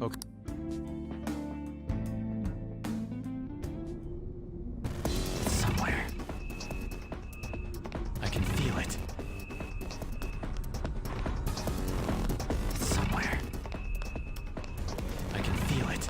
Okay. Somewhere. I can feel it. Somewhere. I can feel it.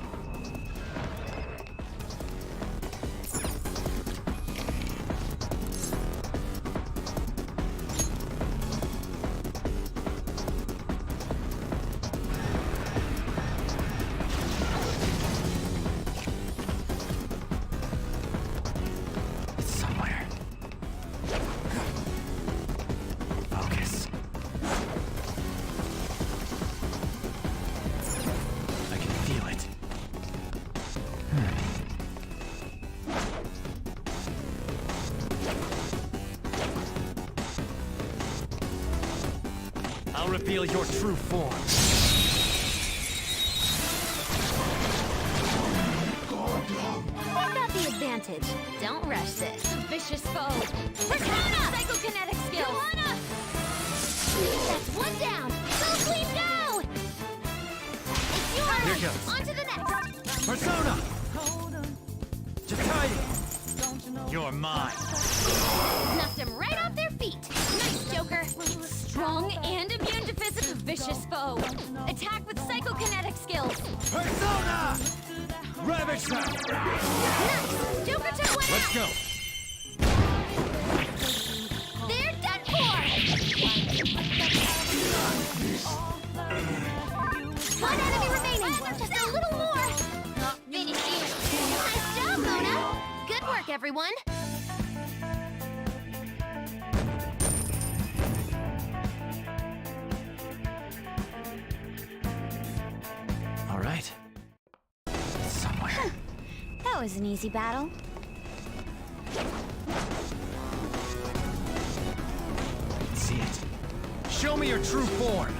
It's somewhere. Focus. I can feel it. I'll reveal your true form. I've got the advantage. Don't rush this. The vicious foe. Persona! Psychokinetic skill. Come on up! That's one down. Go, Queen, go! It's yours. Here goes. On to the next. Persona! Jatayu! You're mine. Knocked him right off their feet. Nice, Joker. Strong and immune to physical vicious foe. Attack with psychokinetic skills. Persona! Ravage them! Nice! Joker took one Let's out. go! They're done for! One enemy remaining. Just a little more. Not finished yet. Nice job, Mona. Good work, everyone. All right. Somewhere. That was an easy battle. I can see it. Show me your true form.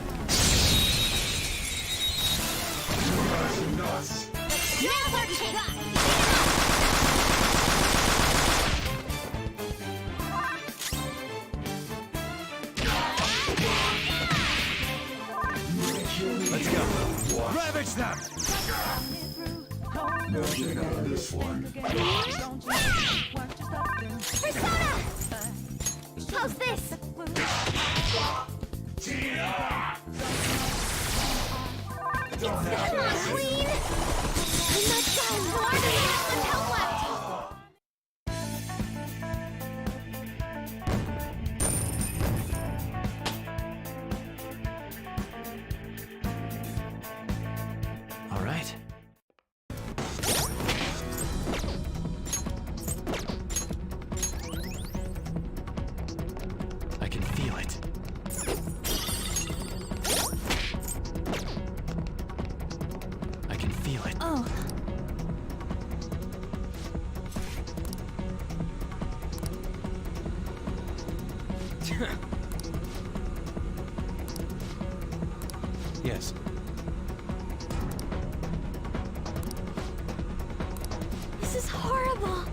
Now's our chance. Let's go. Ravage them! No getting out of this one. Persona! Post this! Come on, Queen! We must die more than we have one health left! All right. I can feel it. I can feel it. Oh. Yes. This is horrible.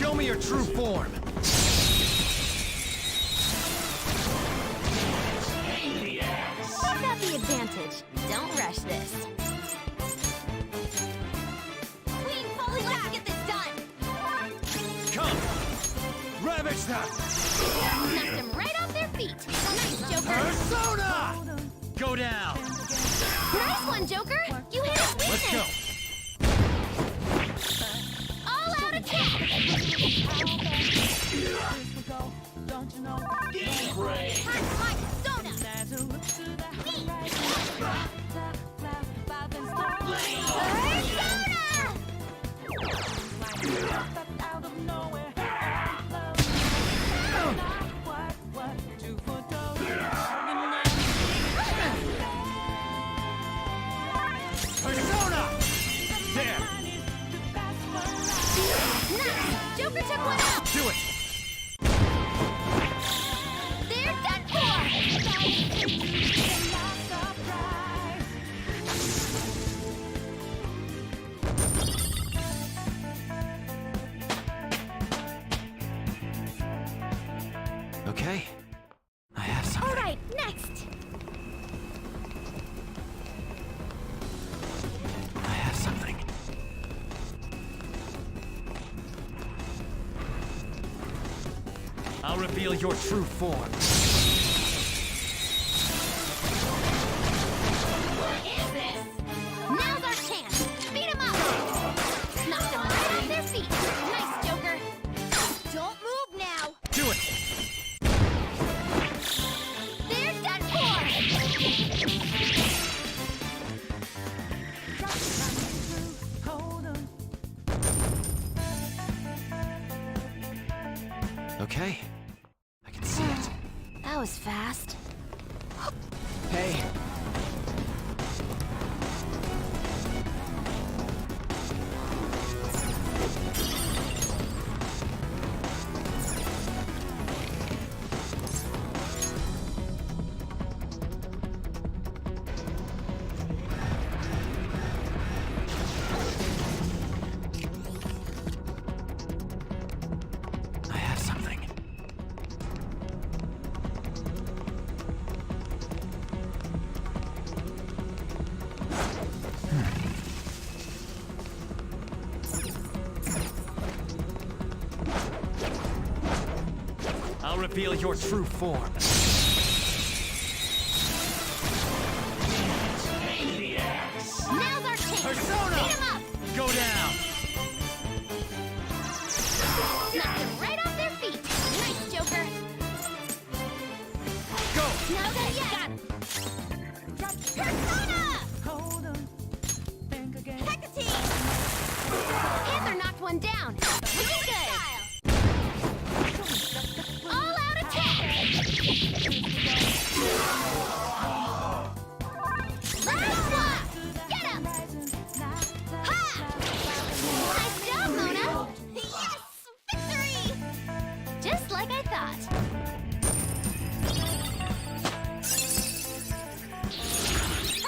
Show me your true form. I've got the advantage. Don't rush this. Queen Polly, let's get this done. Come! Ravage them! Knocked them right off their feet. Nice, Joker. Persona! Go down! Nice one, Joker. You hit his Let's go! weakness. All out attack. Persona! Persona! There! Nice! Joker took one out! Do it! They're done for! Okay. I have something. Alright, next! I have something. I'll reveal your true form. What is this? Now's our chance! Beat 'em up! Knocked them right off their feet! Nice, Joker! Don't move now! Do it! They're done for! Okay. I can see it. That was fast. Hey. I have something. I'll reveal your true form. Now's our chance! Persona! Beat 'em up! Go down! Knocked them right off their feet! Nice, Joker! Go! Now that got him! Persona! Hecate! Panther knocked one down! Looking good! All out attack! Last block! Get him! Ha! Nice job, Mona! Yes! Victory! Just like I thought.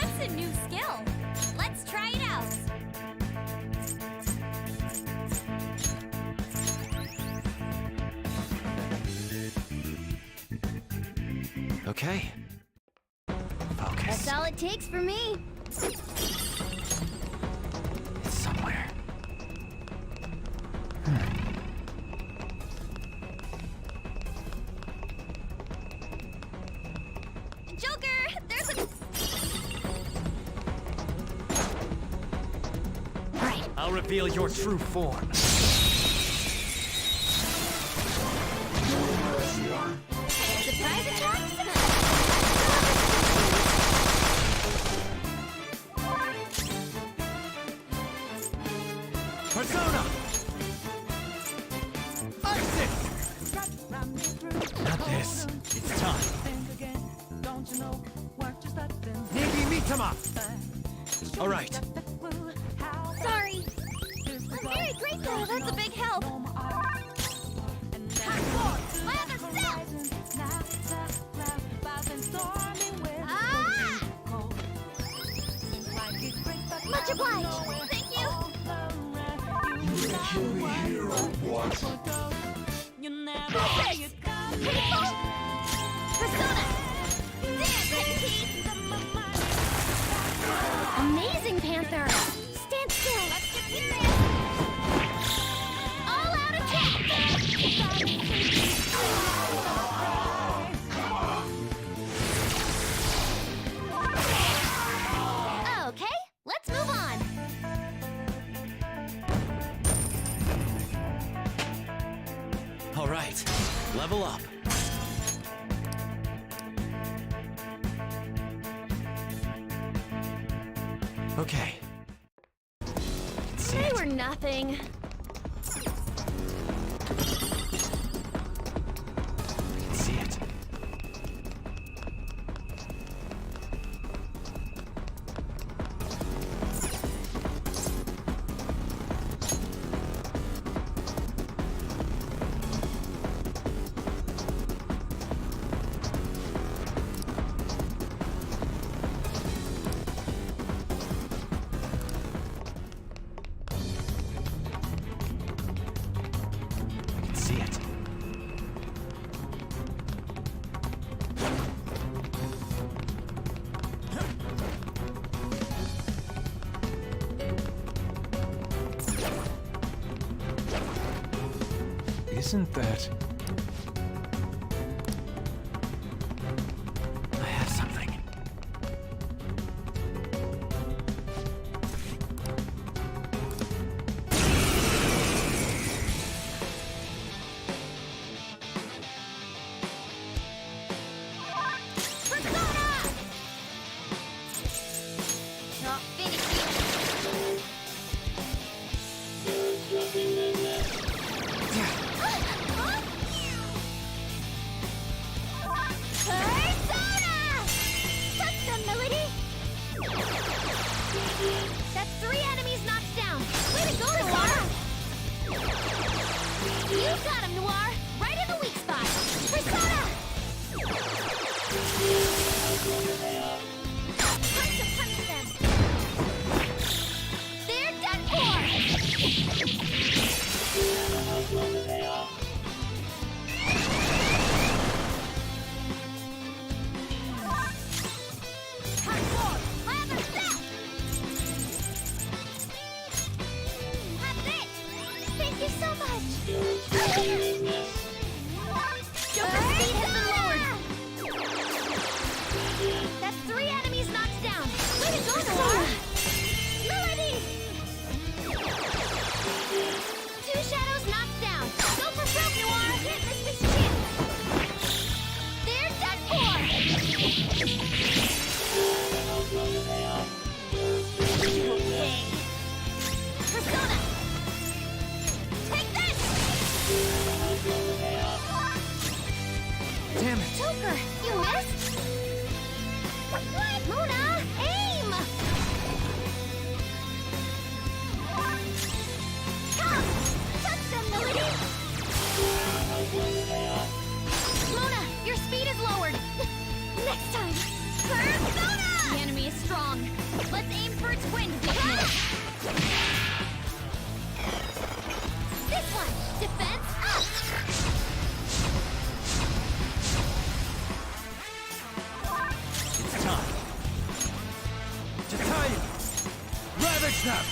That's a new skill. Let's try it out. Okay. Focus. That's all it takes for me. It's somewhere. Joker, there's a... Right. I'll reveal your true form. Surprise attack? Persona! Isis! Not this. It's time. Negi Mitama! Alright. Sorry. I'm very grateful. That's a big help. My other self! Ah! Much obliged. Thank you. Hateful! Persona! Dance, Pete! Amazing, Panther! Stand still! Let's get serious! All out attack! Okay, let's move on! All right, level up. Okay. They were nothing. See it. I can see it. Isn't that... I have something. Persona! Not finished Persona! Touch them, Melody! That's 3 enemies knocked down. Way to go, Noir! You got him, Noir! Right in the weak spot! Persona! Time to punish them! They're done for! Time for! Have a step! Have it! Thank you so much! Joker's speed has been lowered! That's 3 enemies knocked down! Way to go, Noir! Melody! 2 shadows knocked down! Go for broke, Noir! Can't miss this chance! They're done for! Okay. Persona! Take this! Damn it! Joker, you missed? What? Mona, aim! Come! Touch them, Melody! Mona, your speed is lowered! Next time! Persona! The enemy is strong. Let's aim for its wind weakness. This one! Defense up! It's time. To time! Ravage them!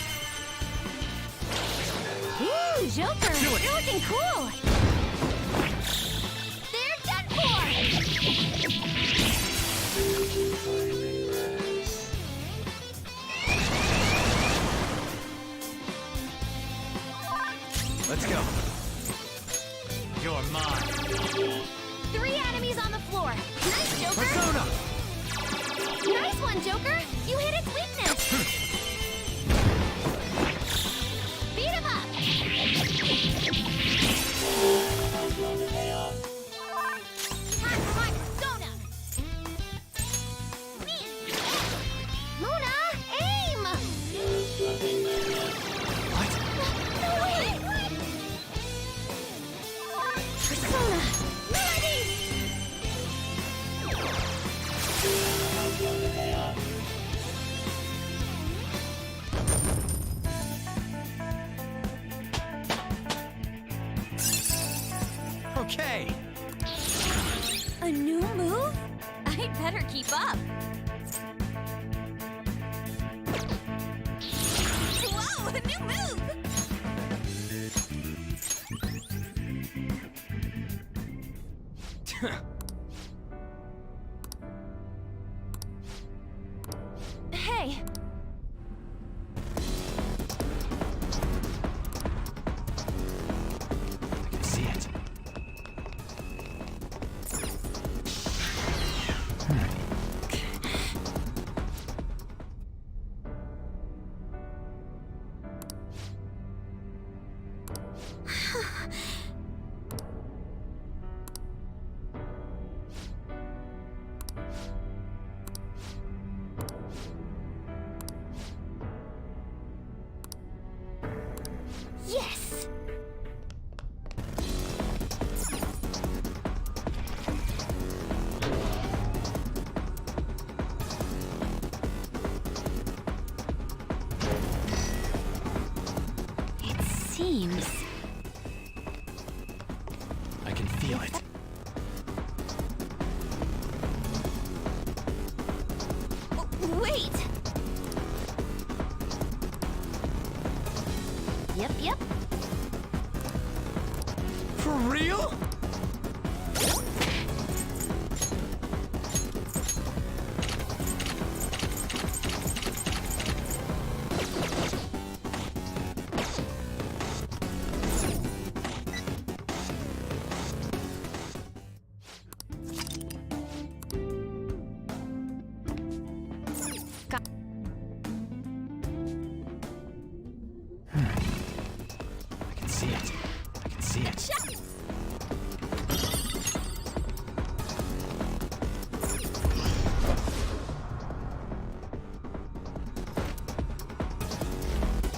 Ooh, Joker! Do it. You're looking cool! They're done for! Let's go. You're mine. 3 enemies on the floor! Nice, Joker! Persona! Nice one, Joker! You hit its weakness! Beat him up! Time for my persona! Mona, aim! What? No way! Persona! Melody! A new move? I'd better keep up. Whoa, a new move! Hey! I can see it. Yes! It seems... I can feel it. Wait! Yep. For real? I can see it. I can see it.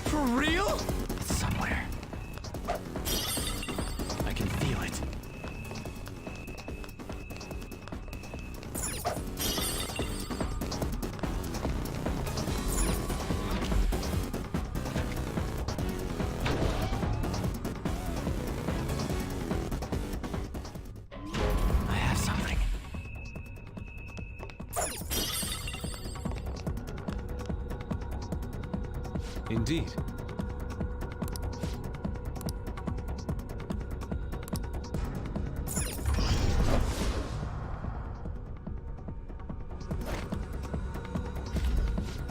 For real? It's somewhere. I can feel it. I have something. Indeed.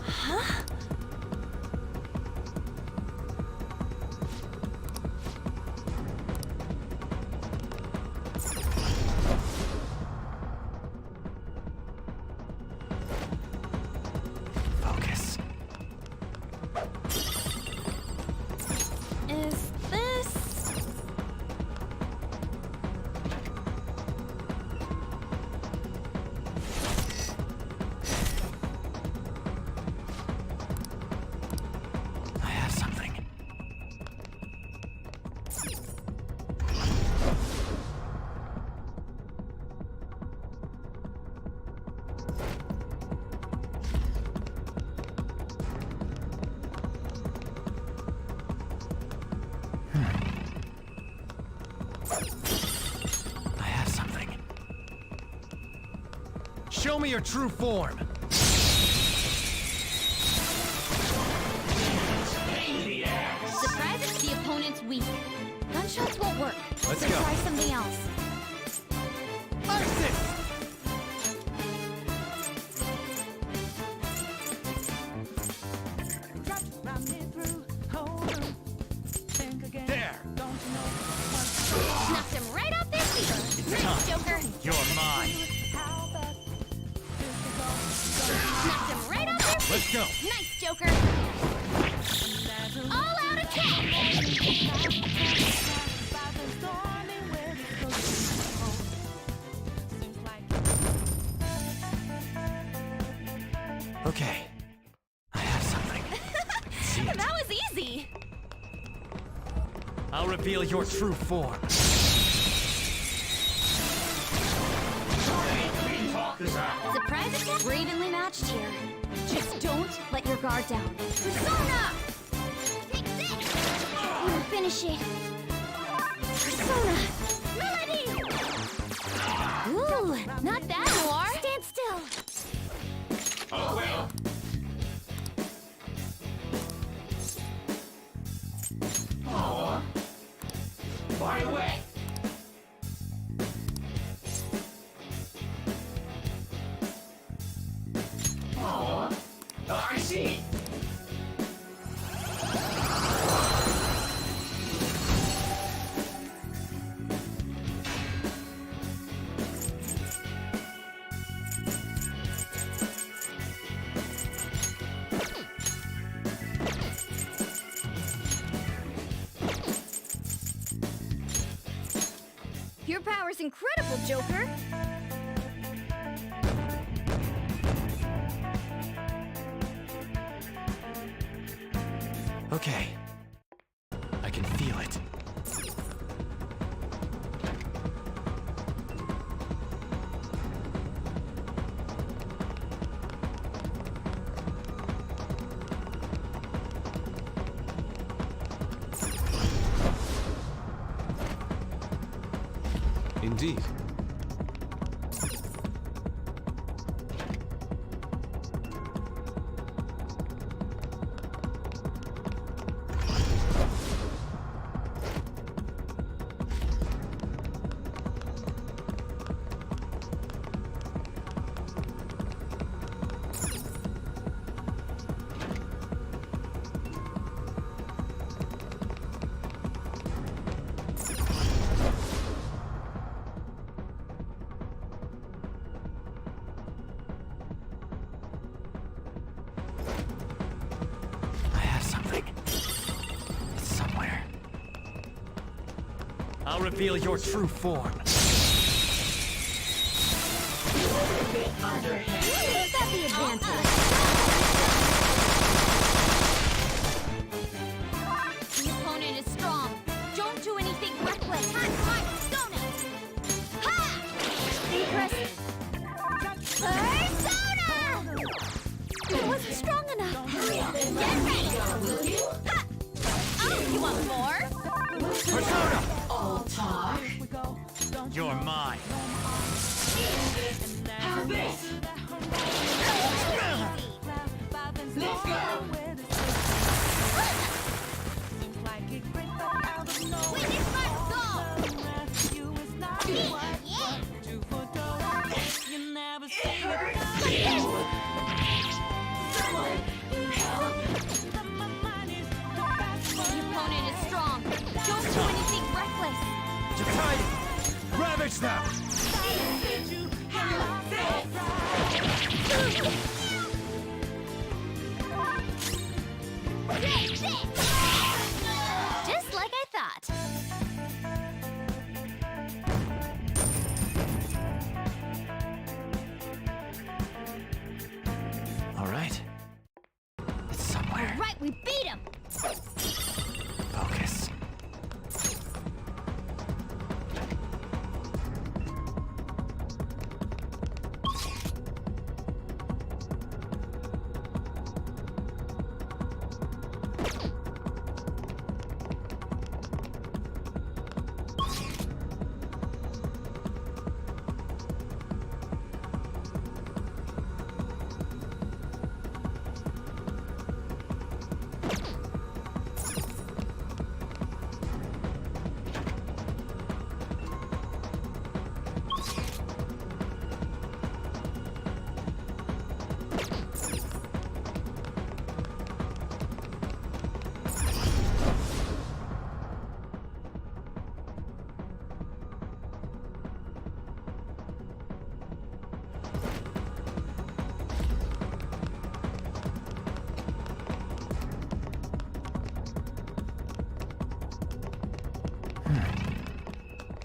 Huh? Focus. Is this... I have something. I have something. Show me your true form. Surprise if the opponent's weak. Gunshots won't work. Let's so go. try something else. Isis! There! Knocked him right off their feet. It's Nice, time. Joker. You're mine. Knocked him right off their feet. Let's go! Nice, Joker. All out attack. Okay. I have something. See it. That was easy. I'll reveal your true form. Surprise attack. We're evenly matched here. Just don't let your guard down. Persona! Take this! We'll finish it. Persona! Melody! Ooh, not that more. Stand still. Oh, well. Oh. By the way. Oh. I see. Your power's incredible, Joker. Okay. I can feel it. Indeed. I have something. It's somewhere. I'll reveal your true form. Who's got the advantage? The opponent is strong. Don't do anything reckless. Hot, donut. Ha! Impressive. Persona! It wasn't strong enough. Get ready. Ha! Oh, you want more? Persona! All talk. You're mine. Have this. Let's go. Wait, it's my goal. Yeah. Someone help. The opponent is strong. Don't do anything reckless. Jakai! Ravage them! Have this. Just like I thought. All right. It's somewhere. Right, we beat him. Focus.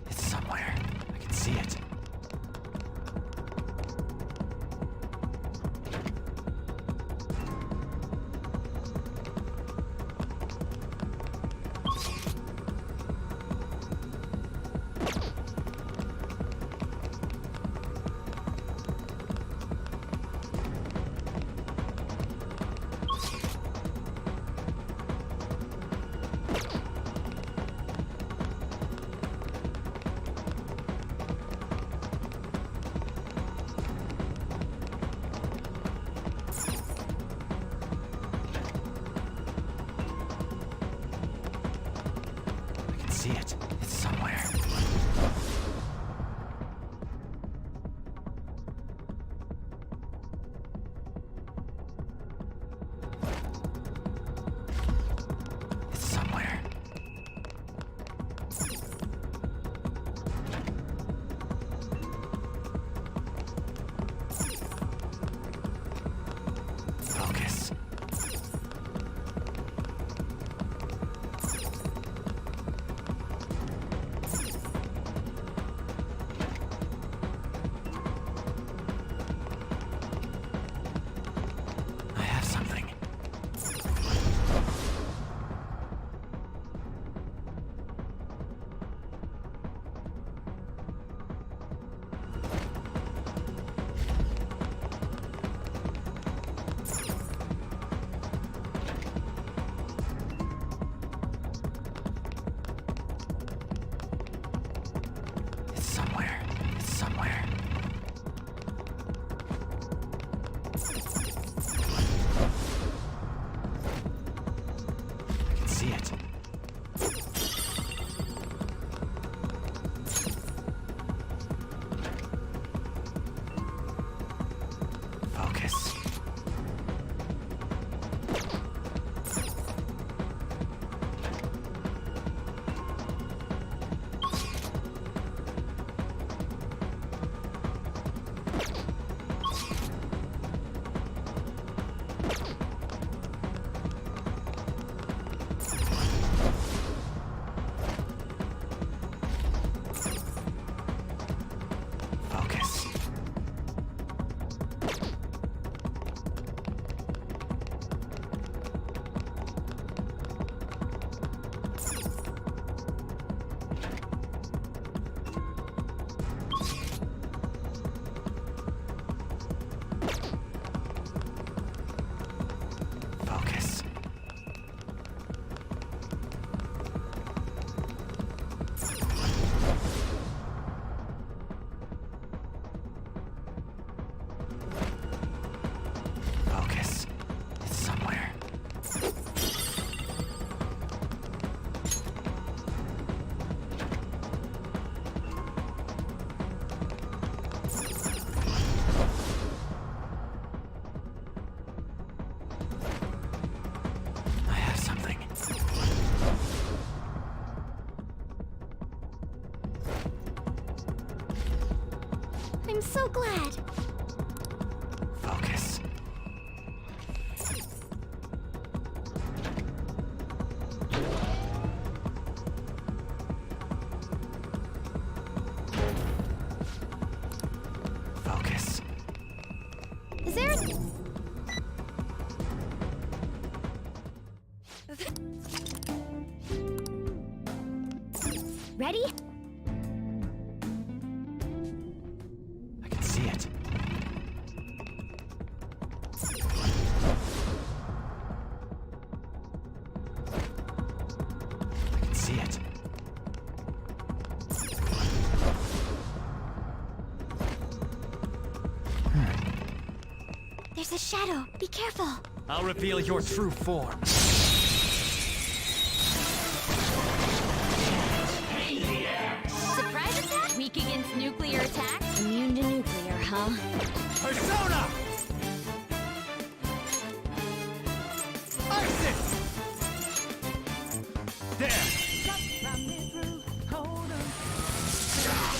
It's somewhere. I can see it. see it. It's somewhere. It's somewhere. Focus. I have something. It's somewhere. It's somewhere. I can see it. Focus. Focus. Focus. Focus. It's somewhere. I have something. I'm so glad. Focus. Focus. Is there Ready? I can see it. I can see it. There's a shadow. Be careful. I'll reveal your true form. Surprise attack? Weak against nuclear attacks? Immune to nuclear, huh? Persona! Isis! There!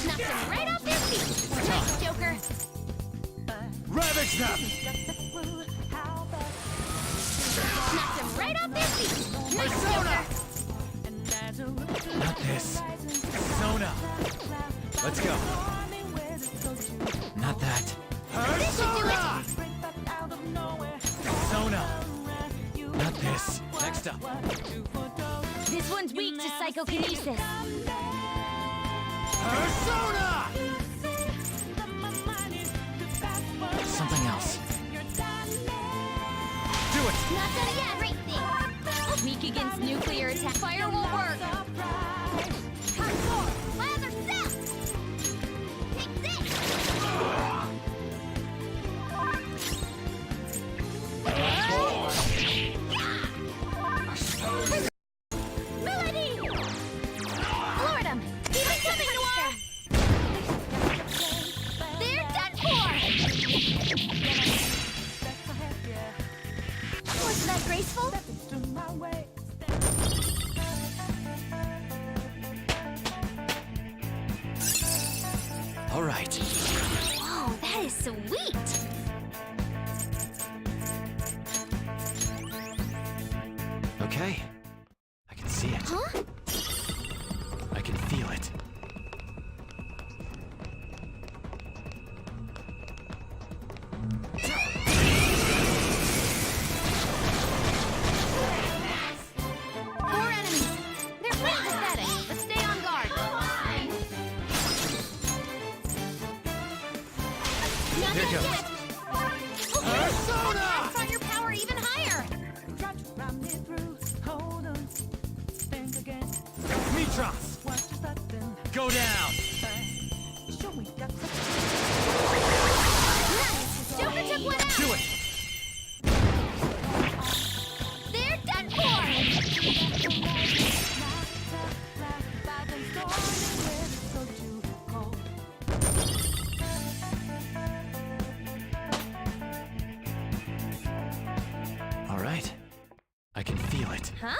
Knocked him right off his feet. Nice, Joker. Ravage them! Knocked him right off his feet. Nice, Persona! Joker. Not this. Persona! Let's go. Not that. Persona! Persona! Not this. Next up. This one's weak to psychokinesis. Persona! Something else. Do it! Not done yet. Great thing. Weak against nuclear attack. Fire will work. Hardcore. Lather cell. Take this. Melody. graceful? All right. Whoa, that is sweet! Okay. I can see it. Huh? I can feel it. Four enemies. They're pretty pathetic, but stay on guard. Not Here done goes. yet. Persona! Find your power even higher. Mitras! Go down! Nice. Joker took one out. Do it! They're done for. All right. I can feel it. Huh?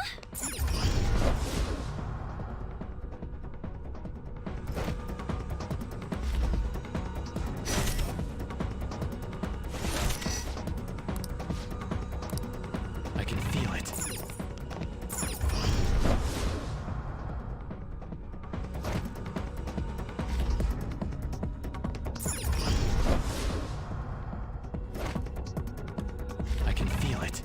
I can feel it. I can feel it.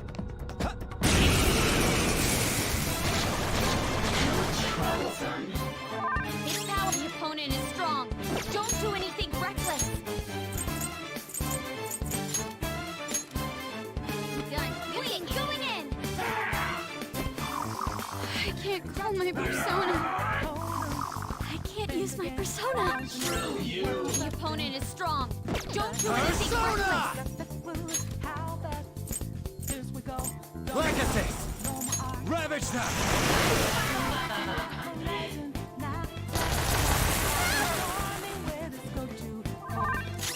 This power of the opponent is strong. Don't do anything reckless. Done. Wait, going in. I can't call my persona. I can't use my persona. The opponent is strong. Don't do anything Persona! reckless. Legacies! Ravage them!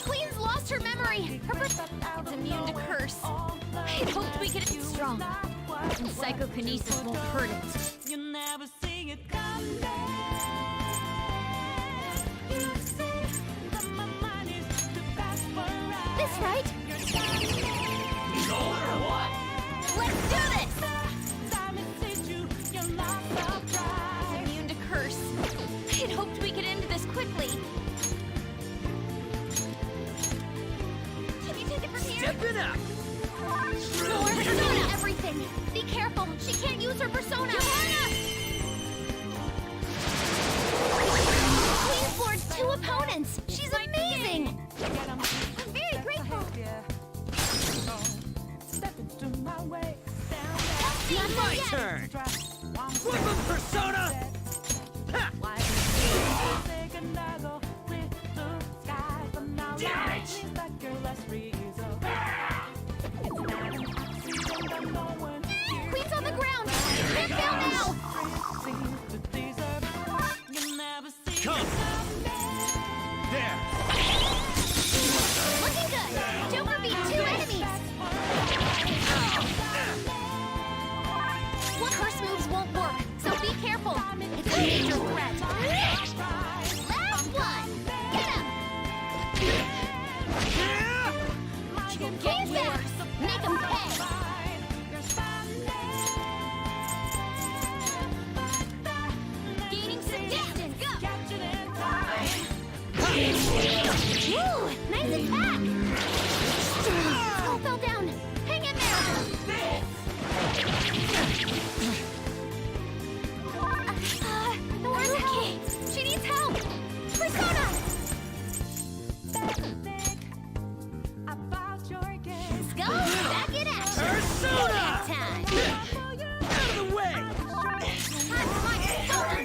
Queen's lost her memory. It's immune to curse. I hoped we could. It's strong. And psychokinesis won't hurt it. You never see it come back. You say that my mind is too fast for us. This right? Let's do this! It's immune to curse. I'd hoped we could end this quickly. Can you take it from here? Step it up! More persona! Everything! Be careful! She can't use her persona! Queen's board's 2 opponents! She's amazing! I'm very grateful! Not My yet. turn! Flip him, Persona! Ha! Queen's on the ground! Can't fail now! Come! There! Looking good! Joker beat 2 enemies! One curse moves won't work, so be careful! It's a major threat! Last one! Get him! Get back! Make him pay! Gaining some distance! Go! Woo! Nice attack! Skull fell down! Hang in there! Where's help? She needs help! Persona! Skull, back in action! Persona! Time! Out of the way! Time for my persona!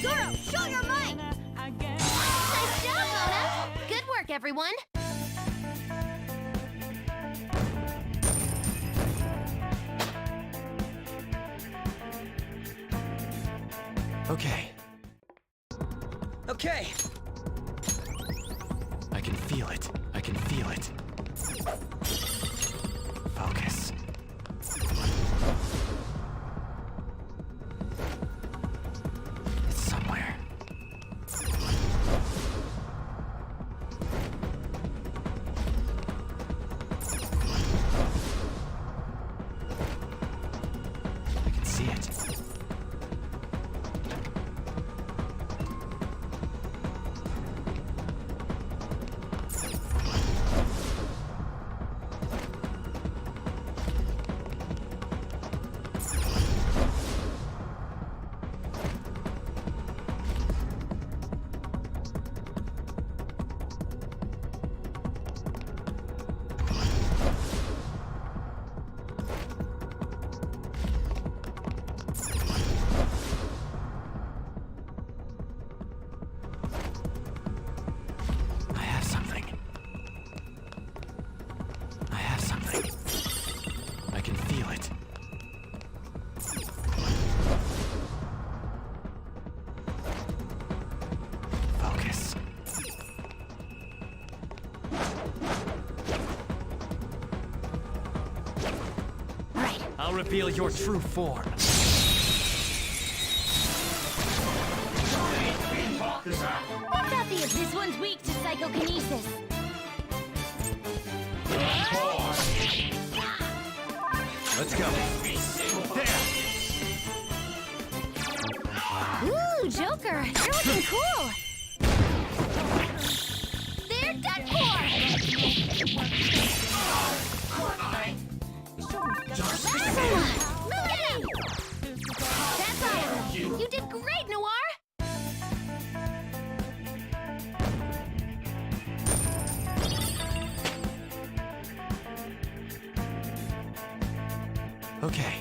Guru, show your might! Nice job, Mona! Good work, everyone! Okay. Okay. I can feel it. I can feel it. Focus. see it. I'll reveal your true form. What's happy if this one's weak to psychokinesis? Let's go. There! Ooh, Joker, you're looking cool. They're done for. Moving! That's all. You did great, Noir. Okay.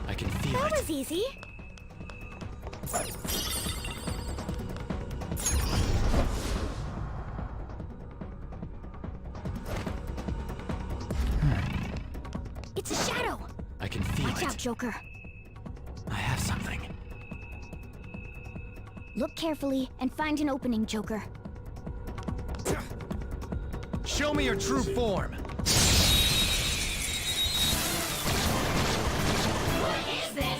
I can feel That it. was easy. It's a shadow. I can feel Watch it. out, Joker. I have something. Look carefully and find an opening, Joker. Show me your true form. What is this?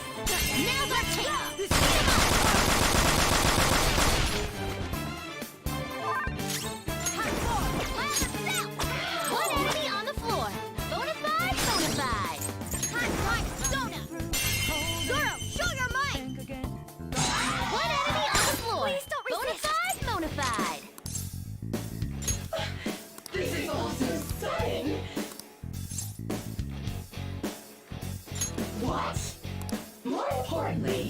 Now's our chance! One enemy on the floor. Bonafide, bonafide. Hot right, Sona. Zoro, show your might. Think again. One enemy on the floor. Please don't resist. Bonafide, bonafide. This is all so stunning. What? More importantly...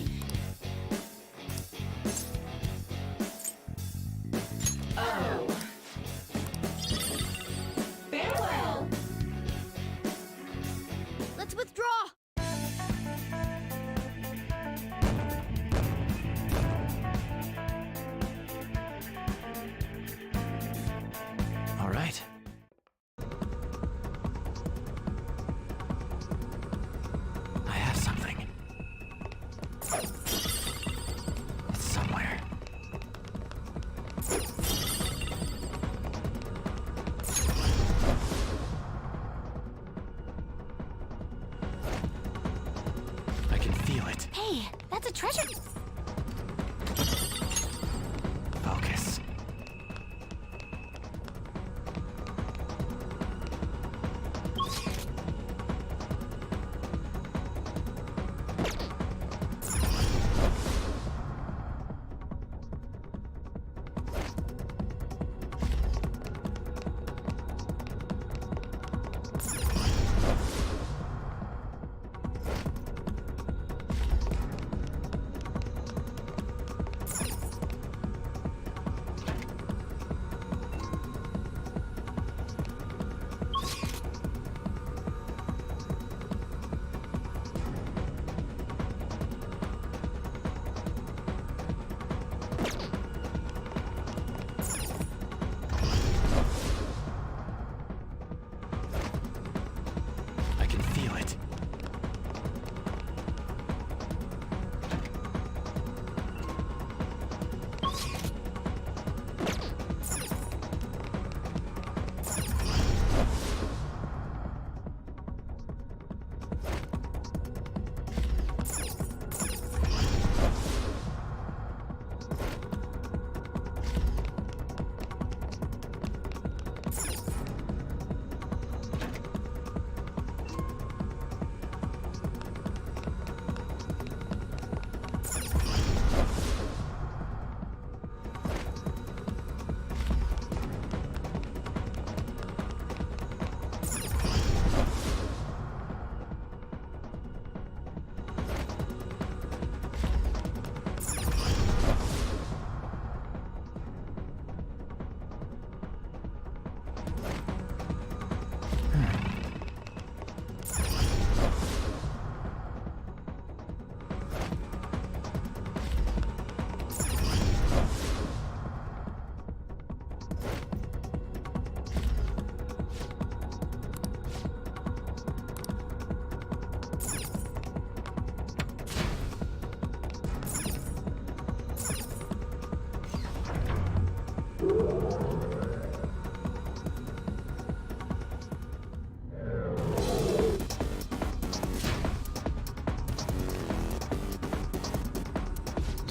Oh. Farewell. Let's withdraw. All right. I have something. It's somewhere. I can feel it. Hey, that's a treasure. Focus.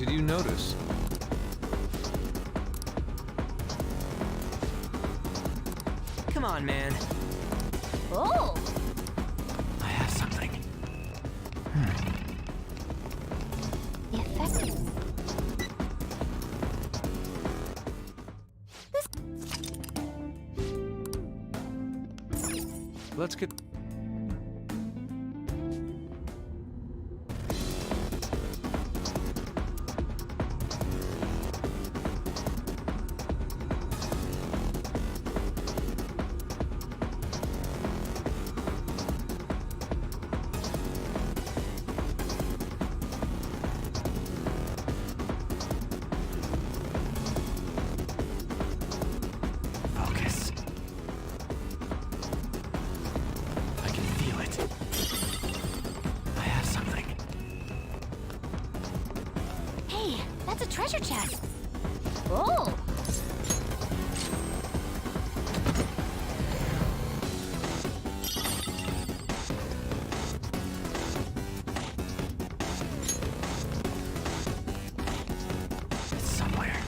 Did you notice? Come on, man. Oh! I have something. The effect. Let's get... Focus. I can feel it. I have something. Hey, that's a treasure chest. Oh! It's somewhere.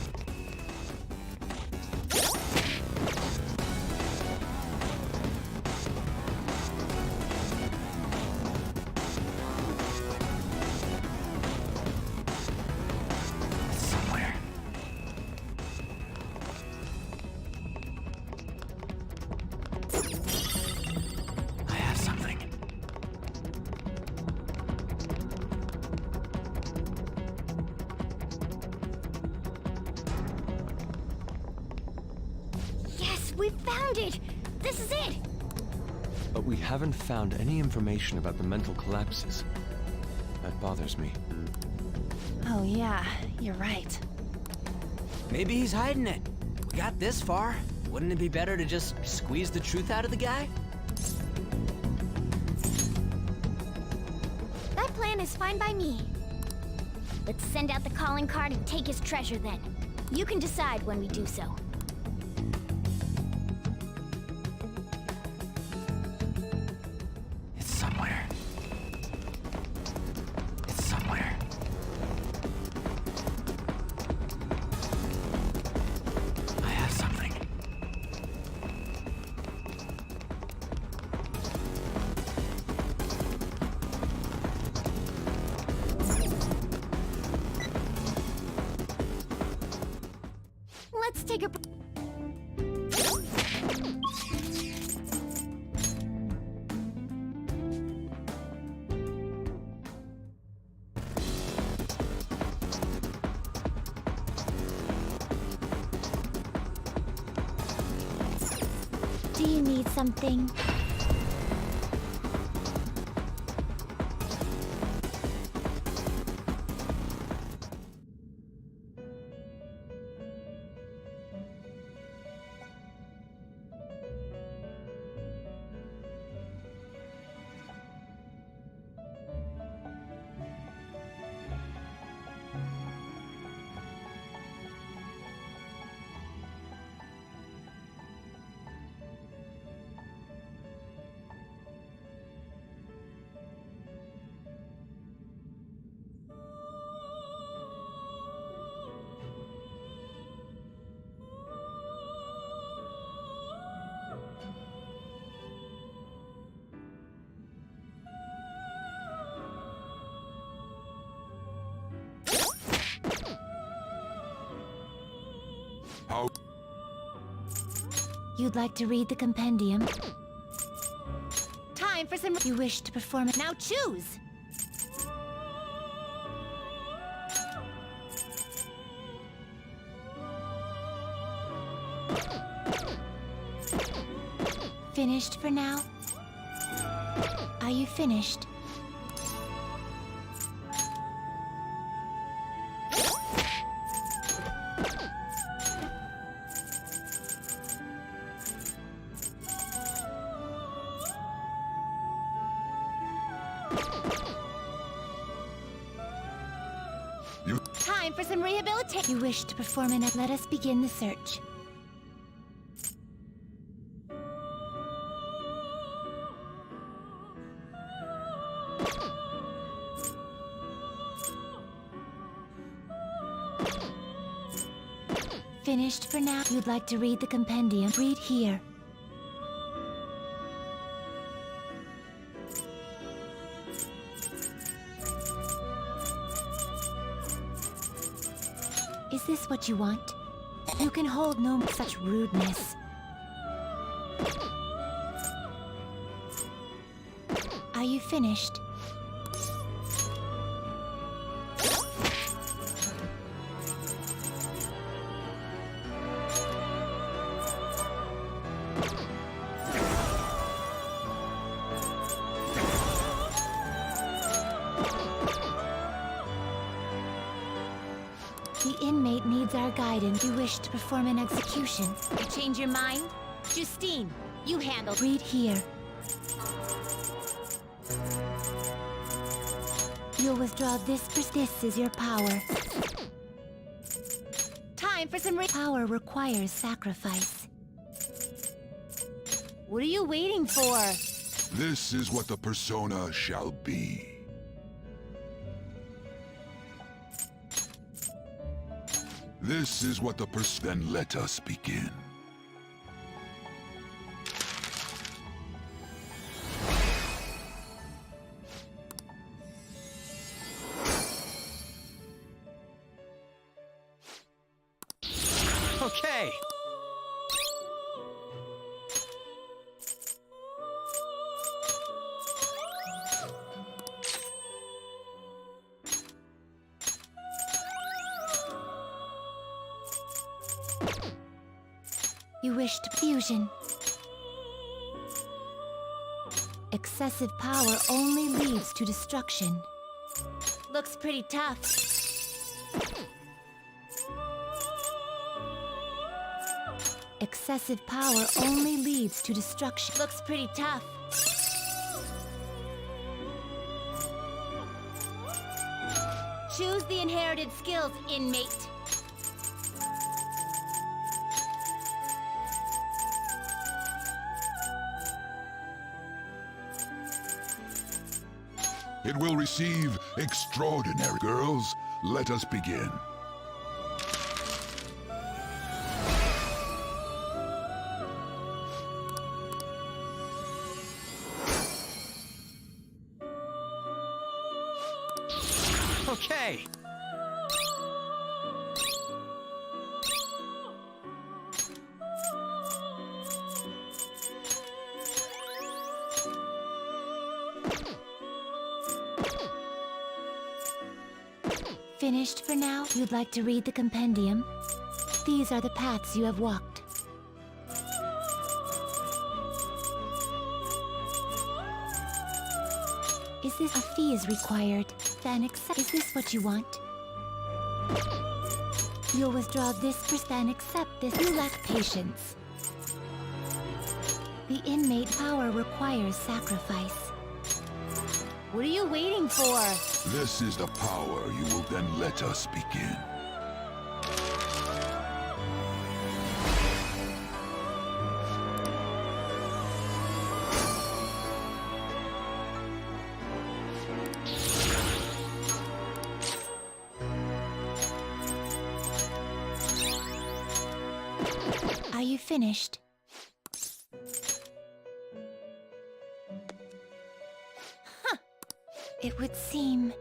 It's somewhere. I have something. Yes, we found it! This is it! But we haven't found any information about the mental collapses. That bothers me. Oh yeah, you're right. Maybe he's hiding it. We got this far. Wouldn't it be better to just squeeze the truth out of the guy? That plan is fine by me. Let's send out the calling card and take his treasure then. You can decide when we do so. It's somewhere. It's somewhere. I have something. Let's take a... Do you need something? You'd like to read the compendium? Time for some... You wish to perform it. Now choose! Finished for now? Are you finished? Time for some rehabilitation. You wish to perform an... Let us begin the search. Finished for now? You'd like to read the compendium? Read here. Is this what you want? You can hold no such rudeness. Are you finished? The inmate needs our guidance. You wish to perform an execution. You change your mind? Justine, you handle. Read here. You'll withdraw this. This is your power. Time for some Power requires sacrifice. What are you waiting for? This is what the persona shall be. This is what the Then let us begin. Okay. You wish to fusion. Excessive power only leads to destruction. Looks pretty tough. Excessive power only leads to destruction. Looks pretty tough. Choose the inherited skills, inmate. It will receive extraordinary. Girls, let us begin. Okay. Finished for now? You'd like to read the compendium? These are the paths you have walked. Is this a fee is required? Then accept. Is this what you want? You'll withdraw this then accept this. You lack patience. The inmate power requires sacrifice. What are you waiting for? This is the power. You will then let us begin. Are you finished? It would seem...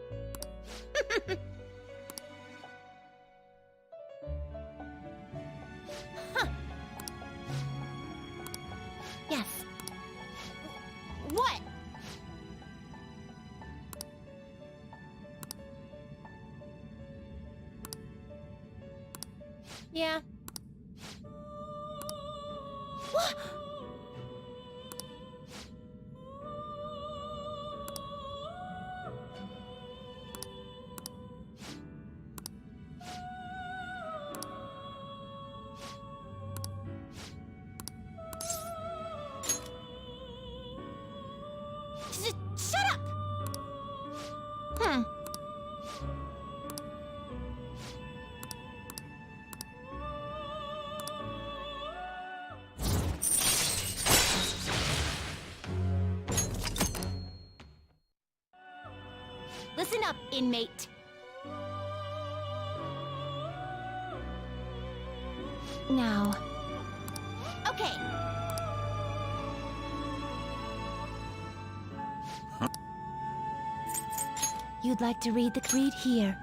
Yes. What? Yeah. What? Shut up! Listen up, inmate. now. Okay. You'd like to read here.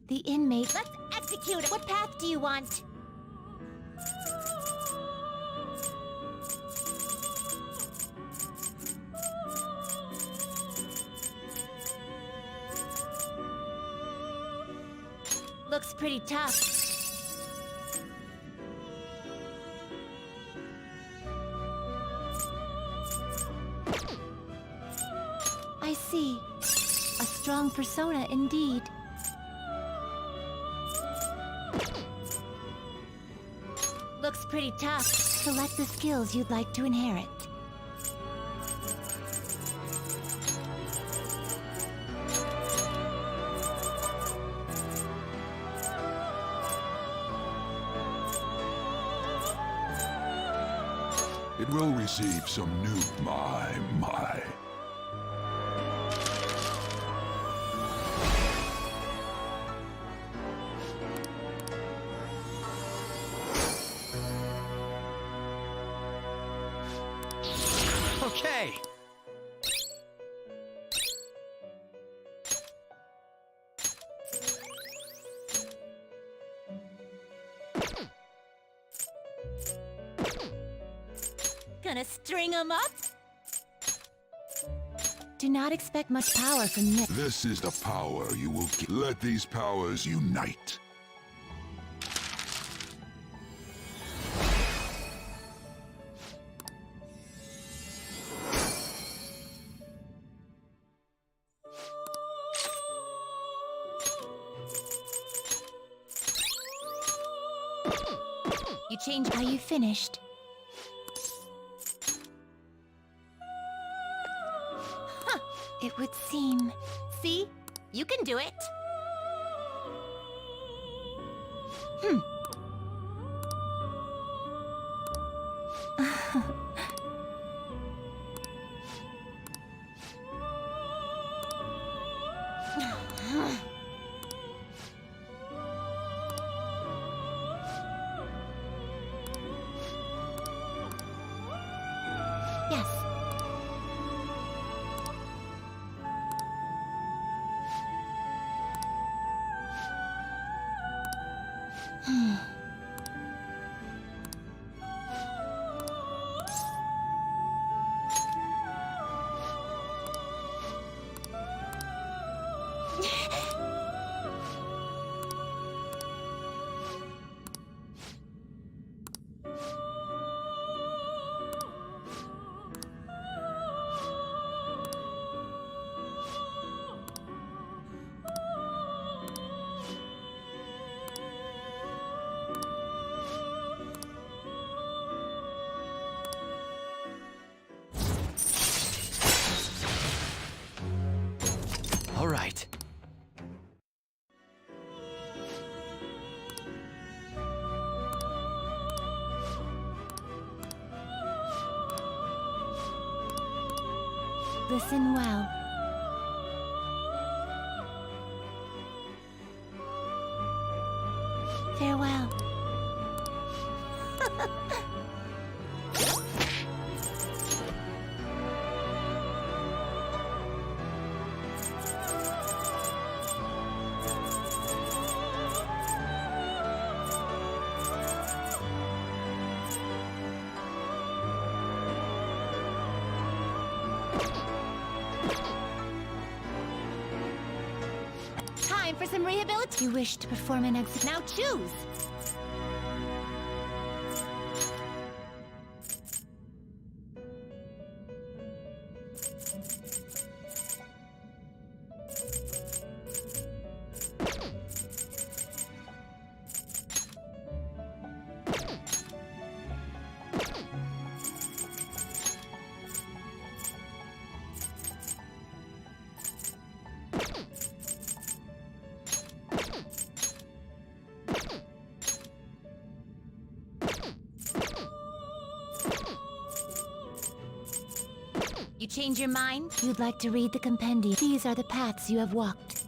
The inmate. Let's execute it. What path do you want? Looks pretty tough. I see. A strong persona indeed. Looks pretty tough. Select the skills you'd like to inherit. It will receive some new... My. Okay. Gonna string 'em up? Do not expect much power from this. This is the power you will get. Let these powers unite. You change. Are you finished? It would seem. See? You can do it. Yes. All right. Listen well. Farewell. Time for some rehabilitation. You wish to perform an exit. Now choose. change your mind? You'd like to read the compendium. These are the paths you have walked.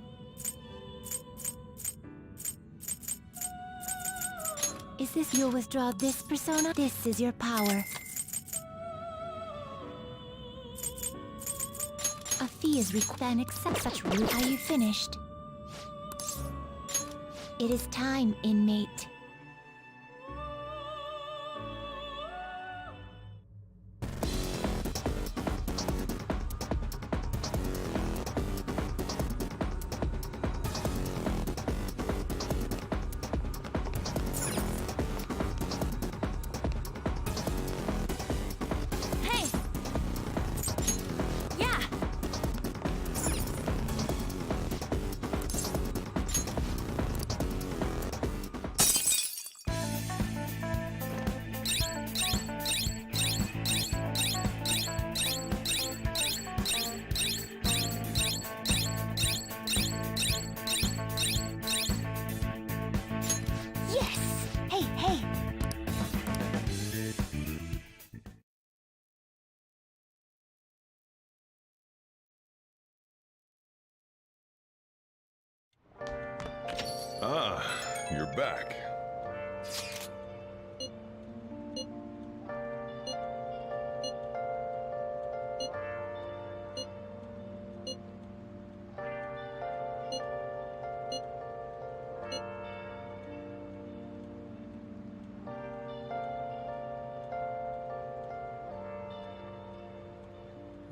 Is this you'll withdraw this persona? This is your power. A fee is required and accept such route. Are you finished? It is time, inmate. Ah, you're back.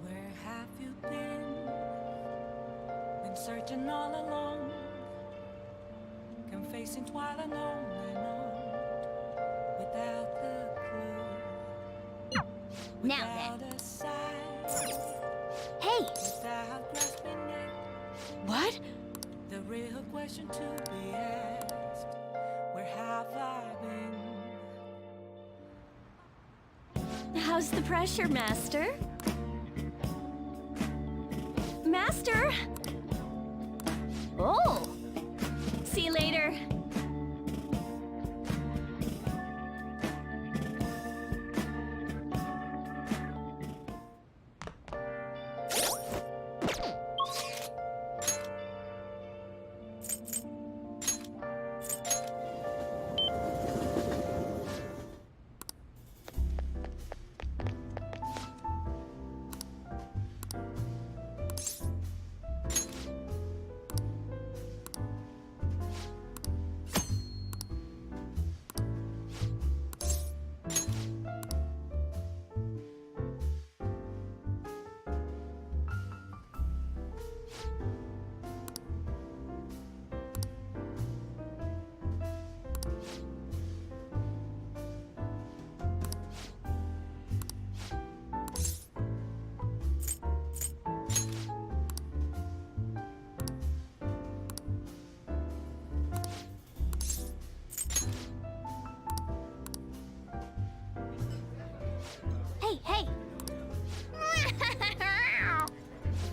Where have you been? Been searching all along, confessing twilight on and on, without the clue, Now without a sign, Hey! without grasping it. What? The real question to be asked: where have I been? How's the pressure, Master? Master? Oh! See you later. Hey, hey!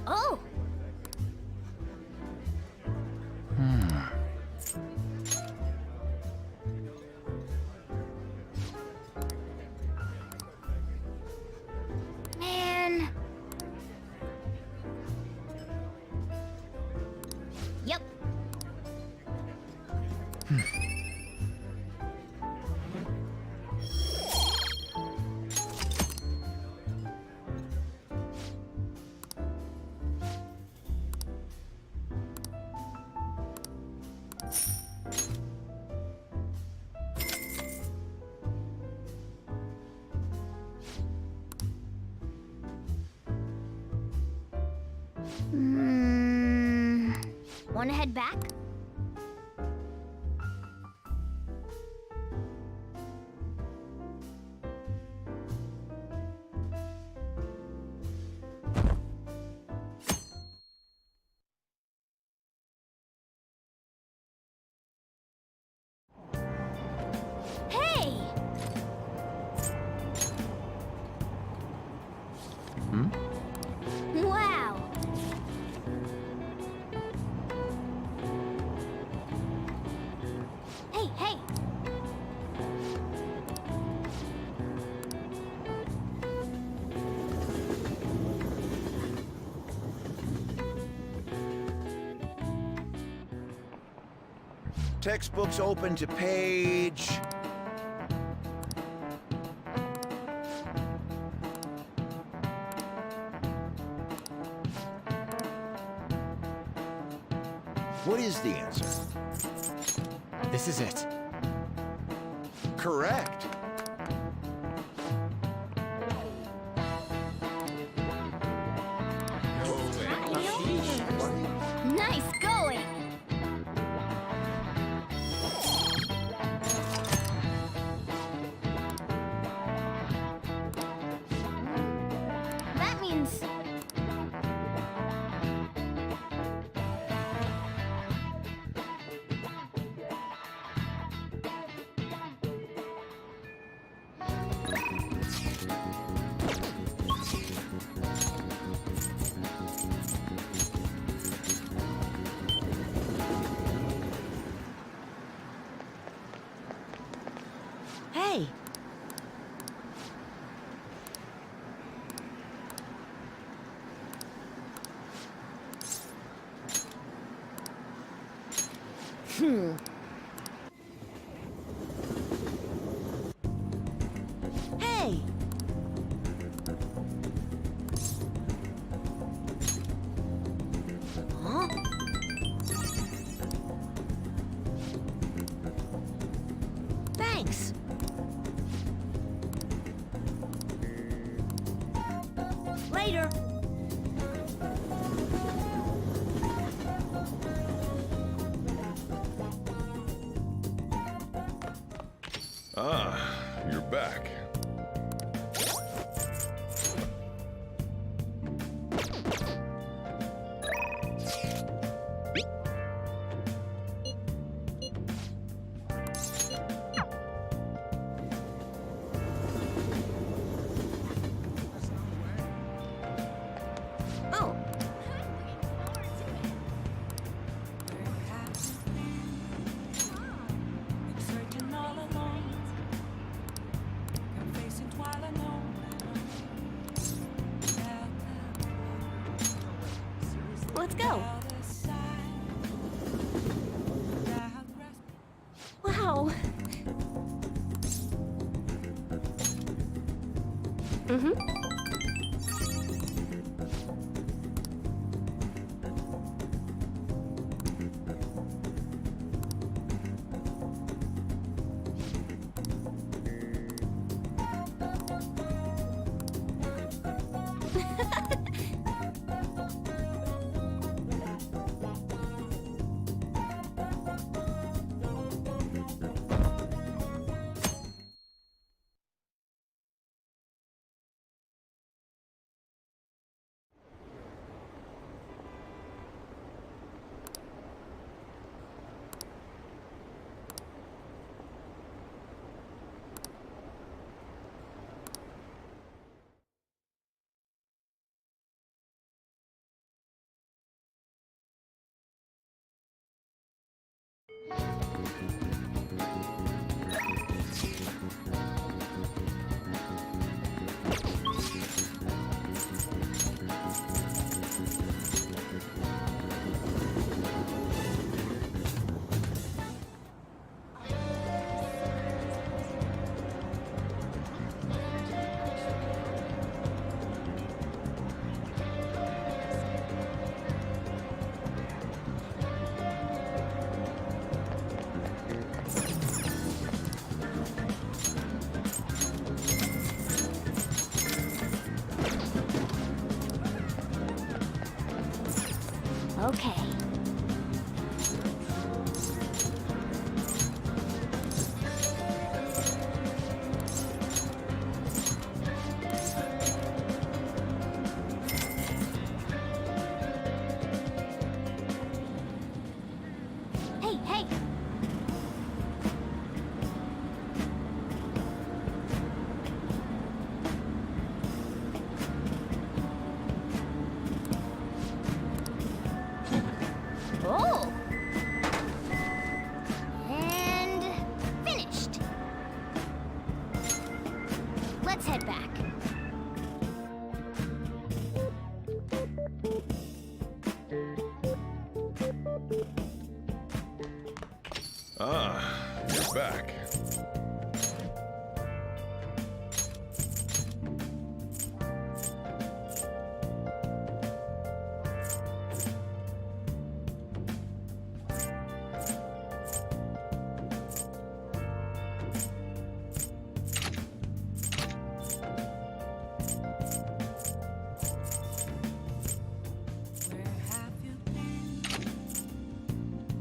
Oh! Man! Yep. Wanna head back? Hey! Wow! Textbooks open to page... What is the answer? This is it. Correct. Nice going! That means... Hey! Hey! Huh? Thanks! Later! Ah, you're back. Oh, Searching all alone, I'm facing twilight alone. let's go. Wow. Mm-hmm. Okay. Hey, hey! Ah, you're back. Where have you been?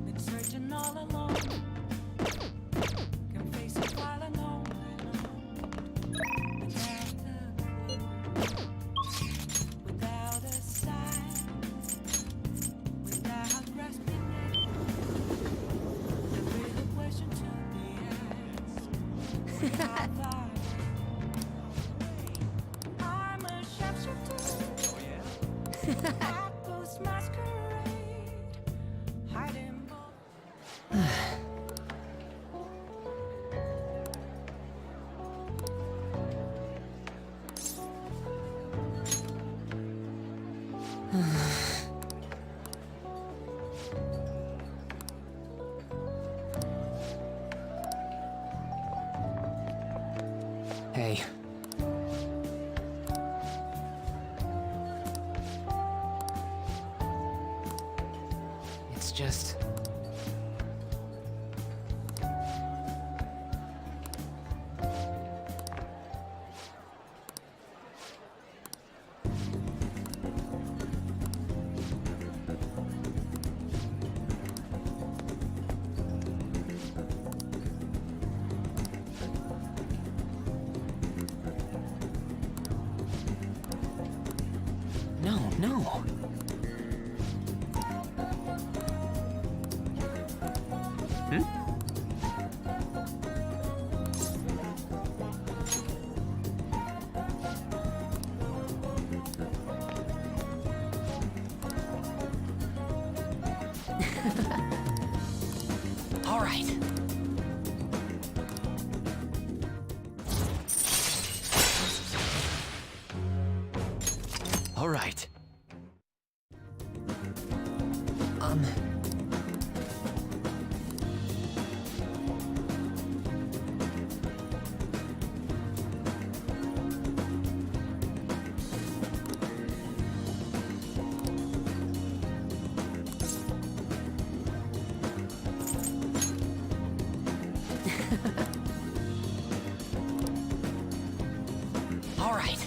Been searching all along. Can face it while alone without a clue, without a sign, without grasping it. The real question to be asked. Where have I been? I'm a sharpshooter. At ghost masquerade, hiding both. Hey. It's just... No. All right. All right. All right.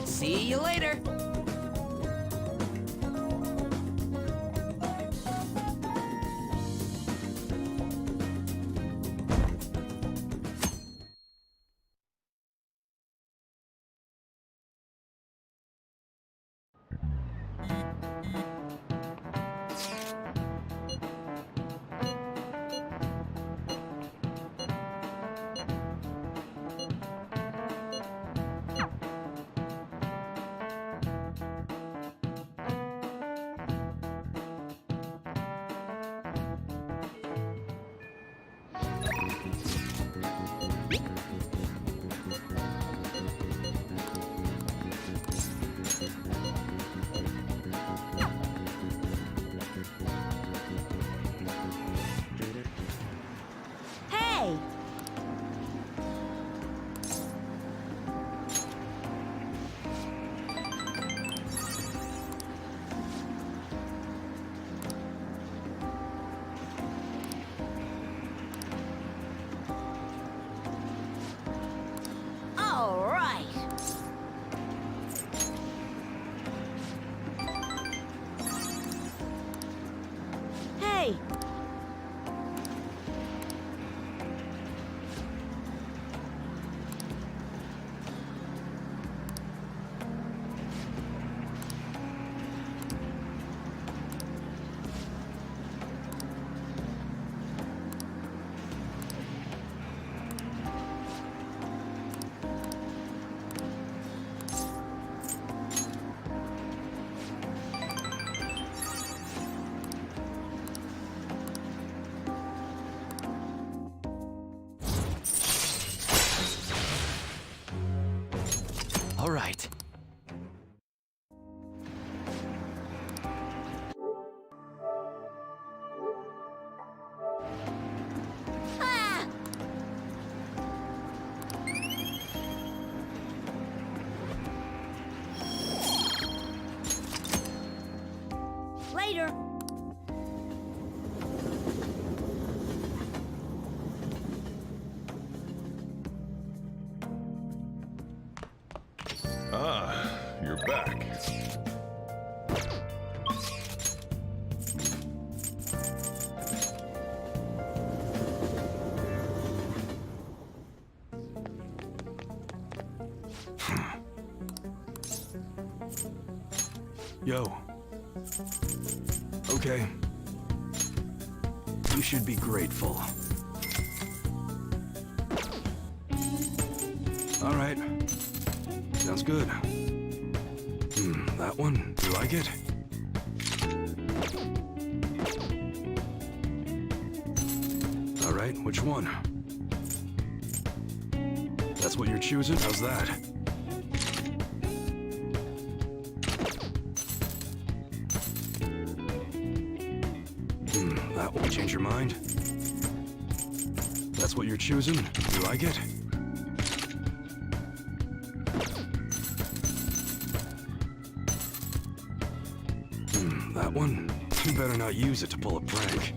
See you later. Hey! All right. Hey! later. Ah, you're back. Yo. Okay. You should be grateful. All right. Sounds good. That one? You like it? All right, which one? That's what you're choosing? How's that? That one. Change your mind? That's what you're choosing? You like it? That one? You better not use it to pull a prank.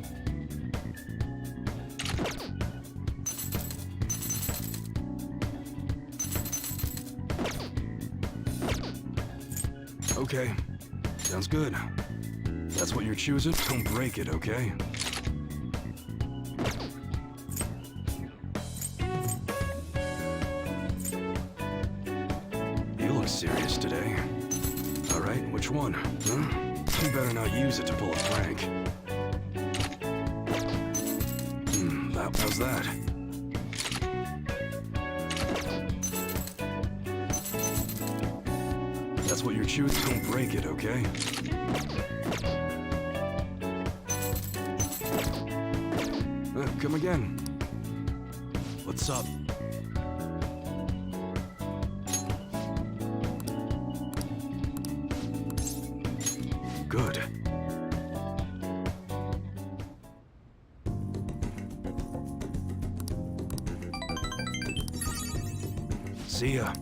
Okay. Sounds good. That's what you're choosing? Don't break it, okay? You look serious today. All right, which one? Huh? You better not use it to pull a prank. How's that? That's what you're choosing. Don't break it, okay? Come again. What's up? Good. See ya.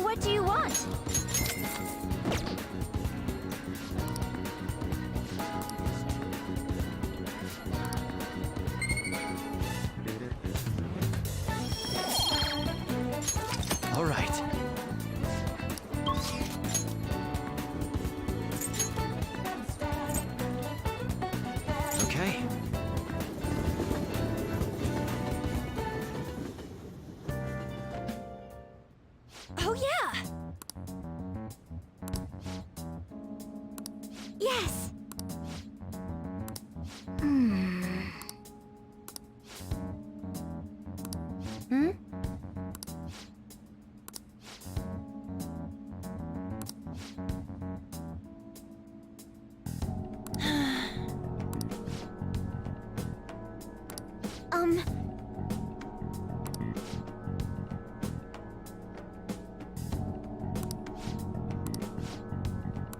What do you want? All right. Okay. Oh, yeah! Yes!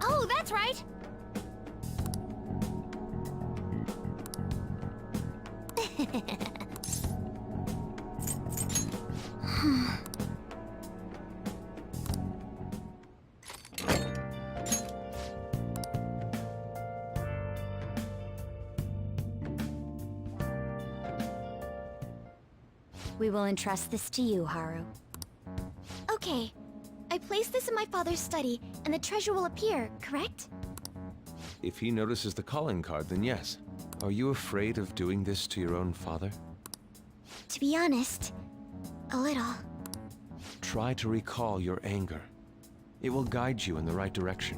Oh, that's right! We will entrust this to you, Haru. Okay. I place this in my father's study, and the treasure will appear, correct? If he notices the calling card, then yes. Are you afraid of doing this to your own father? To be honest, a little. try to recall your anger. It will guide you in the right direction.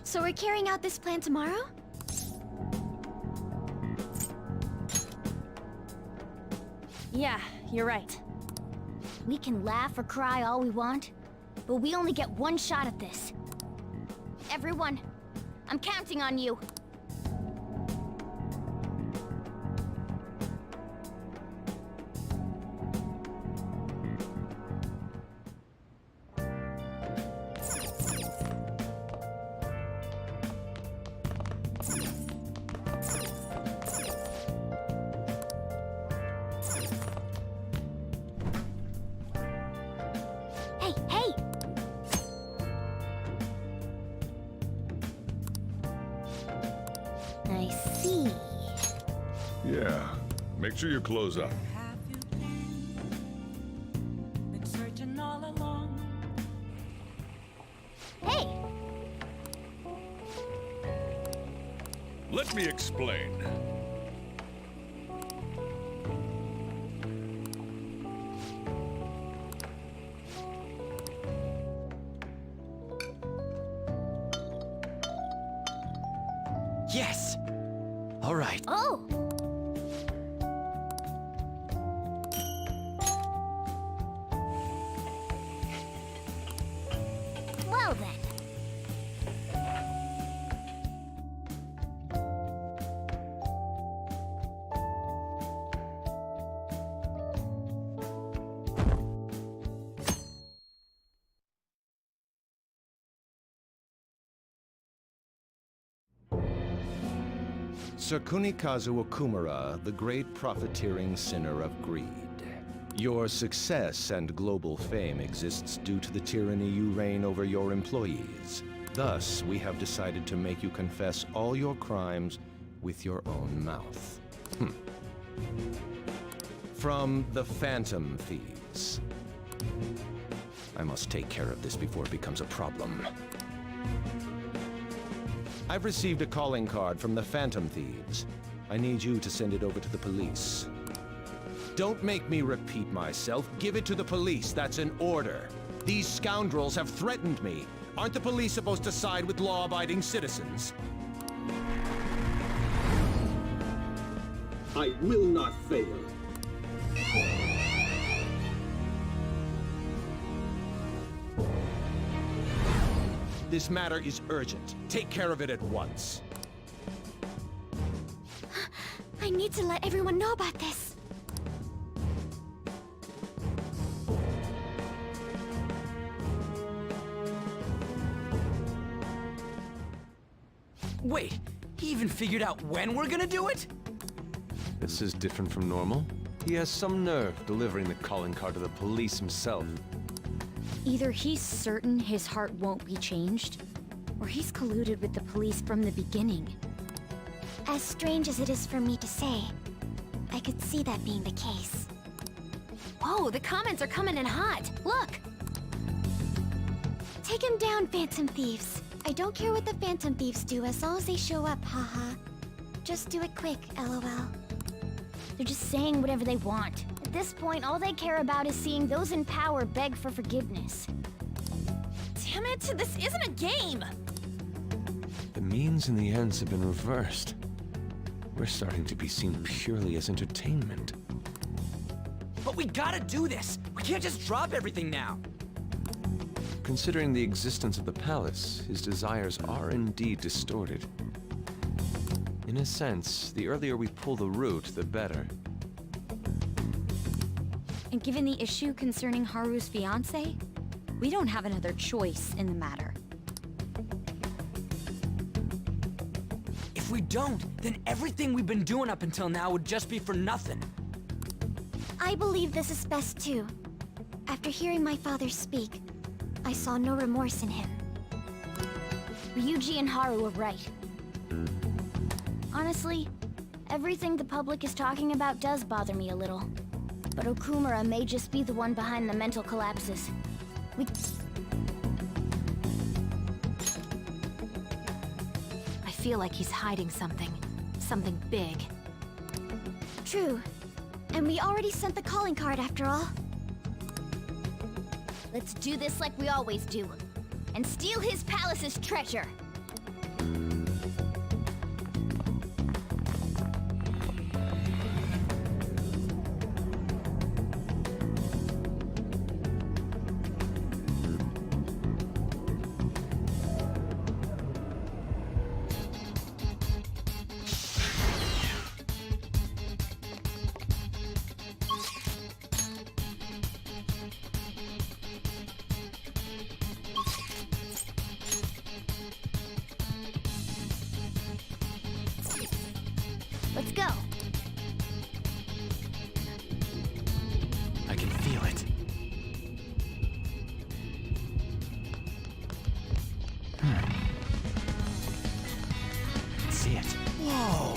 So we're carrying out this plan tomorrow? Yeah, you're right. We can laugh or cry all we want, but we only get one shot at this. Everyone, I'm counting on you. Hey, hey! I see. Yeah. Make sure you close up. Have you been searching all along? Hey! Let me explain. Yes! All right. Oh! Well then. Sir Kunikazu Okumura, the great profiteering sinner of greed. Your success and global fame exists due to the tyranny you reign over your employees. Thus, we have decided to make you confess all your crimes with your own mouth. From the Phantom Thieves. I must take care of this before it becomes a problem. I've received a calling card from the Phantom Thieves. I need you to send it over to the police. Don't make me repeat myself. Give it to the police. That's an order. These scoundrels have threatened me. Aren't the police supposed to side with law-abiding citizens? I will not fail. This matter is urgent. Take care of it at once. I need to let everyone know about this. Wait, he even figured out when we're gonna do it? This is different from normal. He has some nerve delivering the calling card to the police himself. Either he's certain his heart won't be changed, or he's colluded with the police from the beginning. As strange as it is for me to say, I could see that being the case. Whoa, the comments are coming in hot! Look! Take him down, Phantom Thieves. I don't care what the Phantom Thieves do as long as they show up, haha. Just do it quick, LOL. They're just saying whatever they want. At this point, all they care about is seeing those in power beg for forgiveness. Damn it, this isn't a game! The means and the ends have been reversed. We're starting to be seen purely as entertainment. But we gotta do this! We can't just drop everything now! Considering the existence of the palace, his desires are indeed distorted. In a sense, the earlier we pull the root, the better. And given the issue concerning Haru's fiancé, we don't have another choice in the matter. If we don't, then everything we've been doing up until now would just be for nothing. I believe this is best too. After hearing my father speak, I saw no remorse in him. Ryuji and Haru were right. Honestly, everything the public is talking about does bother me a little. But Okumura may just be the one behind the mental collapses. I feel like he's hiding something. Something big. True. And we already sent the calling card after all. Let's do this like we always do. And steal his palace's treasure. Let's go. I can feel it. I can see it. Whoa!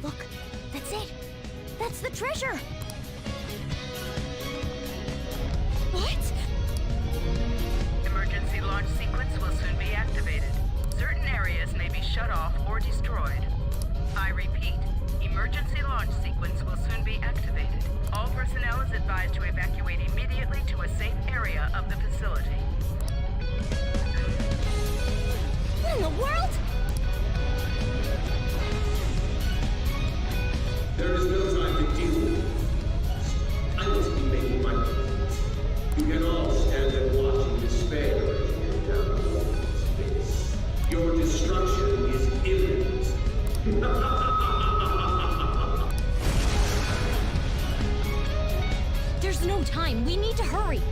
Look, that's it. That's the treasure. What? Emergency launch sequence will soon be activated. Certain areas may be shut off or destroyed. I repeat, emergency launch sequence will soon be activated. All personnel is advised to evacuate immediately to a safe area of the facility. What in the world? There is no time to deal with it. I must be making my point. You can all stand and watch in despair as you head down the wall of space. Your destruction is imminent. There's no time. We need to hurry.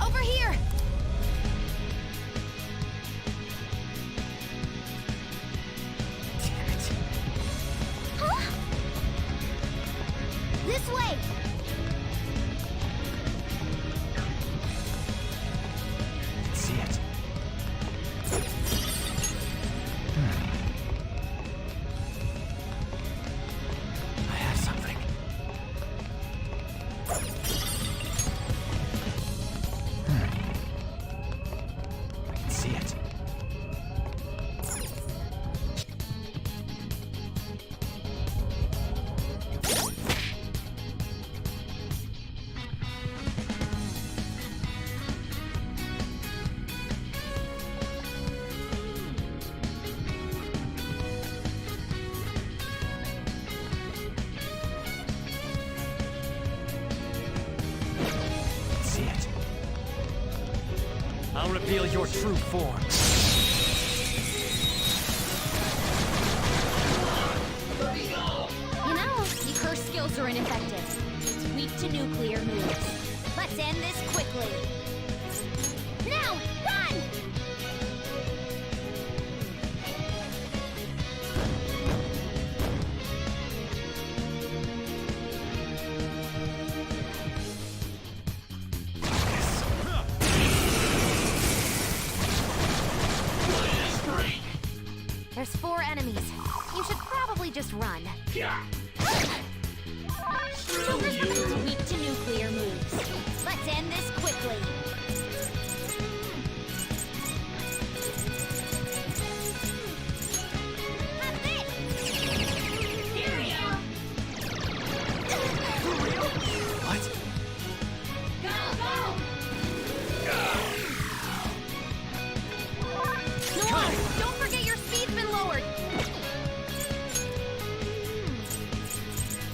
Over here. Damn it. Huh? This way. I can see it. I have something. I can see it. See it. I'll reveal your true form. You know, your curse skills are ineffective. It's weak to nuclear moves. Let's end this quickly. Now, run! There's 4 enemies. You should probably just run. It's weak to nuclear moves. Let's end this quickly. Have this! Here we are! For real? What? No, don't forget your speed's been lowered.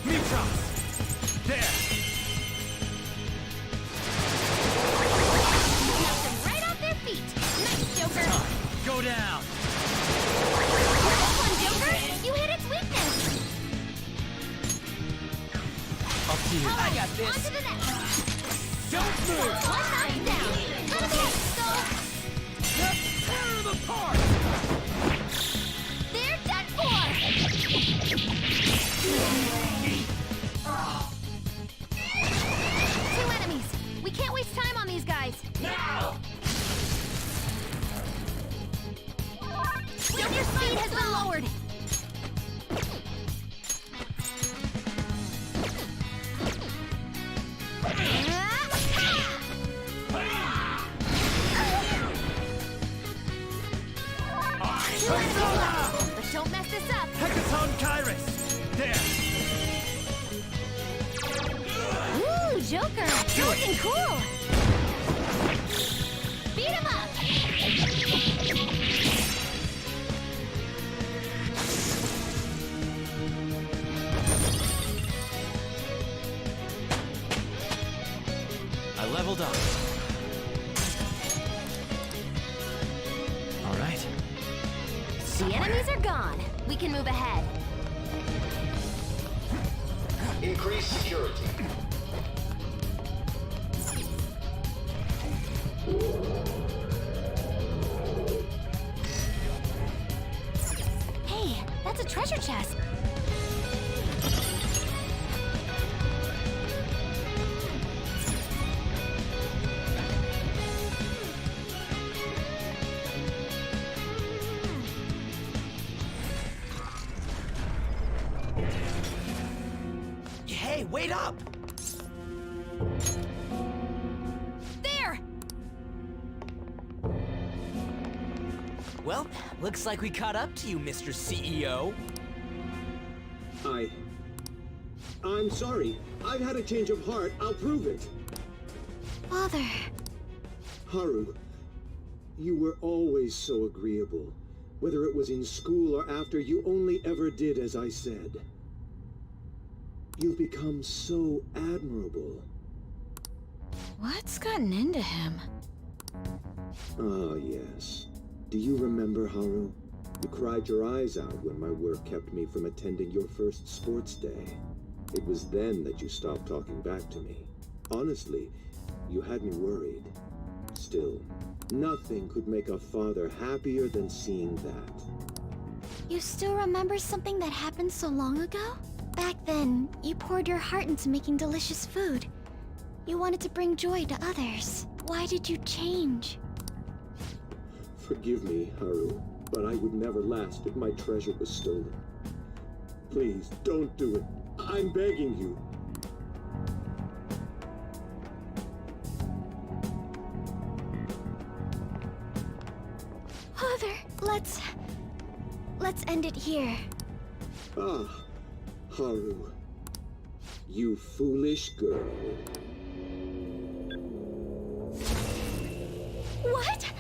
Mitros! There! Knocked them right off their feet. Nice, Joker. Go down! Nice one, Joker. You hit its weakness. Up to you. I got this. On to the next. Don't move! One knocked down. Come here, Skull. Tear them apart! They're done for. 2 enemies. Now! Your speed has been lowered! But don't mess this up! Hecaton Kairos! There! Ooh, Joker! You're looking cool! Beat him up! I leveled up. All right. The enemies are gone. We can move ahead. Increase security. Hey, that's a treasure chest. Hey, wait up! There! Well, looks like we caught up to you, Mr. CEO. I'm sorry. I've had a change of heart. I'll prove it. Father. Haru, you were always so agreeable. Whether it was in school or after, you only ever did as I said. You've become so admirable. What's gotten into him? Ah, yes. Do you remember, Haru? You cried your eyes out when my work kept me from attending your first sports day. It was then that you stopped talking back to me. Honestly, you had me worried. Still, nothing could make a father happier than seeing that. You still remember something that happened so long ago? Back then, you poured your heart into making delicious food. You wanted to bring joy to others. Why did you change? Forgive me, Haru, but I would never last if my treasure was stolen. Please, don't do it. I'm begging you. Father, let's end it here. Ah, Haru. You foolish girl. What?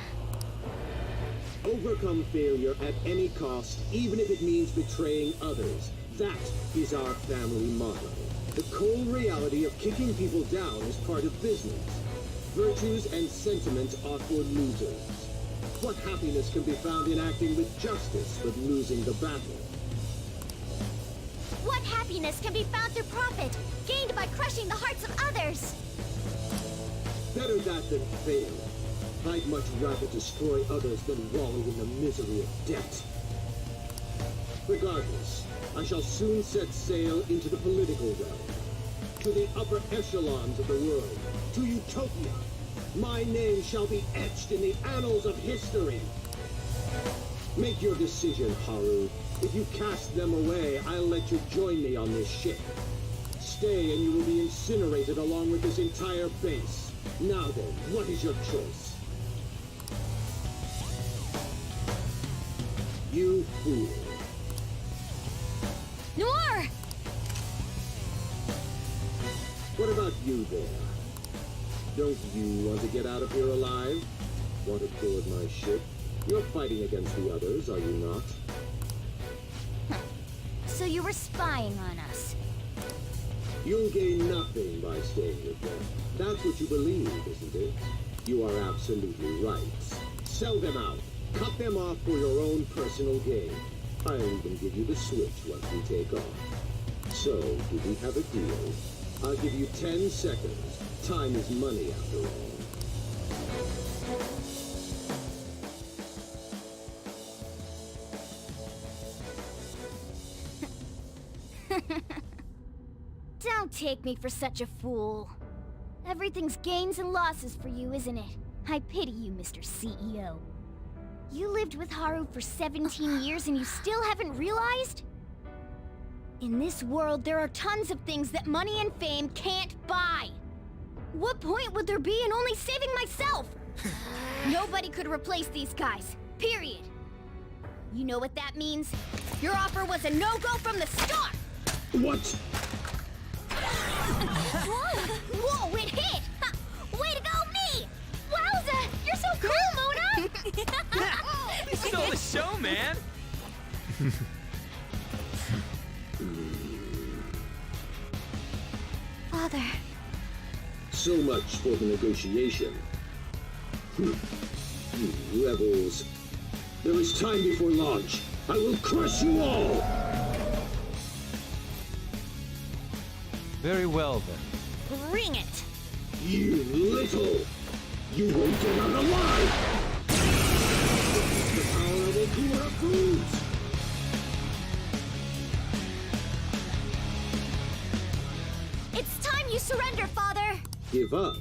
Overcome failure at any cost, even if it means betraying others. That is our family motto. The cold reality of kicking people down is part of business. Virtues and sentiments are for losers. What happiness can be found in acting with justice but losing the battle? What happiness can be found through profit, gained by crushing the hearts of others? Better that than fail. I'd much rather destroy others than wallow in the misery of debt. Regardless, I shall soon set sail into the political realm, to the upper echelons of the world, to Utopia. My name shall be etched in the annals of history. Make your decision, Haru. If you cast them away, I'll let you join me on this ship. Stay and you will be incinerated along with this entire base. Now then, what is your choice? You fool. Noir! What about you there? Don't you want to get out of here alive? Want to board my ship? You're fighting against the others, are you not? So you were spying on us. You'll gain nothing by staying with them. That's what you believe, isn't it? You are absolutely right. Sell them out. Cut them off for your own personal gain. I'll even give you the switch once we take off. So, do we have a deal? I'll give you 10 seconds. Time is money, after all. Don't take me for such a fool. Everything's gains and losses for you, isn't it? I pity you, Mr. CEO. You lived with Haru for 17 years and you still haven't realized? In this world, there are tons of things that money and fame can't buy. What point would there be in only saving myself? Nobody could replace these guys, period. You know what that means? Your offer was a no-go from the start! What? Whoa, it hit! Ha, way to go, me! Wowza, you're so cool, Mona! You stole the show, man! Father. So much for the negotiation. You rebels. There is time before launch. I will crush you all! Very well, then. Bring it! You little! You won't get out alive! The power of Okura Foods! It's time you surrender, Father! Give up?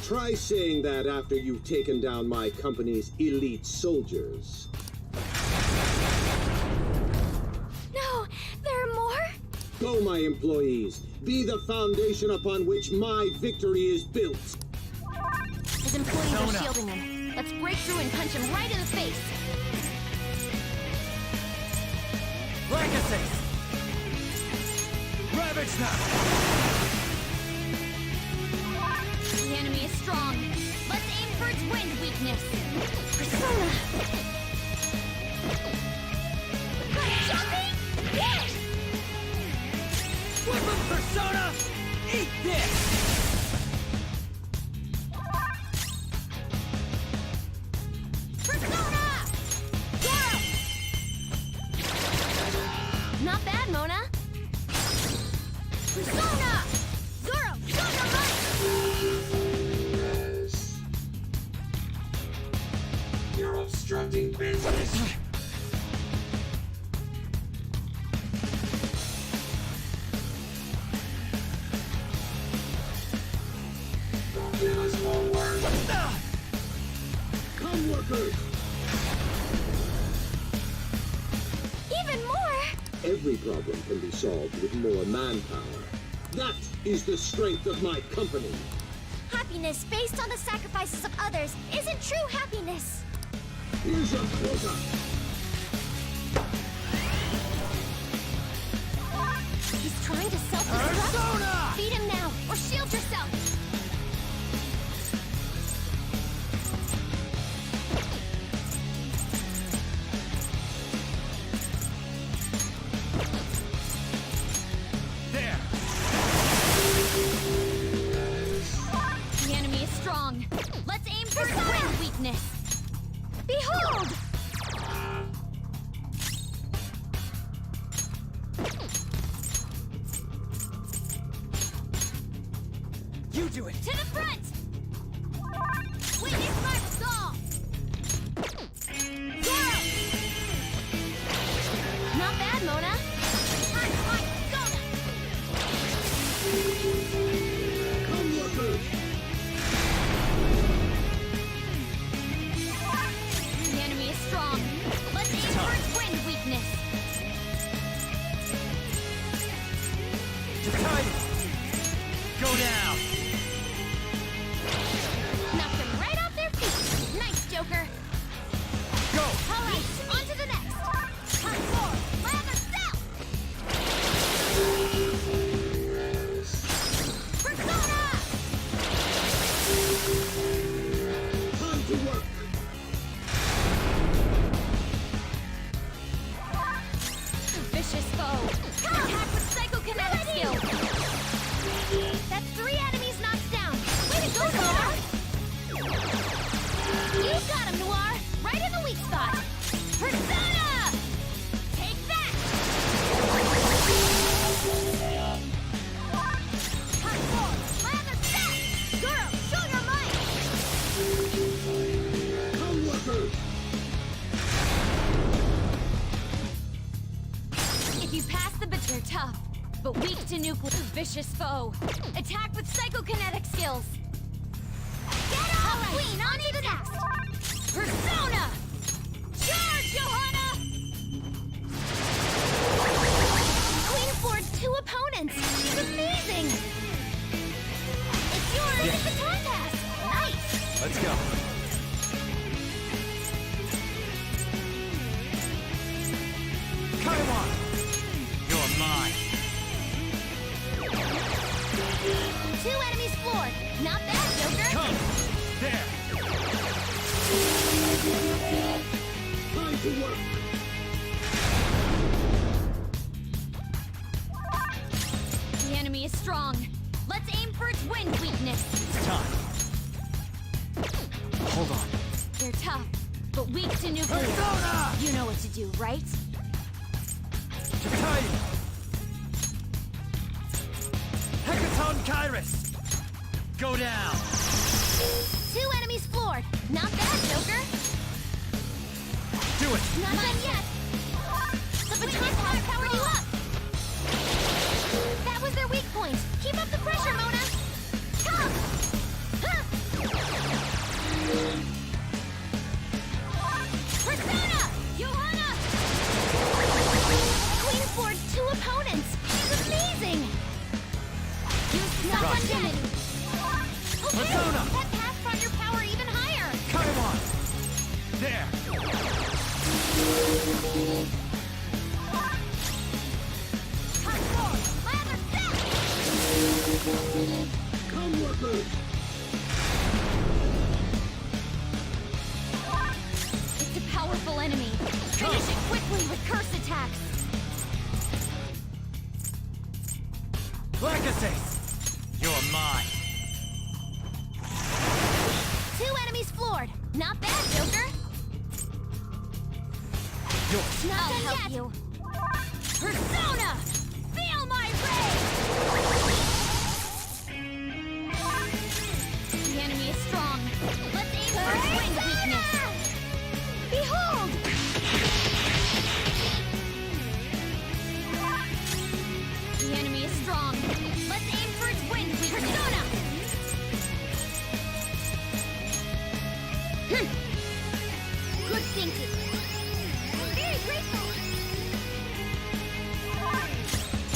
Try saying that after you've taken down my company's elite soldiers. No, there are more? Go, my employees. Be the foundation upon which my victory is built. His employees Zona. are shielding him. Let's break through and punch him right in the face. Legacy! Ravage now! The enemy is strong. Let's aim for its wind weakness. Persona! Jumping! Hit! Weapon Persona! Eat this! Persona! Zoro! Not bad, Mona. Persona! Zoro, show your might! Yes. You're obstructing business. Give us more work. Come, workers! Even more! Every problem can be solved with more manpower. That is the strength of my company. Happiness based on the sacrifices of others isn't true happiness. Here's your quota. He's trying to self-destruct. Beat him now, or shield yourself. There! The enemy is strong. Let's aim for its wind weakness. Behold! You do it! To the front! Witness my resolve! Zoro! Not bad, Mona. Time my Persona! Come, workers! The enemy is strong. Let's aim for its wind weakness. Titan! Go down! Knocked them right off their feet. Nice, Joker. Go! All right, on to the next. Hunt forward, lather south. Persona! Time to work. Vicious foe. Attack with psychokinetic skill. That's 3 enemies knocked down. Way to go, Noir! You got him, Noir. Right in the weak spot. Persona! Take that! Hunt forward, lather south. Zoro, show your might. Come, workers! If you pass the you're tough, but weak to nuclear. Vicious foe. Attack with psychokinetic skills. Get up! All right, Queen, on to the next. Persona! Charge, Johanna! Queen floored 2 opponents. She's amazing. It's yours. It's the time pass. Nice. Let's go. Kaiwan! You're mine. 2 enemies floored. Not bad, Joker. Come! There! Time to work. The enemy is strong. Let's aim for its wind weakness. It's time. Hold on. They're tough, but weak to nuclear. Persona! You know what to do, right? Jakai! Hecaton Kairos! Go down! 2 enemies floored. Not bad, Joker. Do it! Not done yet. The baton pass powered you up. That was their weak point. Keep up the pressure, Mona. Come! Huh. Persona! Johanna! Queen floored 2 opponents. She's amazing. Not Right. one dead. Okay, Persona! that pass brought your power even higher. Kaiwan! There! Hot sword, lather set! Come, workers. It's a powerful enemy. Finish it quickly with curse attacks. Blackasace! You're mine. 2 enemies floored. Not bad, Joker. Yours. Not done help yet. You. Persona! Feel my rage! The enemy is strong. Let's aim for its wind weakness. Behold! The enemy is strong. Let's aim for its wind weakness. Persona! Good thinking. I'm very grateful.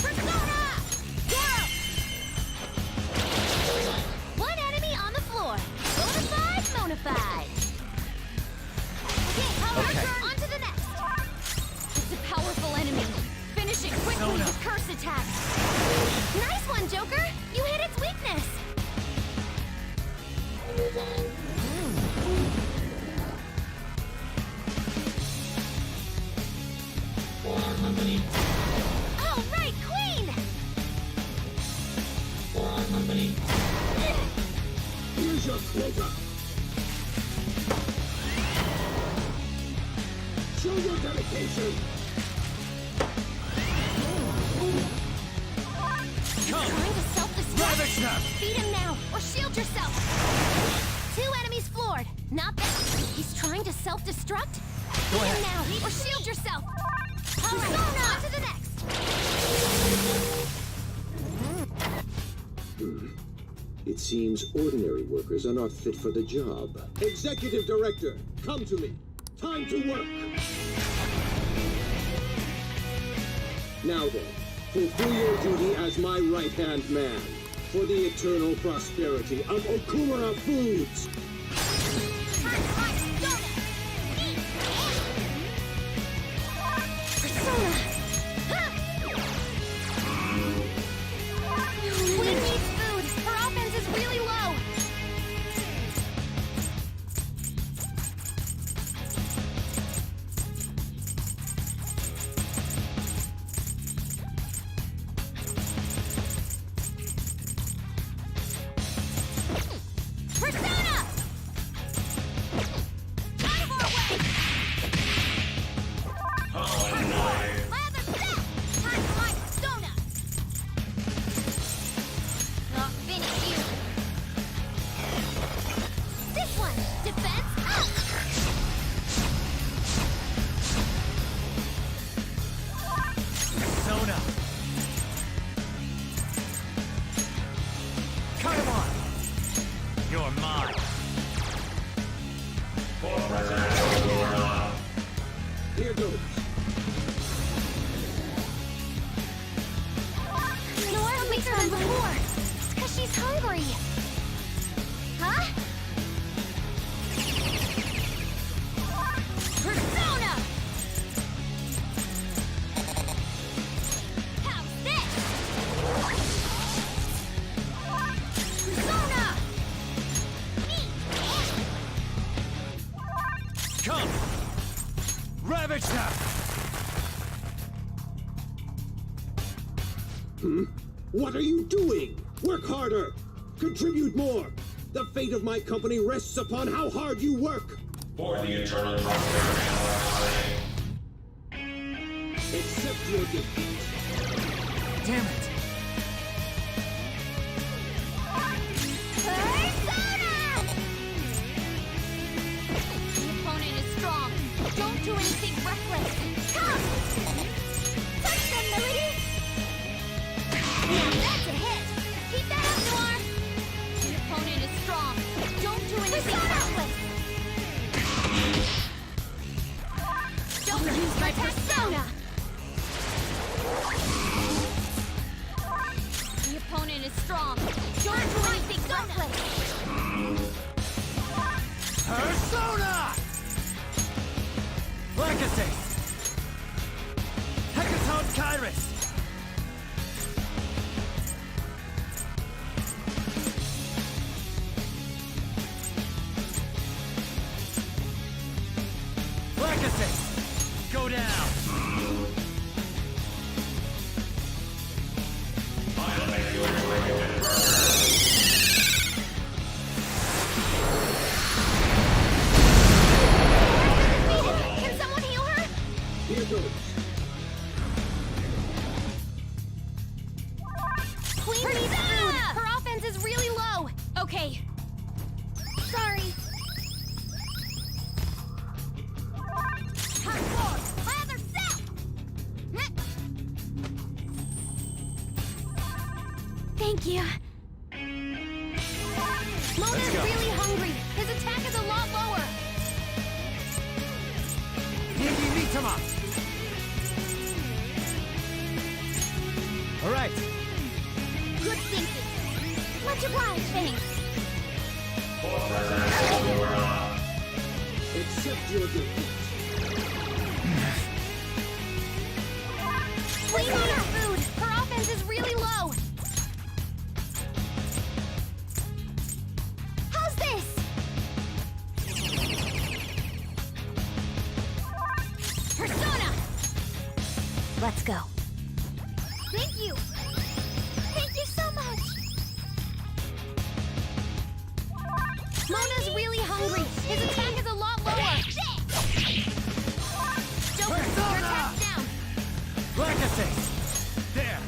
Persona! Zero! 1 enemy on the floor. Bonafide, bonafide. Okay, our turn. On to the next. It's a powerful enemy. Finish it quickly Persona. with curse attacks. Nice one, Joker. You hit its weakness. All right, Queen! Here's your quota. Show your dedication. Come! Trying to self-destruct. Ravage them! Beat him now, or shield yourself. 2 enemies floored. Not bad. He's trying to self-destruct. Beat him now, or shield yourself. All right, on to the next. It seems ordinary workers are not fit for the job. Executive Director, come to me. Time to work. Now then, fulfill your duty as my right-hand man for the eternal prosperity of Okumura Foods. Persona! Queen needs food. Her offense is really low. Persona! hungry! Huh? Persona! How's this? Persona! Come! Ravage them! What are you doing? Work harder! Contribute more! The fate of my company rests upon how hard you work! For the eternal prosperity. Accept your defeat. Damn it! Persona! The opponent is strong. Don't do anything reckless. Come! Touch them, Melody! Now that's a hit! Keep that up, Noir! The opponent is strong. Don't do anything reckless. Don't use my persona! The opponent is strong. Don't do anything reckless. Persona! Legacy! Hecaton Kairos! Legacy! Go down! I'll make you into a human burger. Can someone heal her? Here goes. Queen needs food. Her offense is really low. Okay. Sorry. Hardcore! My other self! Thank you. Mona's go. really hungry. His attack is a lot lower. Niggy Mitama! Alright, Good thinking. Much obliged, thanks. For President Aurora. Accept your defeat. Queen needs food. Her offense is really low. How's this? Persona! Let's go. Thank you. Thank you so much. Mona's really hungry. His attack is a lot lower. Joker, your attack's down. Legacy! There!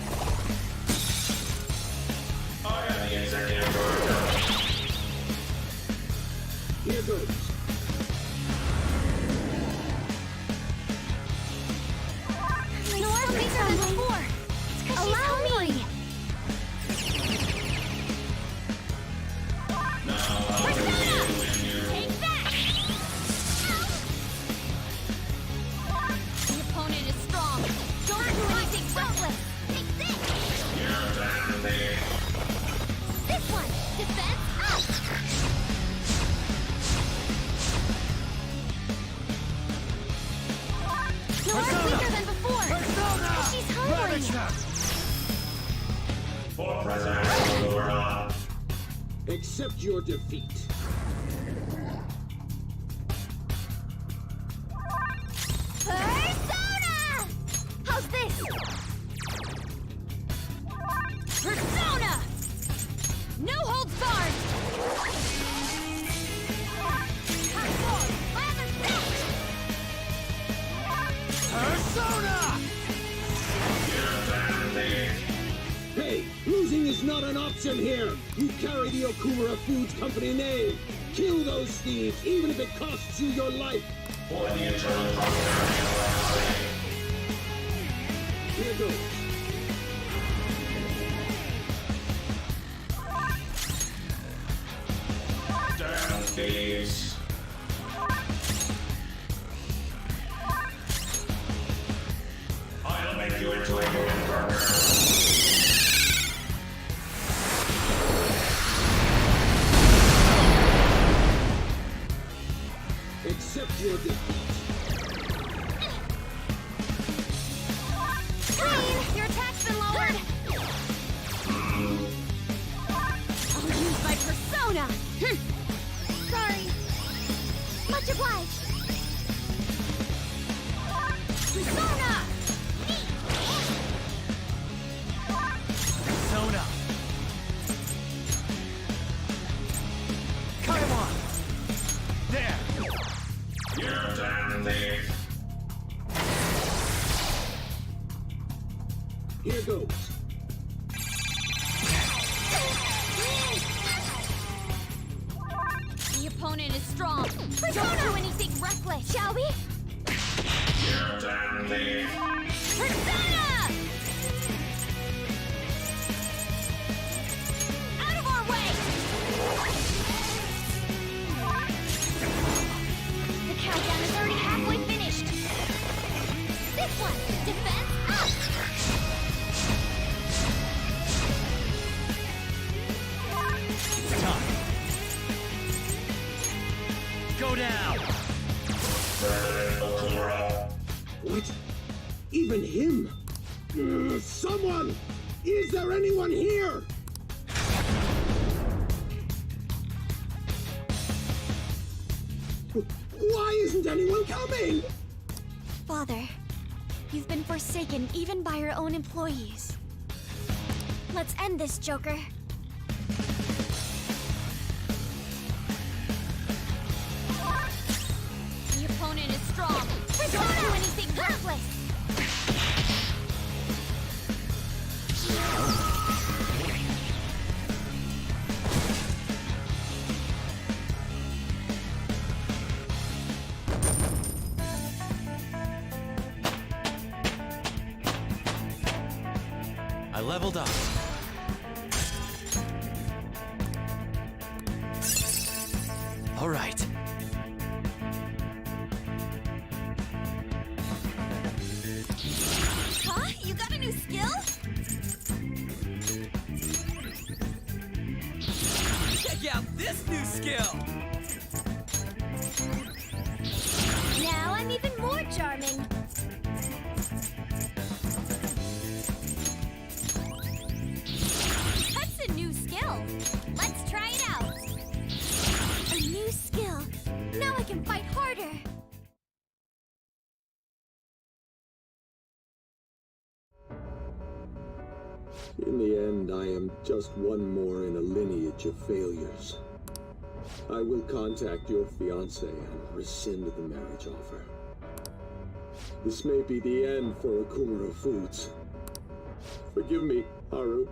I am the executive director. Here goes. Noir weaker than before. Allow me. Persona! Take that! The opponent is strong. Don't do anything reckless. Take this! This one! Defense up! Noir's weaker than before. Persona! She's hungry. Ravage them! For President Aurora. Accept your defeat. Persona! How's this? Persona! No holds barred! Hardcore! My other self! Persona! Hey, losing is not an option here. You carry the Okumura Foods Company name. Kill those thieves, even if it costs you your life. For the eternal prosperity of our body. Here goes. Damn thieves. I'll make you into a human burger. Fly! Persona! Persona! Cut him off! There! You damn thief! Here goes. The opponent is strong. Don't do anything reckless, shall we? You damn thief! Persona! Out of our way! The countdown is already halfway finished. This one, defense up! It's time! Go down! What? Even him? Someone! Is there anyone here? Why isn't anyone coming? Father, you've been forsaken even by your own employees. Let's end this, Joker. The opponent is strong. Don't do anything reckless! I leveled up. All right. Huh? You got a new skill? Check out this new skill! Now I'm even more charming. That's a new skill. Let's try it out. A new skill. Now I can fight harder. In the end, I am just one more in a lineage of failures. I will contact your fiancé and rescind the marriage offer. This may be the end for Okumura Foods. Forgive me, Haru.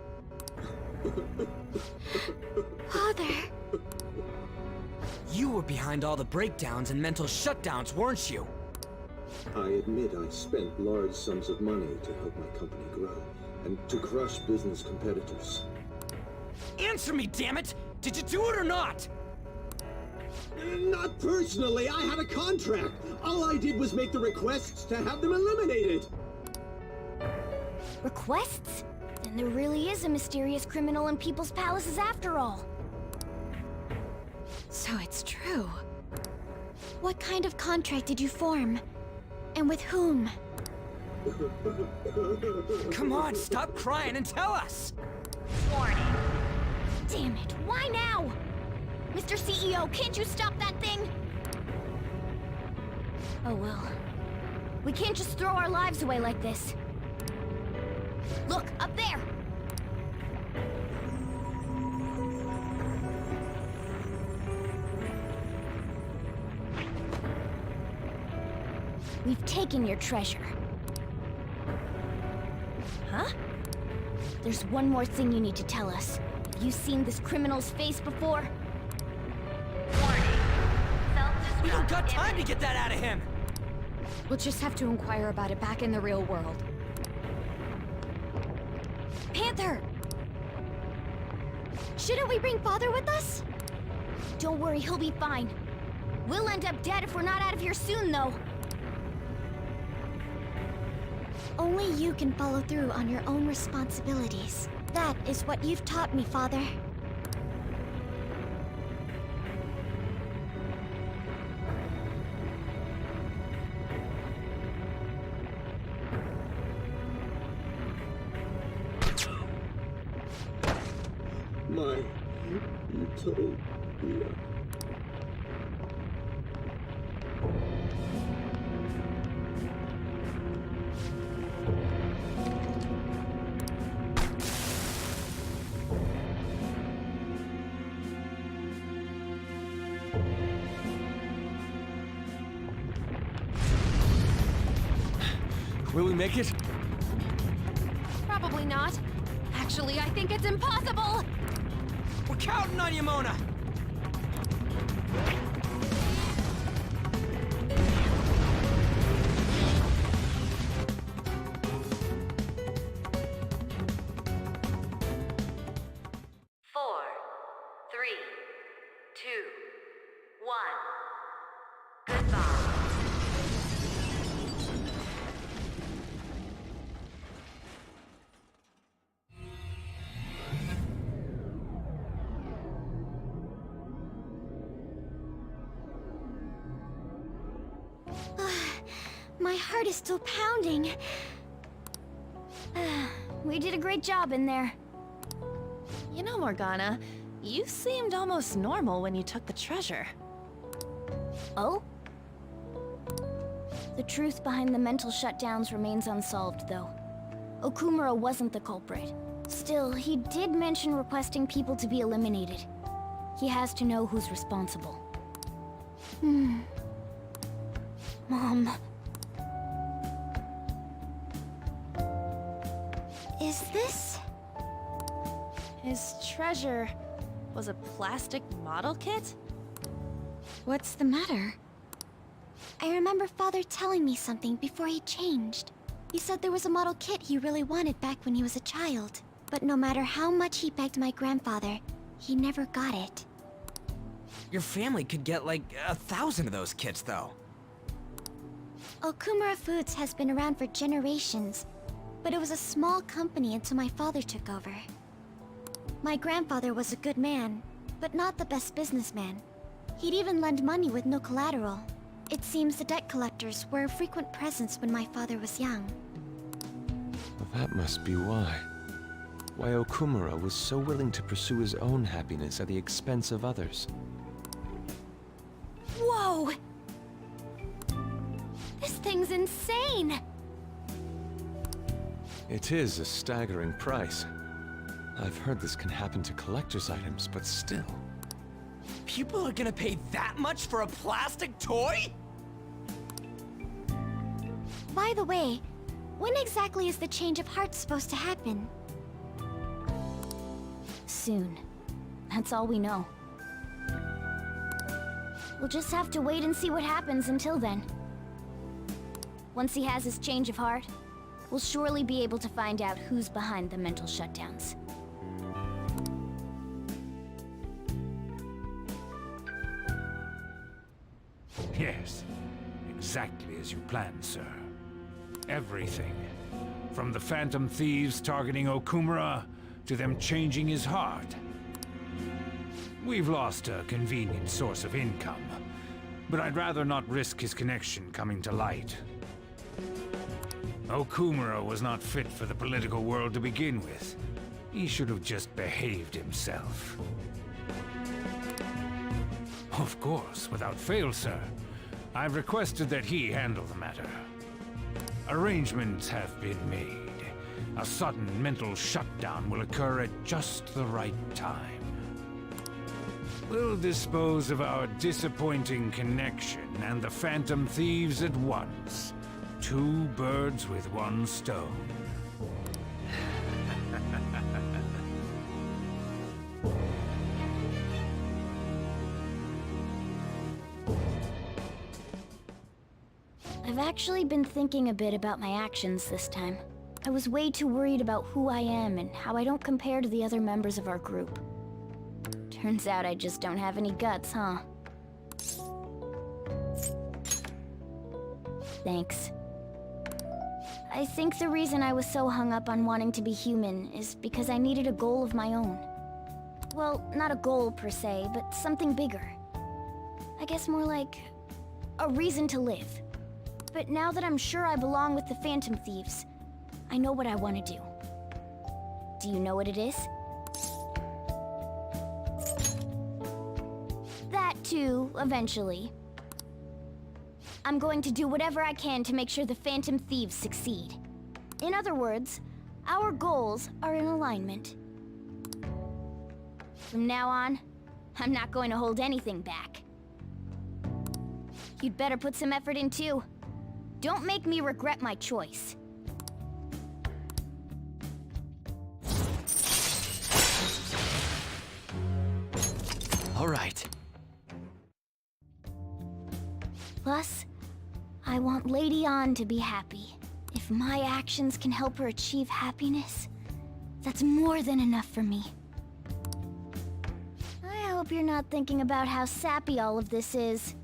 Father! You were behind all the breakdowns and mental shutdowns, weren't you? I admit I spent large sums of money to help my company grow, and to crush business competitors. Answer me, damn it! Did you do it or not? Not personally, I had a contract. All I did was make the requests to have them eliminated. Requests? Then there really is a mysterious criminal in people's palaces after all. So it's true. What kind of contract did you form? And with whom? Come on, stop crying and tell us! Warning. Damn it, why now? Mr. CEO, can't you stop that thing? Oh well. We can't just throw our lives away like this. Look, up there! We've taken your treasure. Huh? There's one more thing you need to tell us. Have you seen this criminal's face before? We don't got time to get that out of him! We'll just have to inquire about it back in the real world. Panther! Shouldn't we bring Father with us? Don't worry, he'll be fine. We'll end up dead if we're not out of here soon, though. Only you can follow through on your own responsibilities. That is what you've taught me, Father. My utopia. Will we make it? Probably not. Actually, I think it's impossible! We're counting on you, Mona! Four, three, two, one. Goodbye. My heart is still pounding. We did a great job in there. You know, Morgana, you seemed almost normal when you took the treasure. Oh? The truth behind the mental shutdowns remains unsolved, though. Okumura wasn't the culprit. Still, he did mention requesting people to be eliminated. He has to know who's responsible. Mom. Is this... His treasure was a plastic model kit? What's the matter? I remember Father telling me something before he changed. He said there was a model kit he really wanted back when he was a child. But no matter how much he begged my grandfather, he never got it. Your family could get like 1,000 of those kits, though. Okumura Foods has been around for generations, but it was a small company until my father took over. My grandfather was a good man, but not the best businessman. He'd even lend money with no collateral. It seems the debt collectors were a frequent presence when my father was young. Well, that must be why. Why Okumura was so willing to pursue his own happiness at the expense of others. Whoa! This thing's insane! It is a staggering price. I've heard this can happen to collector's items, but still. People are gonna pay that much for a plastic toy? By the way, when exactly is the change of heart supposed to happen? Soon. That's all we know. We'll just have to wait and see what happens until then. Once he has his change of heart, we'll surely be able to find out who's behind the mental shutdowns. Yes, exactly as you planned, sir. Everything. From the Phantom Thieves targeting Okumura, to them changing his heart. We've lost a convenient source of income, but I'd rather not risk his connection coming to light. Okumura was not fit for the political world to begin with. He should have just behaved himself. Of course, without fail, sir. I've requested that he handle the matter. Arrangements have been made. A sudden mental shutdown will occur at just the right time. We'll dispose of our disappointing connection and the Phantom Thieves at once. 2 birds with 1 stone. I've actually been thinking a bit about my actions this time. I was way too worried about who I am and how I don't compare to the other members of our group. Turns out I just don't have any guts, huh? Thanks. I think the reason I was so hung up on wanting to be human is because I needed a goal of my own. Well, not a goal per se, but something bigger. I guess more like a reason to live. But now that I'm sure I belong with the Phantom Thieves, I know what I want to do. Do you know what it is? That too, eventually. I'm going to do whatever I can to make sure the Phantom Thieves succeed. In other words, our goals are in alignment. From now on, I'm not going to hold anything back. You'd better put some effort in too. Don't make me regret my choice. All right. Plus, I want Lady An to be happy. If my actions can help her achieve happiness, that's more than enough for me. I hope you're not thinking about how sappy all of this is.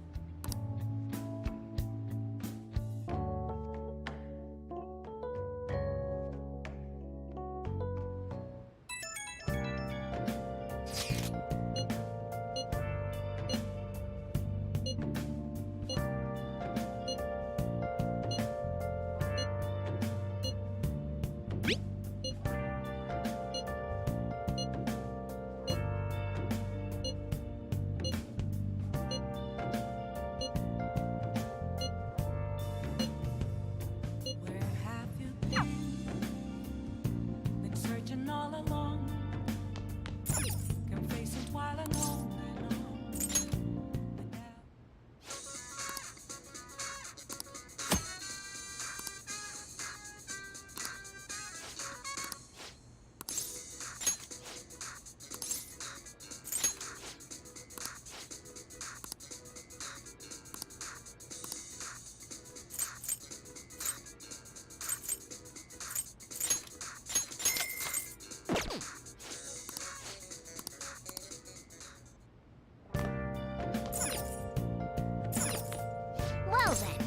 Well then.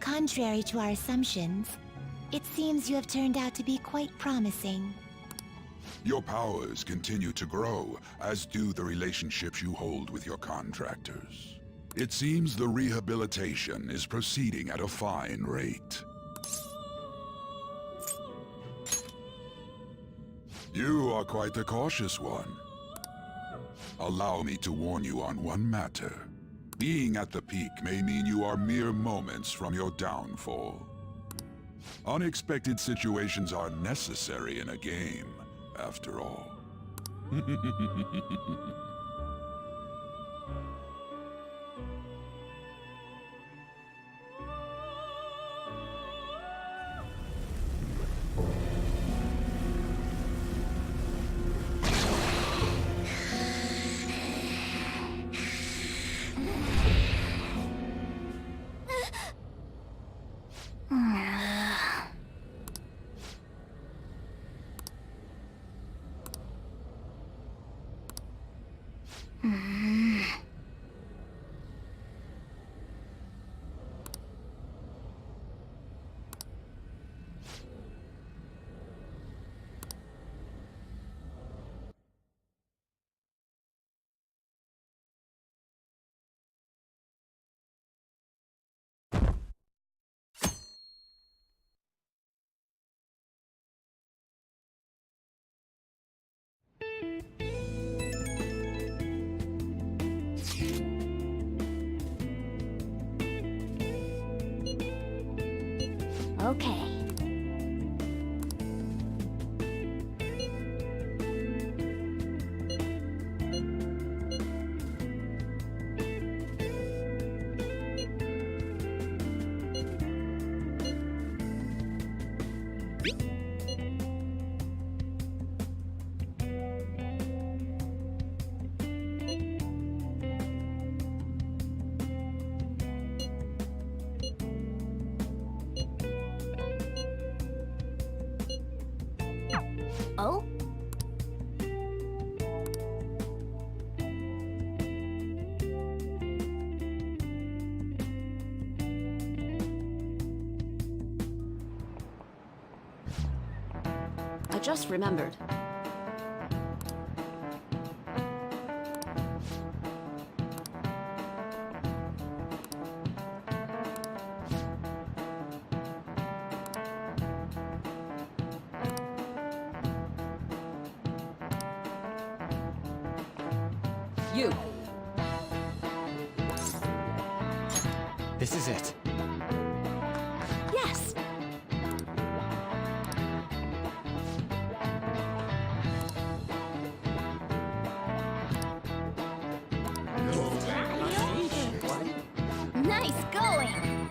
Contrary to our assumptions, it seems you have turned out to be quite promising. Your powers continue to grow, as do the relationships you hold with your contractors. It seems the rehabilitation is proceeding at a fine rate. You are quite the cautious one. Allow me to warn you on one matter. Being at the peak may mean you are mere moments from your downfall. Unexpected situations are necessary in a game, after all. Okay. Oh? I just remembered. You. This is it. going!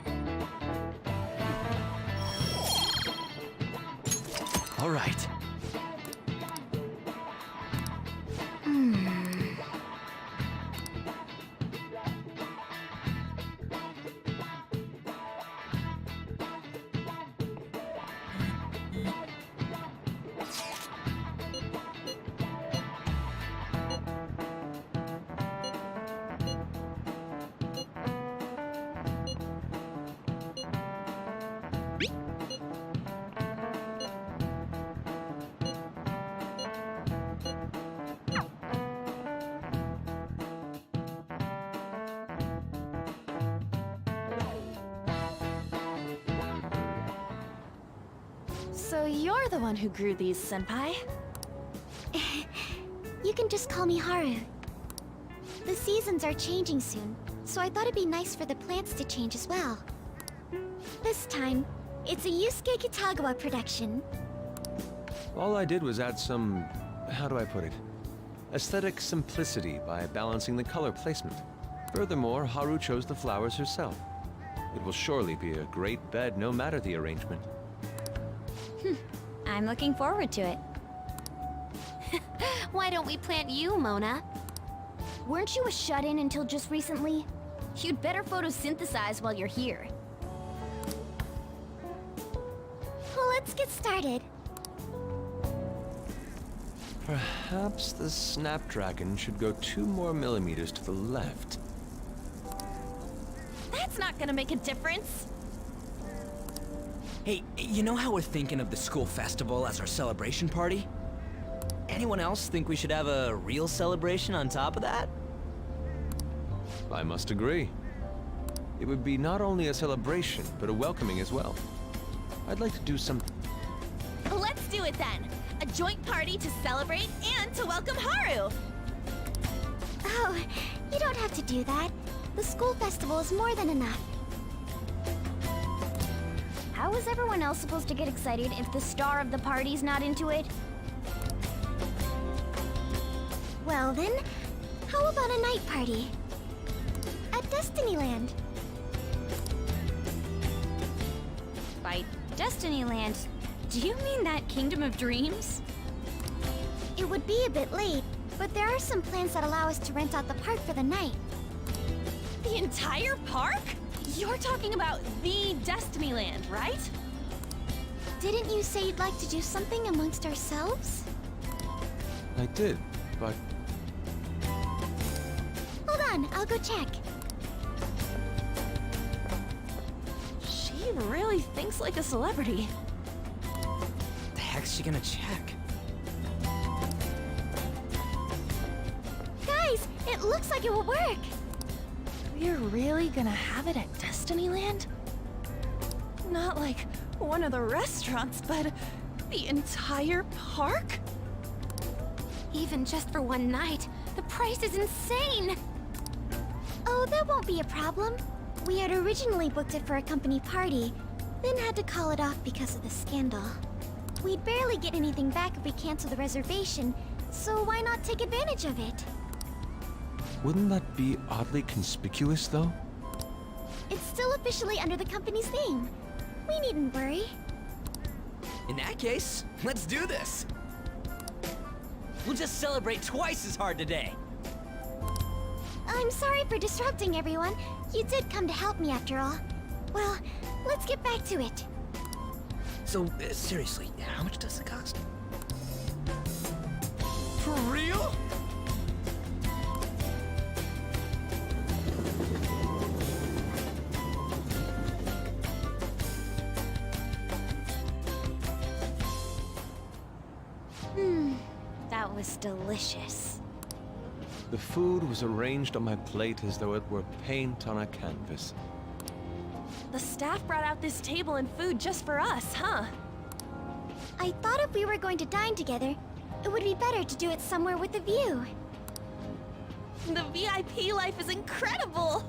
All right. So you're the one who grew these, Senpai? You can just call me Haru. The seasons are changing soon, so I thought it'd be nice for the plants to change as well. This time, it's a Yusuke Kitagawa production. All I did was add some, how do I put it, aesthetic simplicity by balancing the color placement. Furthermore, Haru chose the flowers herself. It will surely be a great bed no matter the arrangement. I'm looking forward to it. Why don't we plant you, Mona? Weren't you a shut-in until just recently? You'd better photosynthesize while you're here. Well, let's get started. Perhaps the Snapdragon should go 2 more millimeters to the left. That's not gonna make a difference. Hey, you know how we're thinking of the school festival as our celebration party? Anyone else think we should have a real celebration on top of that? I must agree. It would be not only a celebration, but a welcoming as well. I'd like to do some... Let's do it then! A joint party to celebrate and to welcome Haru! Oh, you don't have to do that. The school festival is more than enough. How is everyone else supposed to get excited if the star of the party's not into it? Well then, how about a night party? At Destinyland. By Destinyland, do you mean that Kingdom of Dreams? It would be a bit late, but there are some plans that allow us to rent out the park for the night. The entire park? You're talking about the Destinyland, right? Didn't you say you'd like to do something amongst ourselves? I did, but... Hold on, I'll go check. She really thinks like a celebrity. The heck's she gonna check? Guys, it looks like it will work. We're really gonna have it at Destinyland? Not like one of the restaurants, but the entire park? Even just for one night, the price is insane! Oh, that won't be a problem. We had originally booked it for a company party, then had to call it off because of the scandal. We'd barely get anything back if we cancel the reservation, so why not take advantage of it? Wouldn't that be oddly conspicuous, though? It's still officially under the company's name. We needn't worry. In that case, let's do this! We'll just celebrate twice as hard today! I'm sorry for disrupting everyone. You did come to help me after all. Well, let's get back to it. So, seriously, how much does it cost? For real? That was delicious. The food was arranged on my plate as though it were paint on a canvas. The staff brought out this table and food just for us, huh? I thought if we were going to dine together, it would be better to do it somewhere with a view. The VIP life is incredible!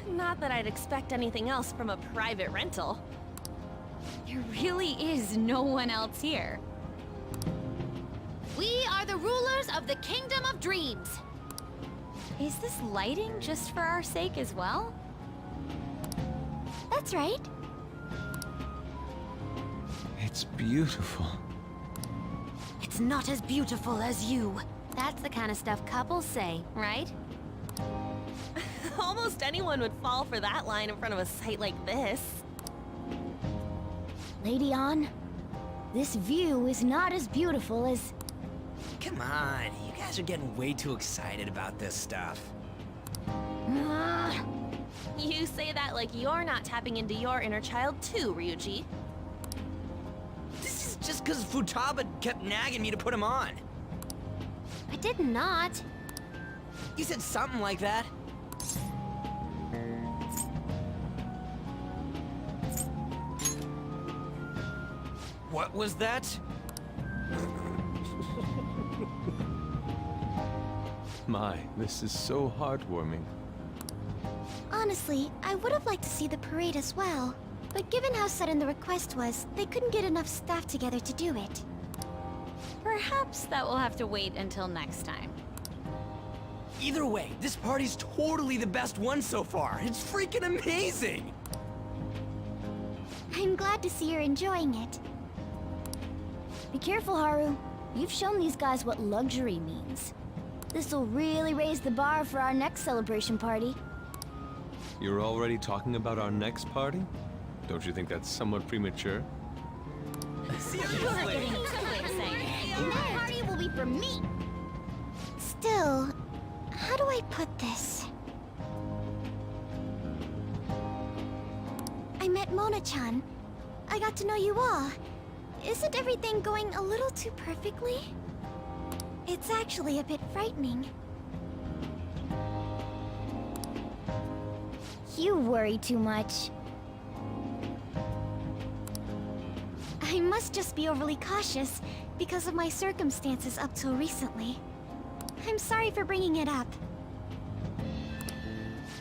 Not that I'd expect anything else from a private rental. There really is no one else here. We are the rulers of the Kingdom of Dreams. Is this lighting just for our sake as well? That's right. It's beautiful. It's not as beautiful as you. That's the kind of stuff couples say, right? Almost anyone would fall for that line in front of a sight like this. Lady On, this view is not as beautiful as... Come on, you guys are getting way too excited about this stuff. You say that like you're not tapping into your inner child too, Ryuji. This is just because Futaba kept nagging me to put him on. I did not. You said something like that. What was that? My, this is so heartwarming. Honestly, I would have liked to see the parade as well. But given how sudden the request was, they couldn't get enough staff together to do it. Perhaps that will have to wait until next time. Either way, this party's totally the best one so far. It's freaking amazing! I'm glad to see you're enjoying it. Be careful, Haru. You've shown these guys what luxury means. This'll really raise the bar for our next celebration party. You're already talking about our next party? Don't you think that's somewhat premature? You're getting too excited. That party will be for me. Still, how do I put this? I met Mona-chan. I got to know you all. Isn't everything going a little too perfectly? It's actually a bit frightening. You worry too much. I must just be overly cautious because of my circumstances up till recently. I'm sorry for bringing it up.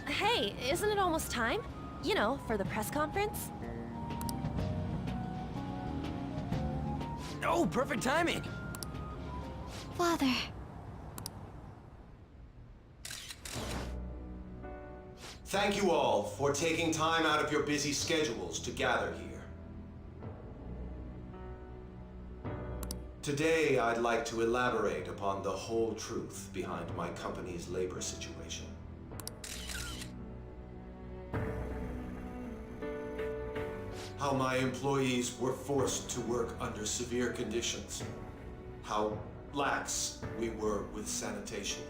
Hey, isn't it almost time? You know, for the press conference? Oh, perfect timing! Father. Thank you all for taking time out of your busy schedules to gather here. Today, I'd like to elaborate upon the whole truth behind my company's labor situation. How my employees were forced to work under severe conditions. How lax we were with sanitation.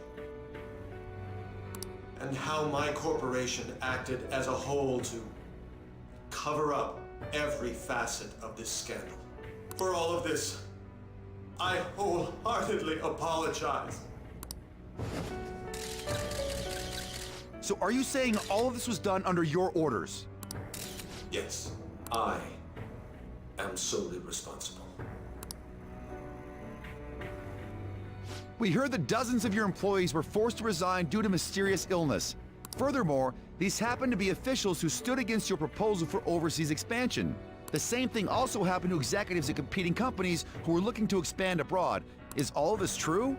And how my corporation acted as a whole to cover up every facet of this scandal. For all of this, I wholeheartedly apologize. So are you saying all of this was done under your orders? Yes, I am solely responsible. We heard that dozens of your employees were forced to resign due to mysterious illness. Furthermore, these happened to be officials who stood against your proposal for overseas expansion. The same thing also happened to executives at competing companies who were looking to expand abroad. Is all of this true?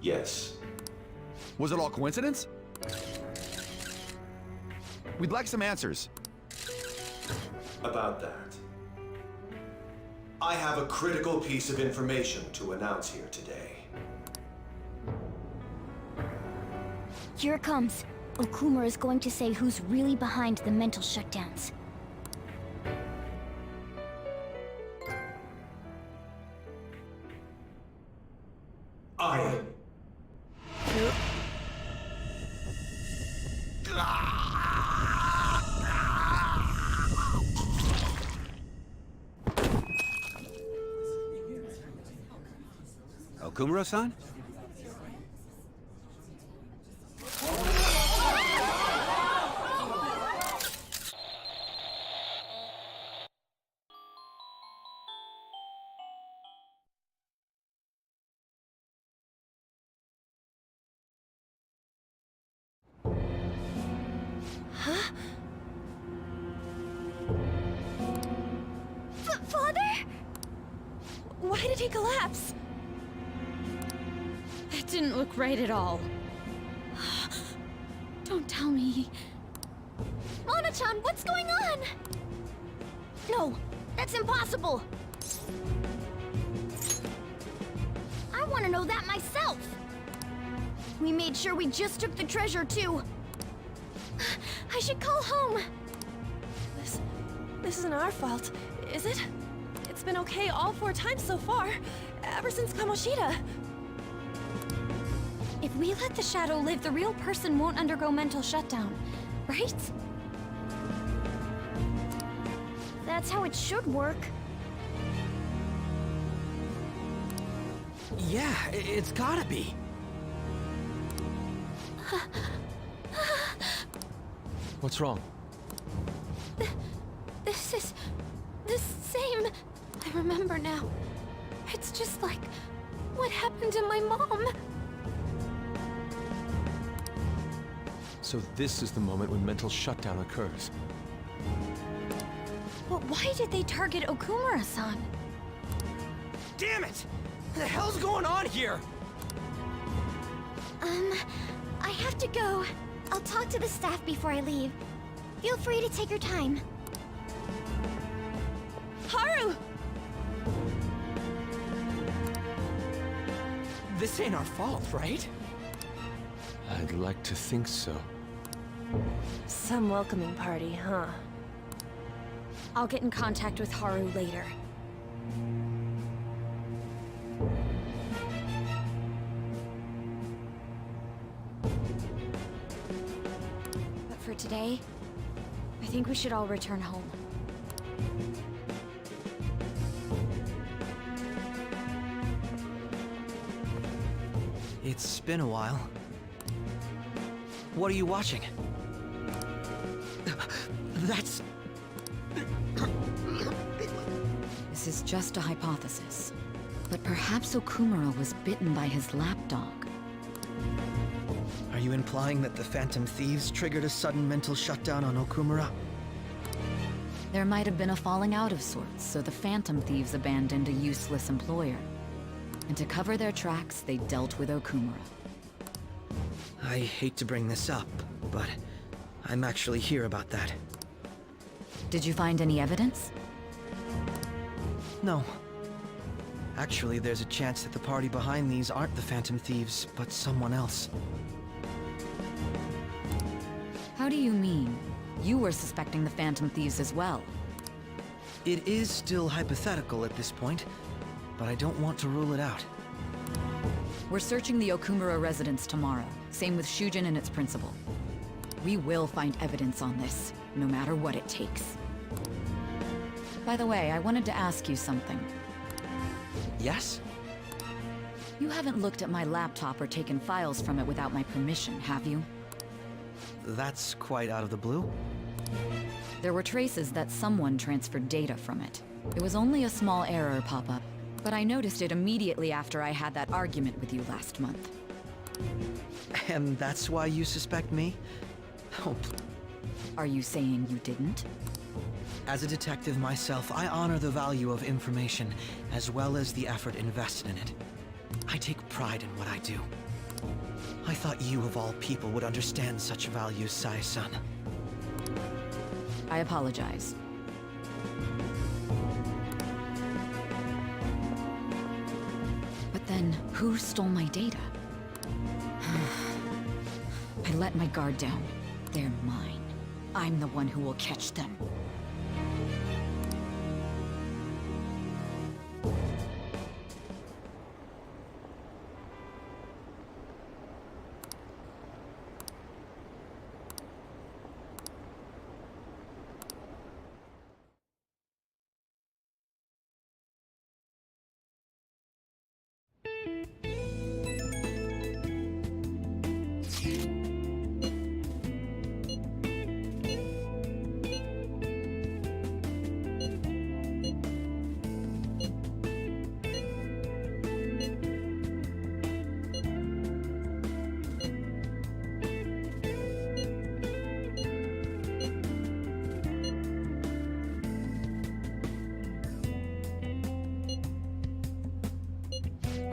Yes. Was it all coincidence? We'd like some answers. About that, I have a critical piece of information to announce here today. Here it comes. Okumura is going to say who's really behind the mental shutdowns. I... Okumura-san? Father? Why did he collapse? That didn't look right at all. Don't tell me. Mona Okuma-chan, what's going on? No, that's impossible! I want to know that myself! We made sure we just took the treasure, too. I should call home. This isn't our fault, is it? It's been okay all 4 times so far, ever since Kamoshida. If we let the shadow live, the real person won't undergo mental shutdown, right? That's how it should work. Yeah, it's gotta be. What's wrong? This is the same. I remember now. It's just like what happened to my mom. So this is the moment when mental shutdown occurs. But why did they target Okumura-san? Damn it! What the hell's going on here? I have to go. I'll talk to the staff before I leave. Feel free to take your time. Haru! This ain't our fault, right? I'd like to think so. Some welcoming party, huh? I'll get in contact with Haru later. But for today, I think we should all return home. It's been a while. What are you watching? That's... This is just a hypothesis. But perhaps Okumura was bitten by his lapdog. Are you implying that the Phantom Thieves triggered a sudden mental shutdown on Okumura? There might have been a falling out of sorts, so the Phantom Thieves abandoned a useless employer. And to cover their tracks, they dealt with Okumura. I hate to bring this up, but I'm actually here about that. Did you find any evidence? No. Actually, there's a chance that the party behind these aren't the Phantom Thieves, but someone else. How do you mean? You were suspecting the Phantom Thieves as well. It is still hypothetical at this point, but I don't want to rule it out. We're searching the Okumura residence tomorrow. Same with Shujin and its principal. We will find evidence on this, no matter what it takes. By the way, I wanted to ask you something. Yes? You haven't looked at my laptop or taken files from it without my permission, have you? That's quite out of the blue. There were traces that someone transferred data from it. It was only a small error pop-up, but I noticed it immediately after I had that argument with you last month. And that's why you suspect me? Oh, are you saying you didn't? As a detective myself, I honor the value of information, as well as the effort invested in it. I take pride in what I do. I thought you, of all people, would understand such values, Sai-san. I apologize. But then, who stole my data? I let my guard down. They're mine. I'm the one who will catch them.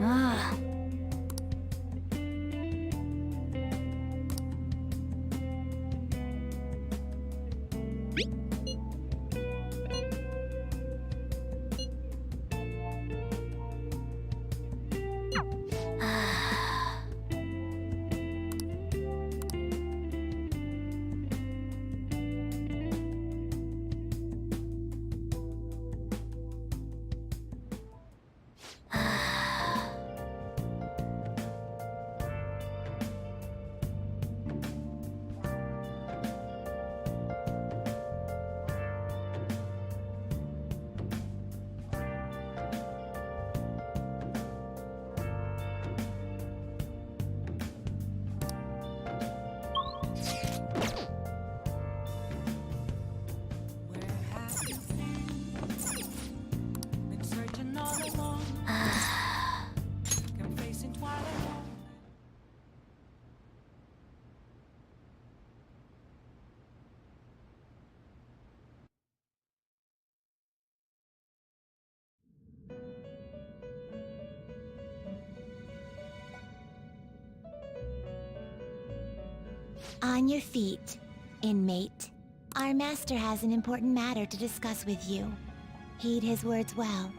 Ah. On your feet, inmate. Our master has an important matter to discuss with you. Heed his words well.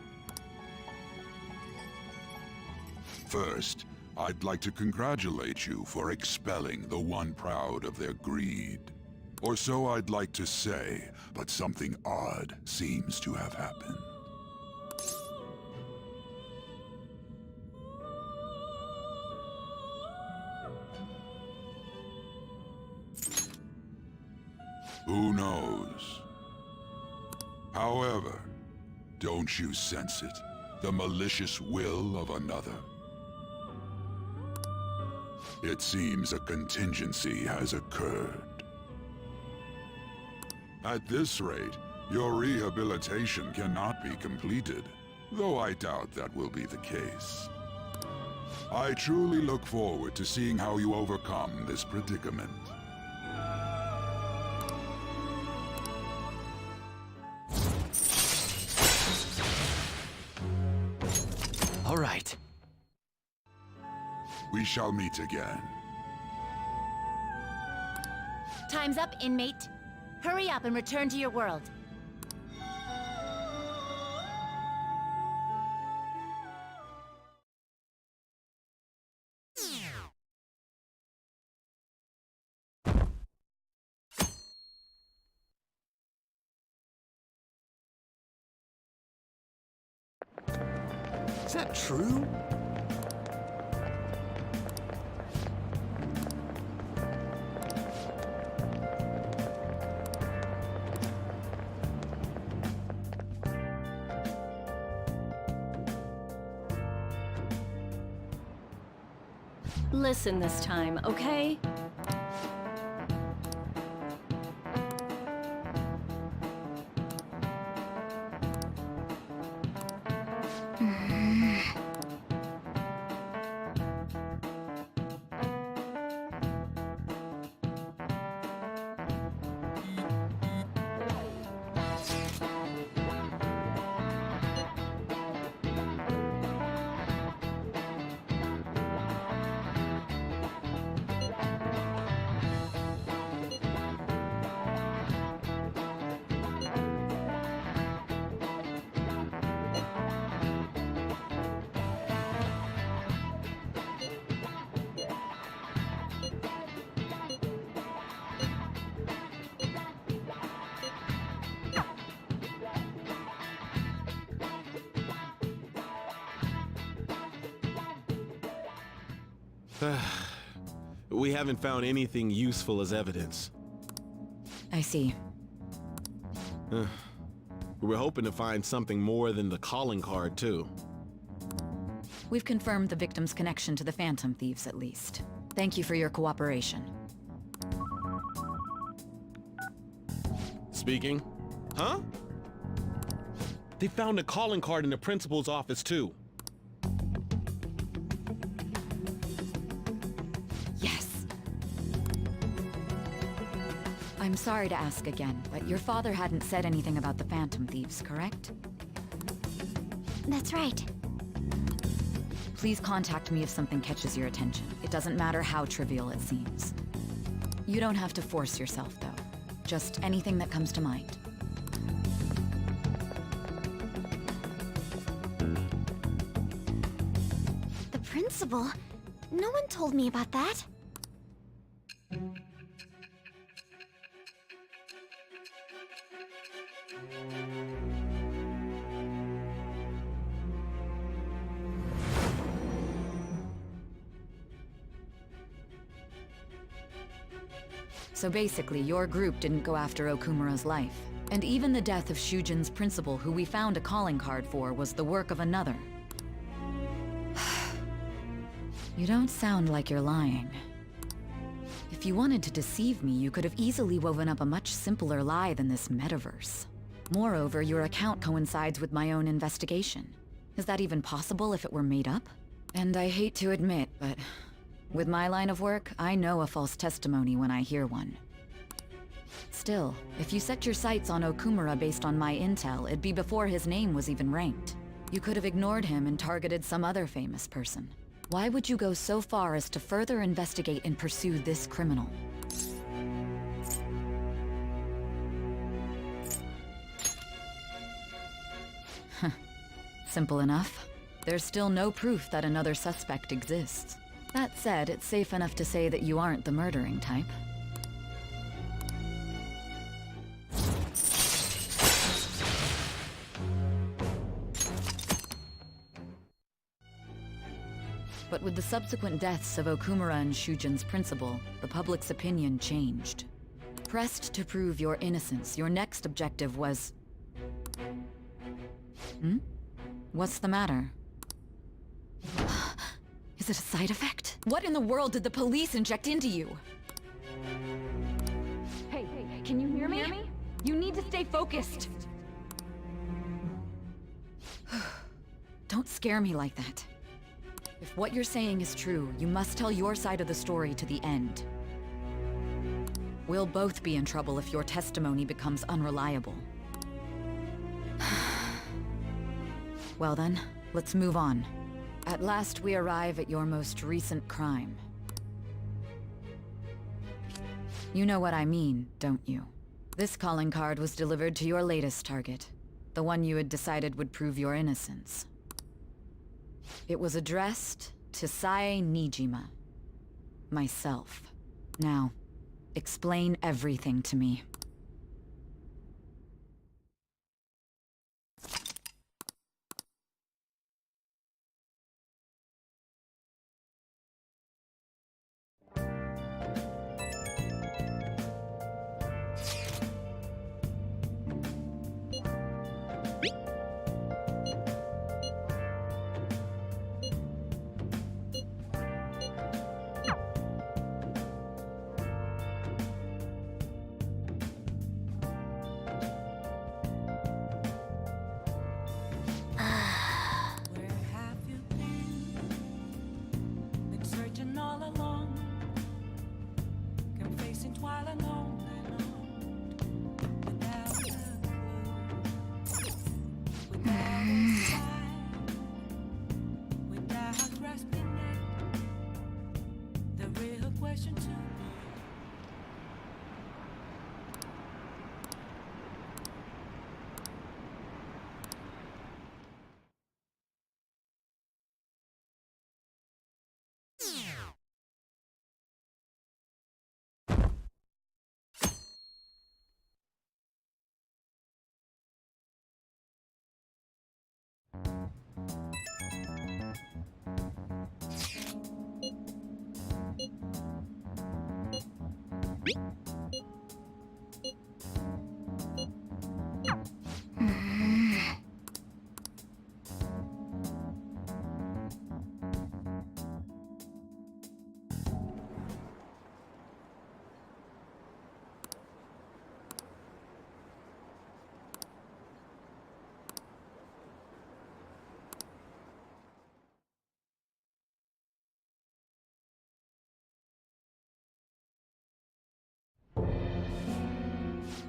First, I'd like to congratulate you for expelling the one proud of their greed. Or so I'd like to say, but something odd seems to have happened. Who knows? However, don't you sense it? The malicious will of another? It seems a contingency has occurred. At this rate, your rehabilitation cannot be completed, though I doubt that will be the case. I truly look forward to seeing how you overcome this predicament. All right. We shall meet again. Time's up, inmate. Hurry up and return to your world. Is that true? Listen this time, okay? We haven't found anything useful as evidence. I see. We were hoping to find something more than the calling card, too. We've confirmed the victim's connection to the Phantom Thieves, at least. Thank you for your cooperation. Speaking? Huh? They found a calling card in the principal's office, too. Yes. I'm sorry to ask again, but your father hadn't said anything about the Phantom Thieves, correct? That's right. Please contact me if something catches your attention. It doesn't matter how trivial it seems. You don't have to force yourself, though. Just anything that comes to mind. The principal? No one told me about that. So basically, your group didn't go after Okumura's life. And even the death of Shujin's principal, who we found a calling card for, was the work of another. You don't sound like you're lying. If you wanted to deceive me, you could have easily woven up a much simpler lie than this metaverse. Moreover, your account coincides with my own investigation. Is that even possible if it were made up? And I hate to admit, but with my line of work, I know a false testimony when I hear one. Still, if you set your sights on Okumura based on my intel, it'd be before his name was even ranked. You could have ignored him and targeted some other famous person. Why would you go so far as to further investigate and pursue this criminal? Simple enough. There's still no proof that another suspect exists. That said, it's safe enough to say that you aren't the murdering type. But with the subsequent deaths of Okumura and Shujin's principal, the public's opinion changed. Pressed to prove your innocence, your next objective was... What's the matter? Is it a side effect? What in the world did the police inject into you? Hey, can you hear me? You need to stay focused. Don't scare me like that. If what you're saying is true, you must tell your side of the story to the end. We'll both be in trouble if your testimony becomes unreliable. Well then, let's move on. At last we arrive at your most recent crime. You know what I mean, don't you? This calling card was delivered to your latest target, the one you had decided would prove your innocence. It was addressed to Sae Nijima, myself. Now, explain everything to me.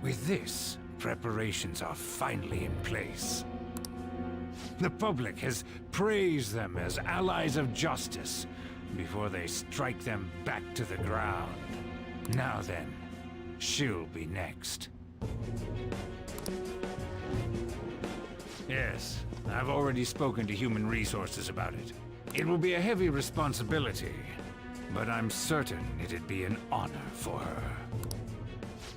With this, preparations are finally in place. The public has praised them as allies of justice before they strike them back to the ground. Now then, she'll be next. Yes, I've already spoken to Human Resources about it. It will be a heavy responsibility, but I'm certain it'd be an honor for her.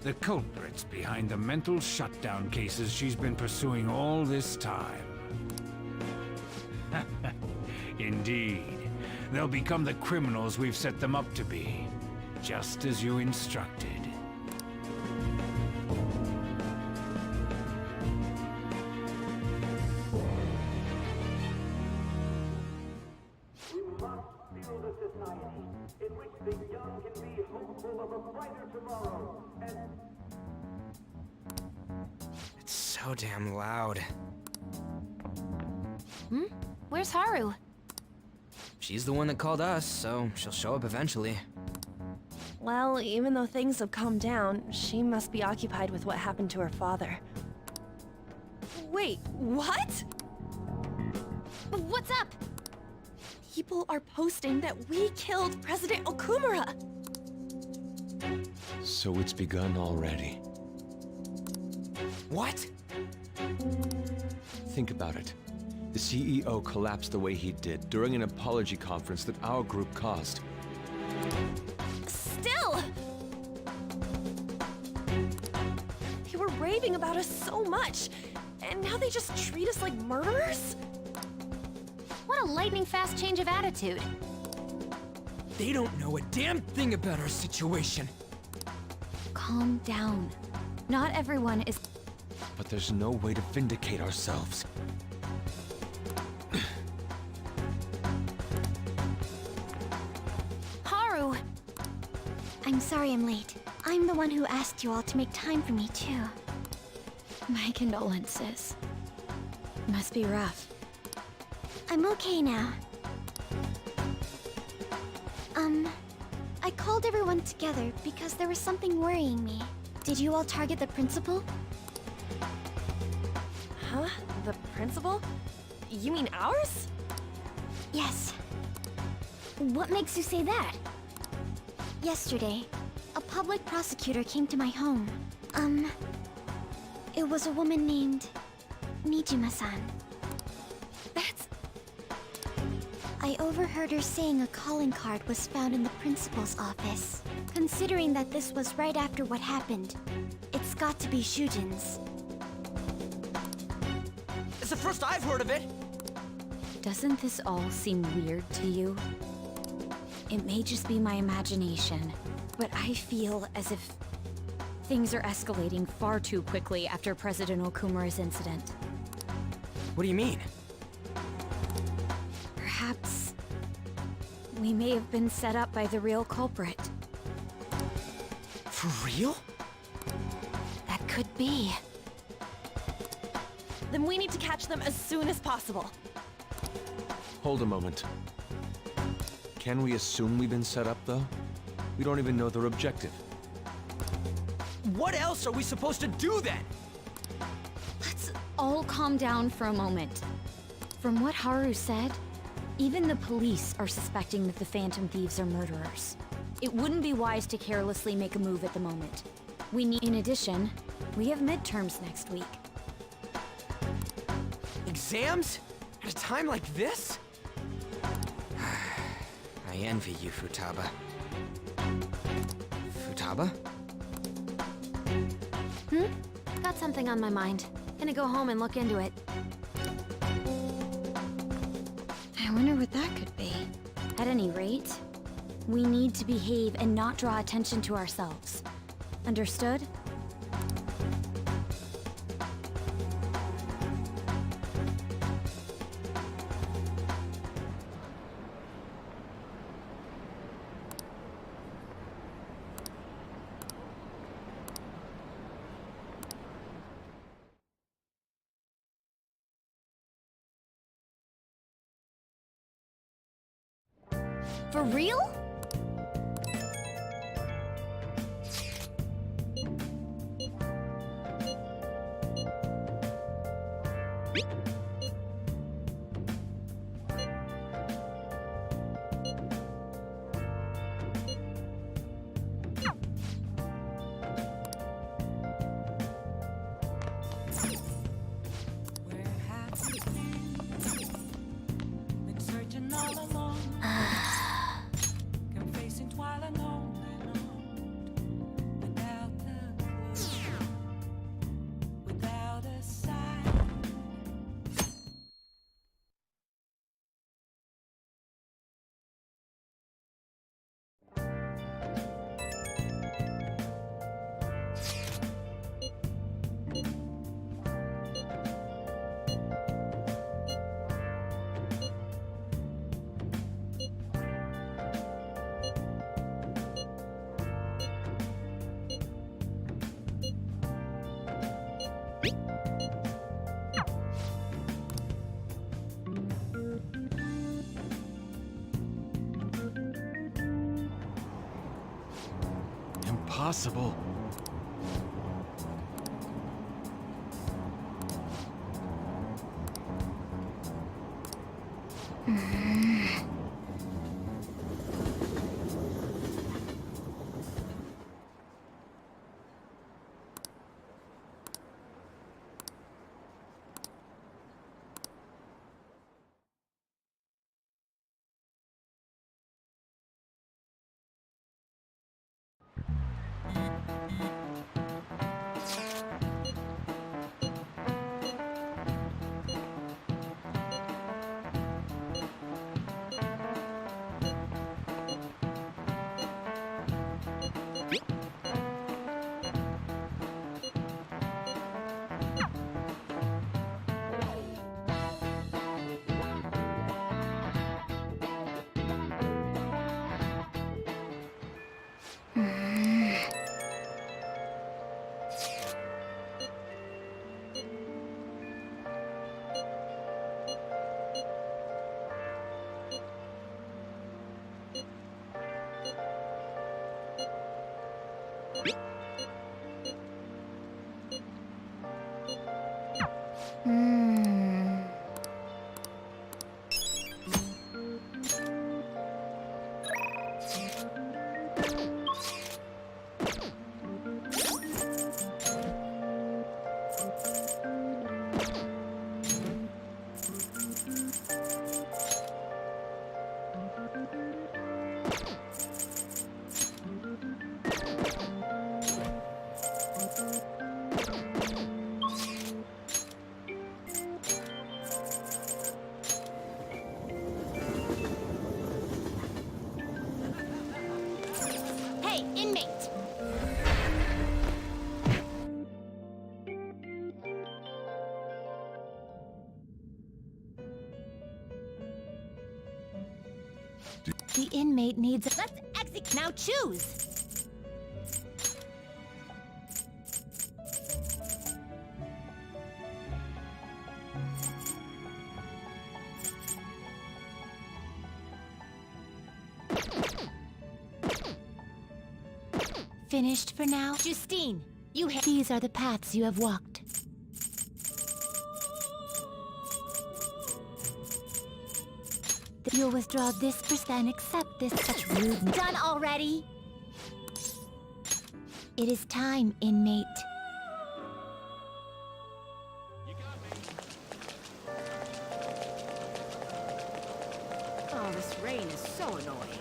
The culprits behind the mental shutdown cases she's been pursuing all this time. Indeed. They'll become the criminals we've set them up to be, just as you instructed. We must build a society in which the young can be hopeful of a brighter tomorrow, and... It's so damn loud. Where's Haru? She's the one that called us, so she'll show up eventually. Well, even though things have calmed down, she must be occupied with what happened to her father. Wait, what? What's up? People are posting that we killed President Okumura! So it's begun already. What? Think about it. The CEO collapsed the way he did during an apology conference that our group caused. Still! They were raving about us so much, and now they just treat us like murderers? What a lightning-fast change of attitude. They don't know a damn thing about our situation. Calm down. Not everyone is... But there's no way to vindicate ourselves. Haru! I'm sorry I'm late. I'm the one who asked you all to make time for me, too. My condolences. Must be rough. I'm okay now. I called everyone together because there was something worrying me. Did you all target the principal? Huh? The principal? You mean ours? Yes. What makes you say that? Yesterday, a public prosecutor came to my home. It was a woman named Nijima-san. That's... I overheard her saying a calling card was found in the principal's office. Considering that this was right after what happened, it's got to be Shujin's. It's the first I've heard of it! Doesn't this all seem weird to you? It may just be my imagination, but I feel as if things are escalating far too quickly after President Okumura's incident. What do you mean? Perhaps we may have been set up by the real culprit. For real? That could be. Then we need to catch them as soon as possible. Hold a moment. Can we assume we've been set up, though? We don't even know their objective. What else are we supposed to do then? Let's all calm down for a moment. From what Haru said, even the police are suspecting that the Phantom Thieves are murderers. It wouldn't be wise to carelessly make a move at the moment. In addition, we have midterms next week. Exams? At a time like this? I envy you, Futaba. Futaba? Got something on my mind. Gonna go home and look into it. I wonder what that could be. At any rate, we need to behave and not draw attention to ourselves. Understood? For real? Impossible. Hey, inmate! The inmate needs a... Let's execute. Now choose! Finished for now? Justine, These are the paths you have walked. You'll withdraw this percent, accept this such rudeness. done already? It is time, inmate. Oh, this rain is so annoying.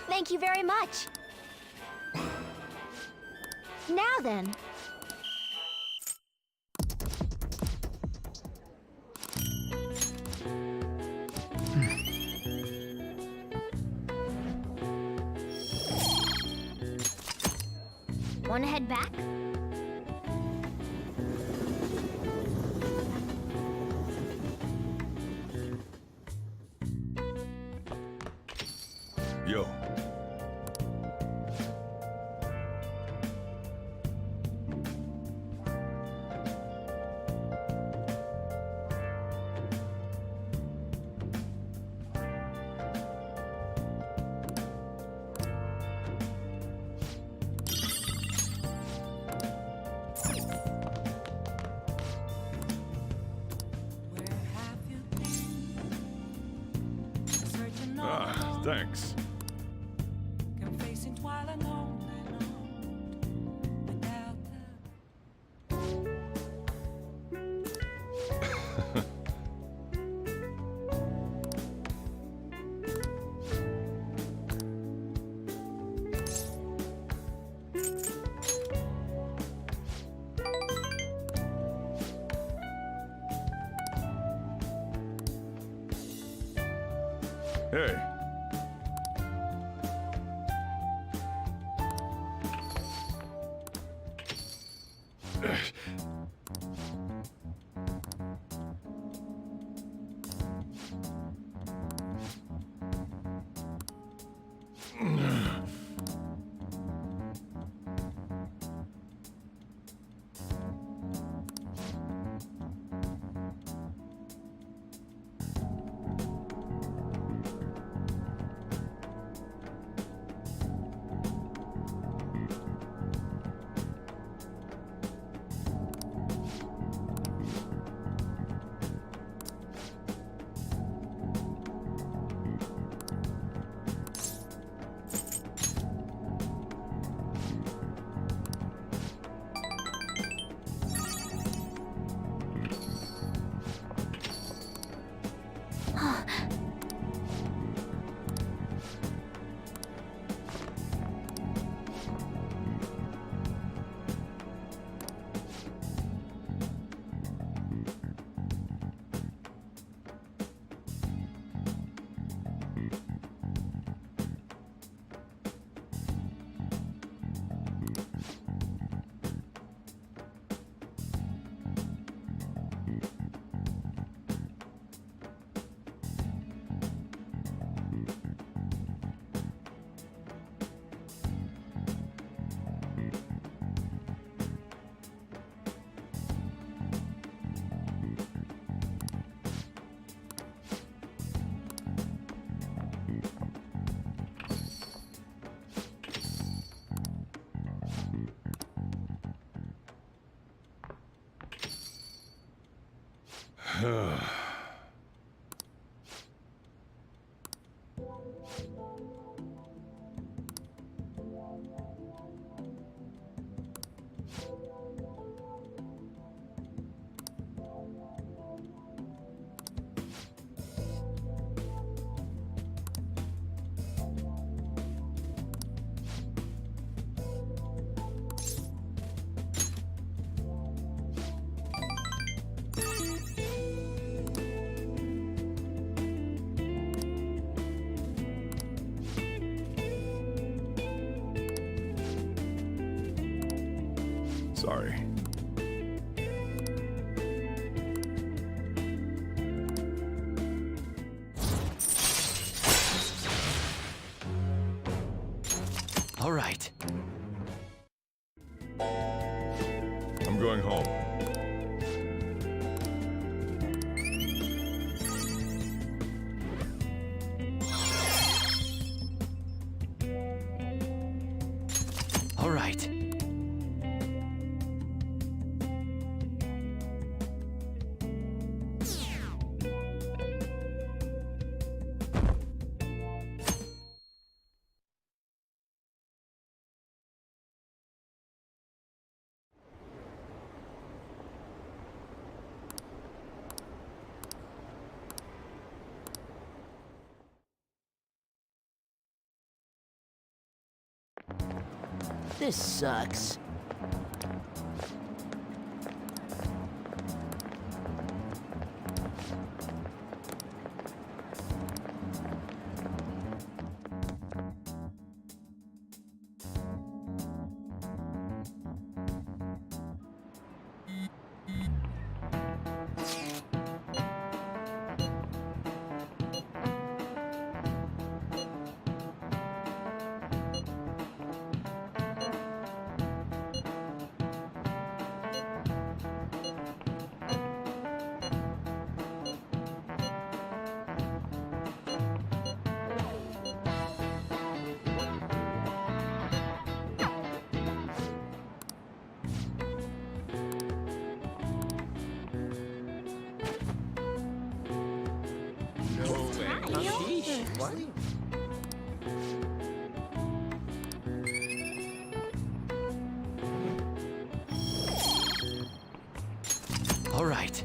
Thank you very much. Now then. Wanna head back? Yo. Thanks. Hey. Sorry. All right. I'm going home. All right. This sucks. All right.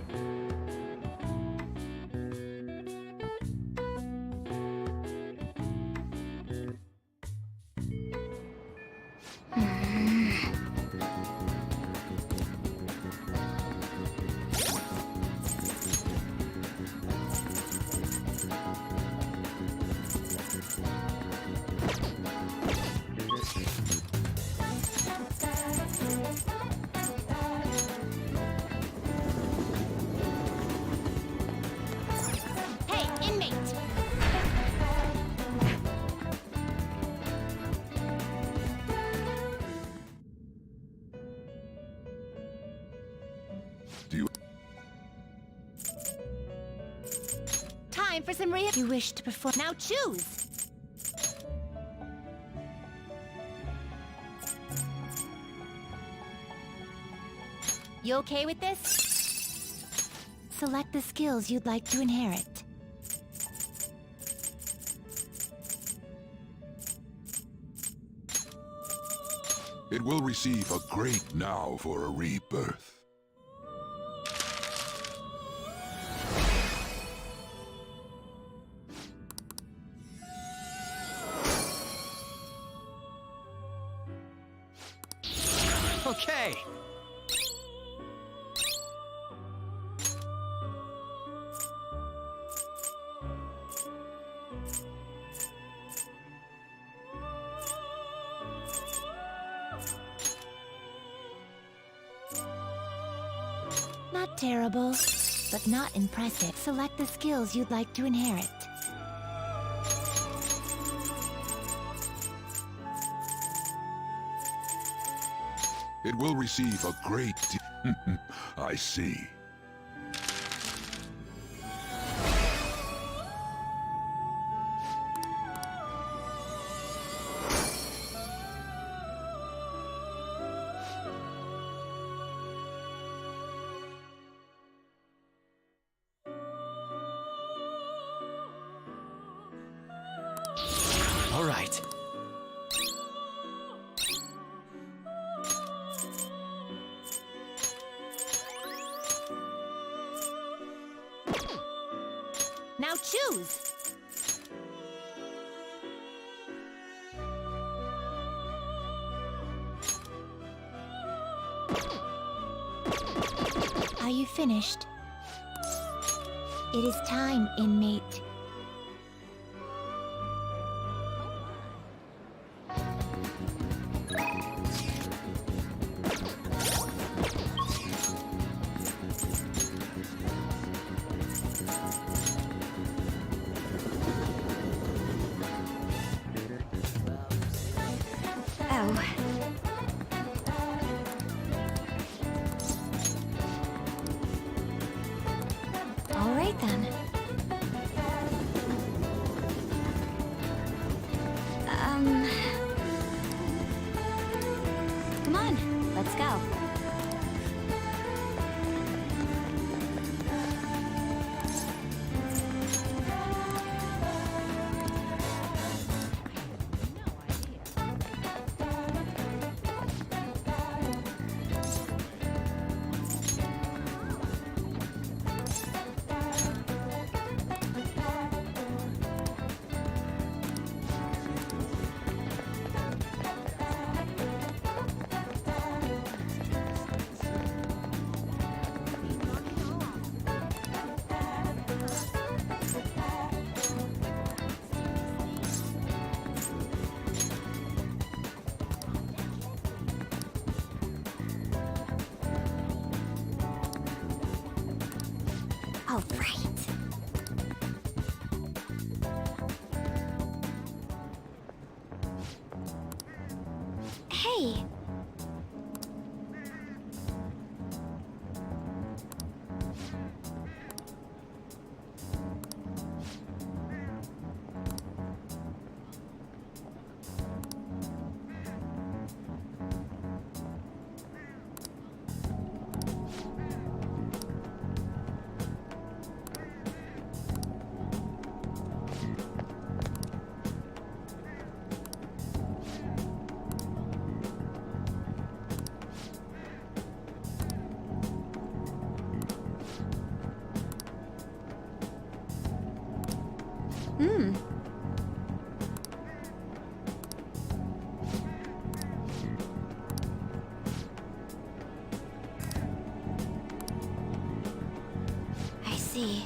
Hey, inmate! Do you Time for some You wish to perform. Now choose! You okay with this? Select the skills you'd like to inherit. It will receive a great now for a rebirth. Okay. Not terrible, but not impressive. Select the skills you'd like to inherit. It will receive a great I see. Now choose! Are you finished? It is time, inmate. All right then. Come on, let's go. All right. Hey. I see.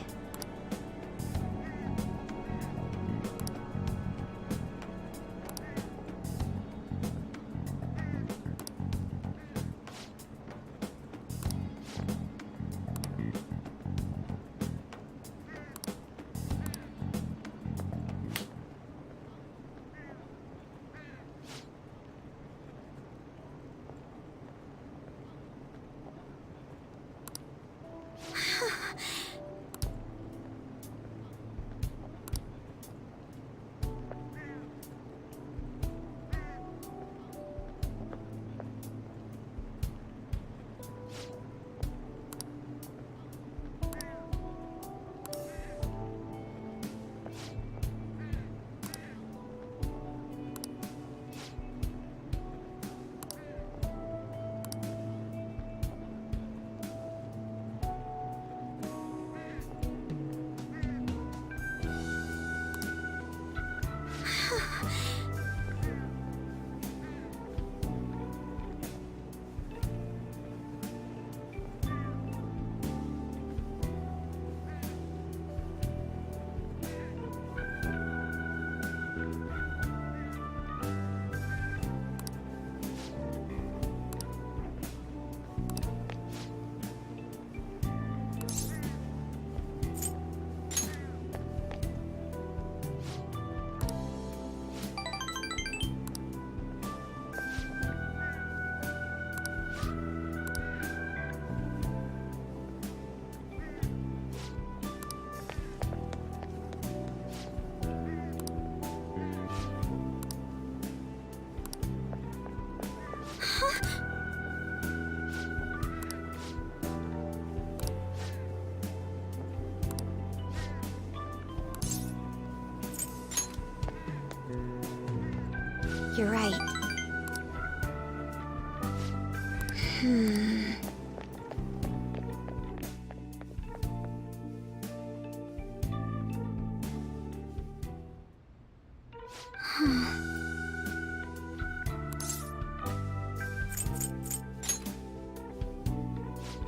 You're right.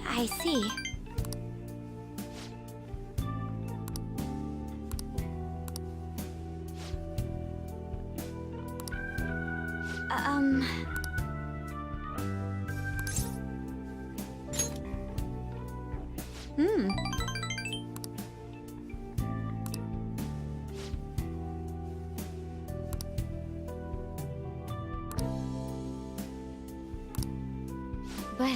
I see. Hmm. But...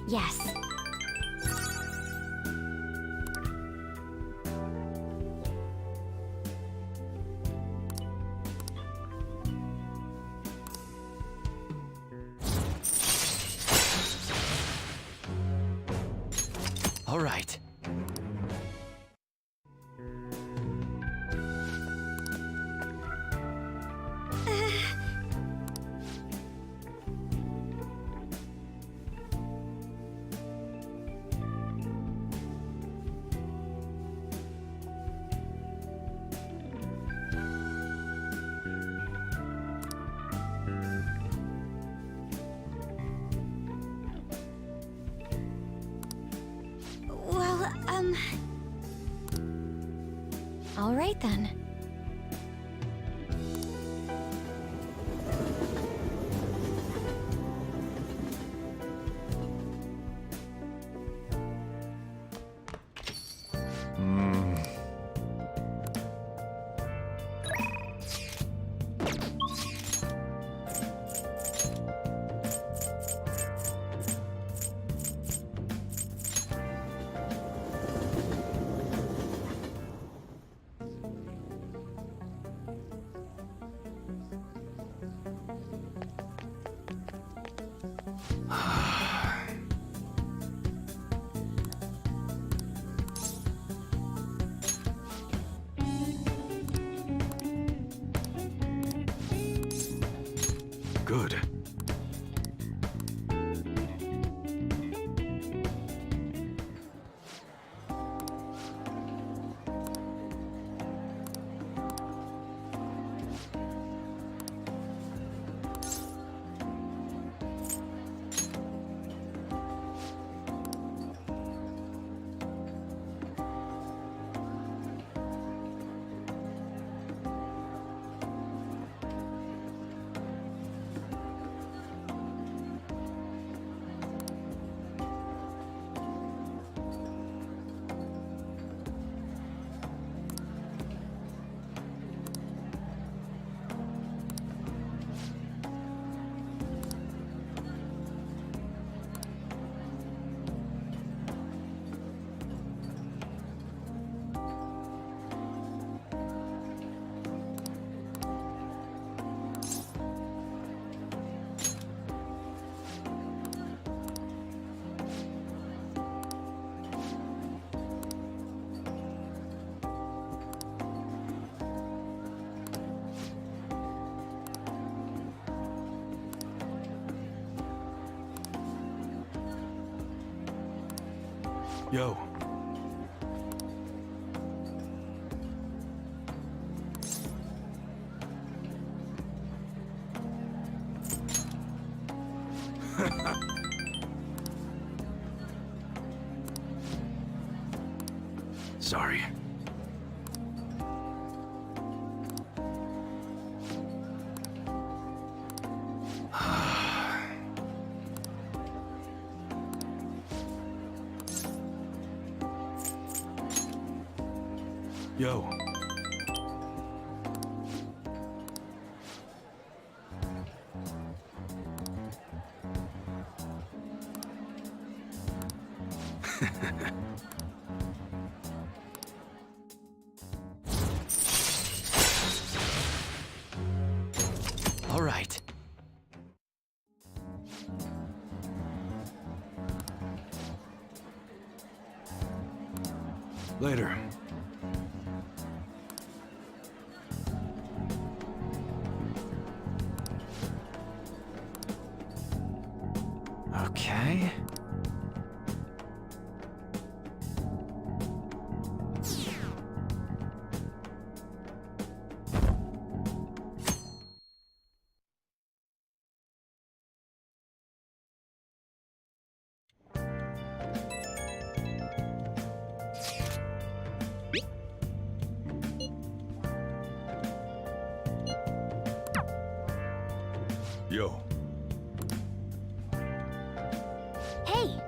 Yes. All right. Well, All right then. Good. Yo. Sorry. Yo. All right. Later. Okay. Yo. Hey!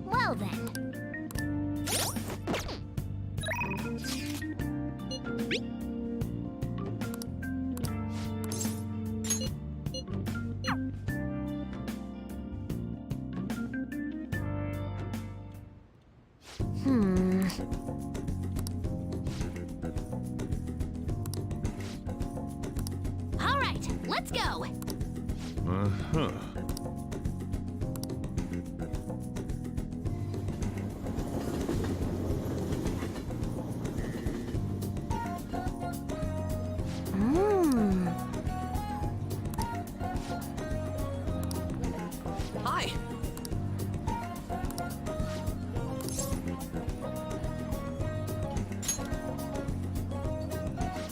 Well then. All right, let's go. Uh-huh. Hi.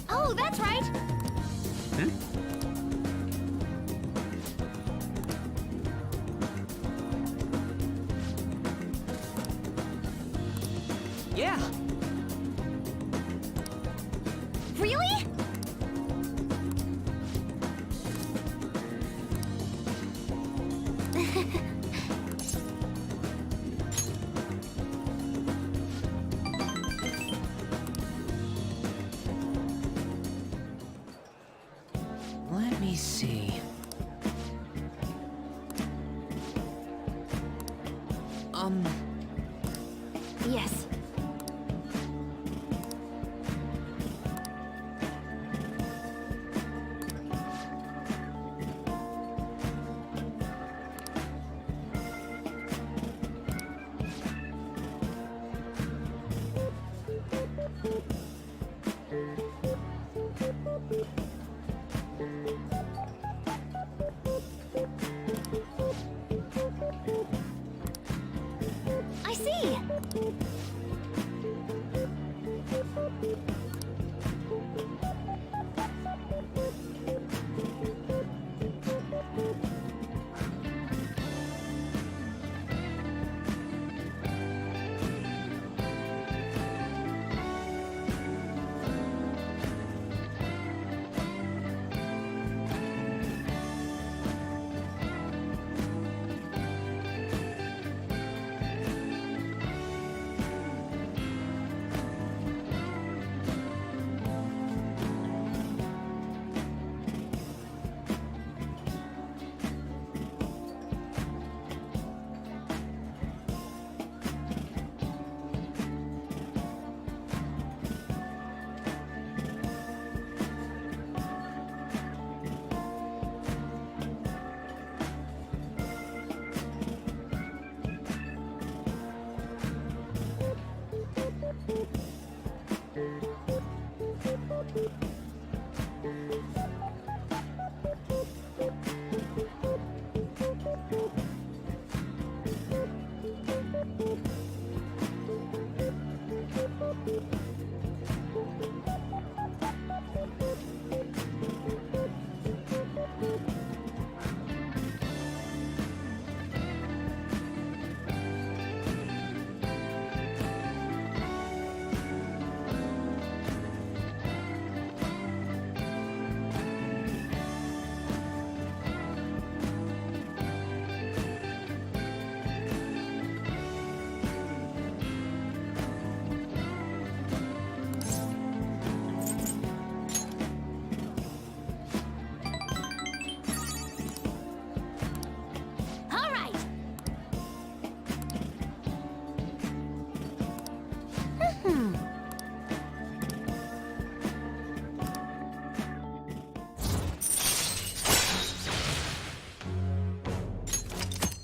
Oh, that's right. Yeah. Really? Let me see. Yes.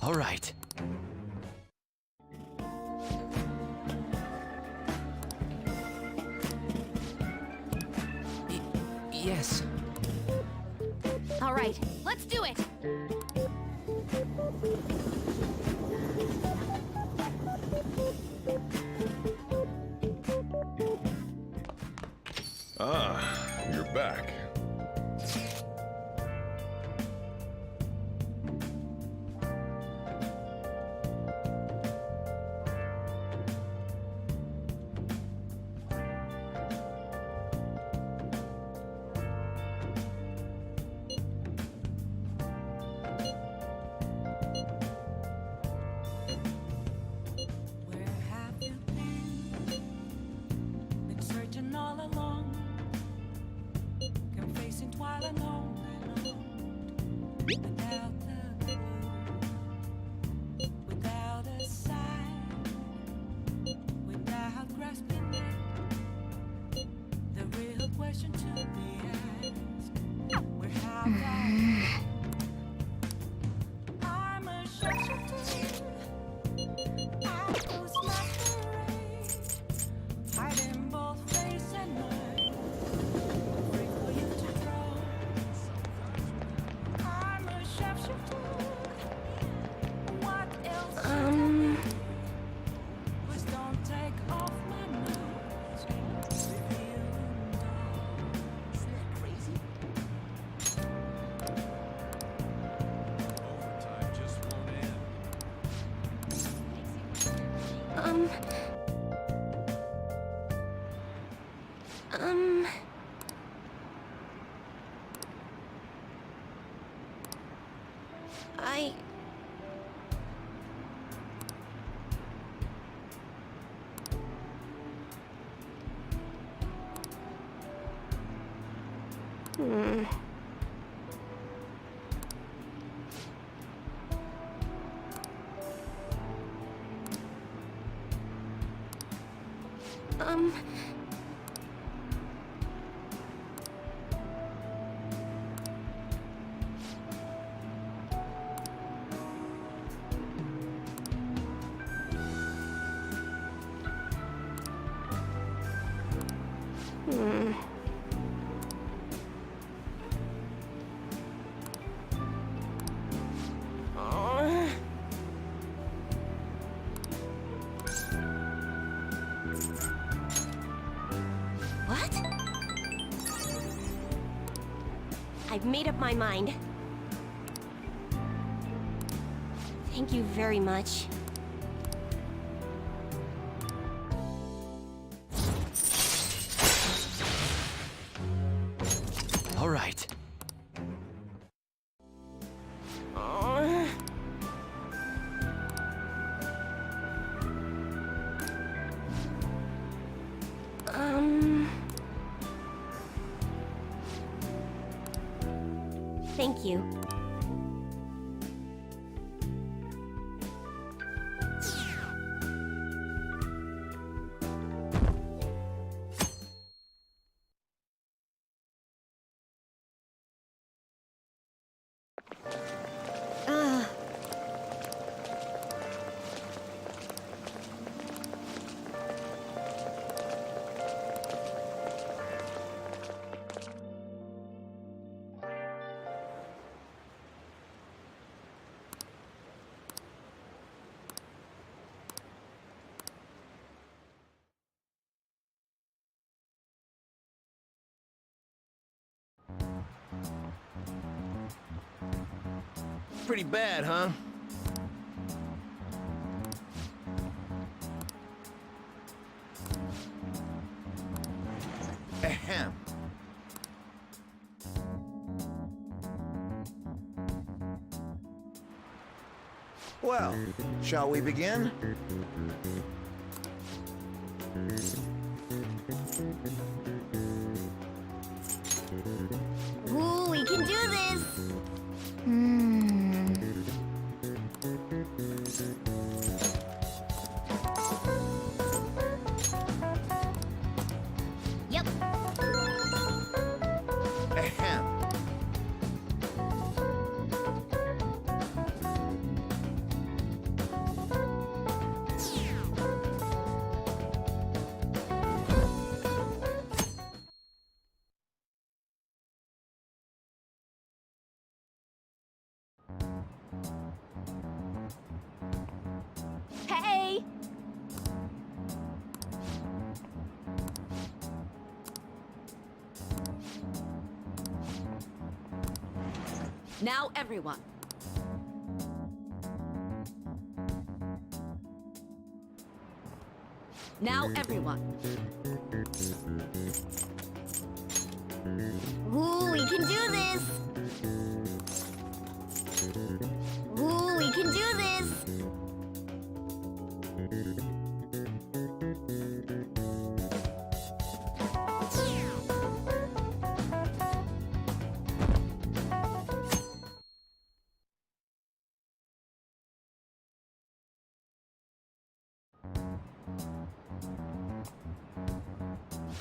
All right. Yes. All right, let's do it! Ah, you're back. What? I've made up my mind. Thank you very much. All right. Thank you. Pretty bad, huh? Ahem. Well, shall we begin? Ooh, we can do this! Yep. Ahem. Now everyone. Now everyone. Ooh, we can do this! Ooh, we can do this!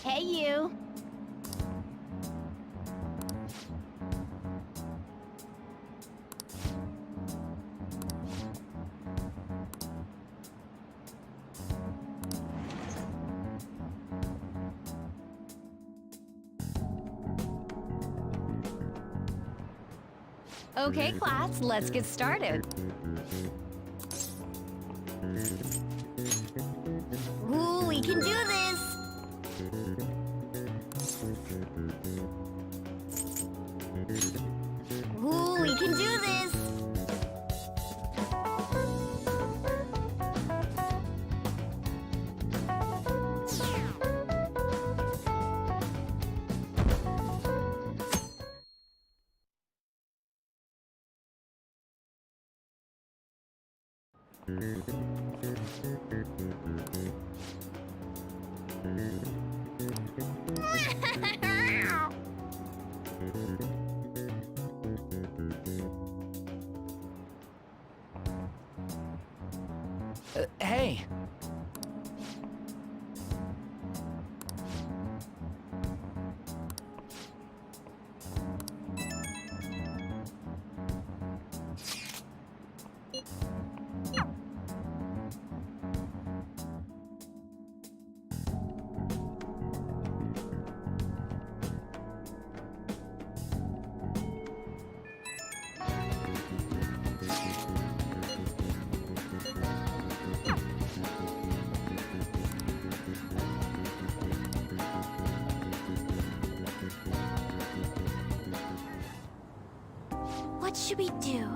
Hey, you! Okay, class, let's get started. Ooh, we can do this! Ooh, we can do this! Hey! What should we do?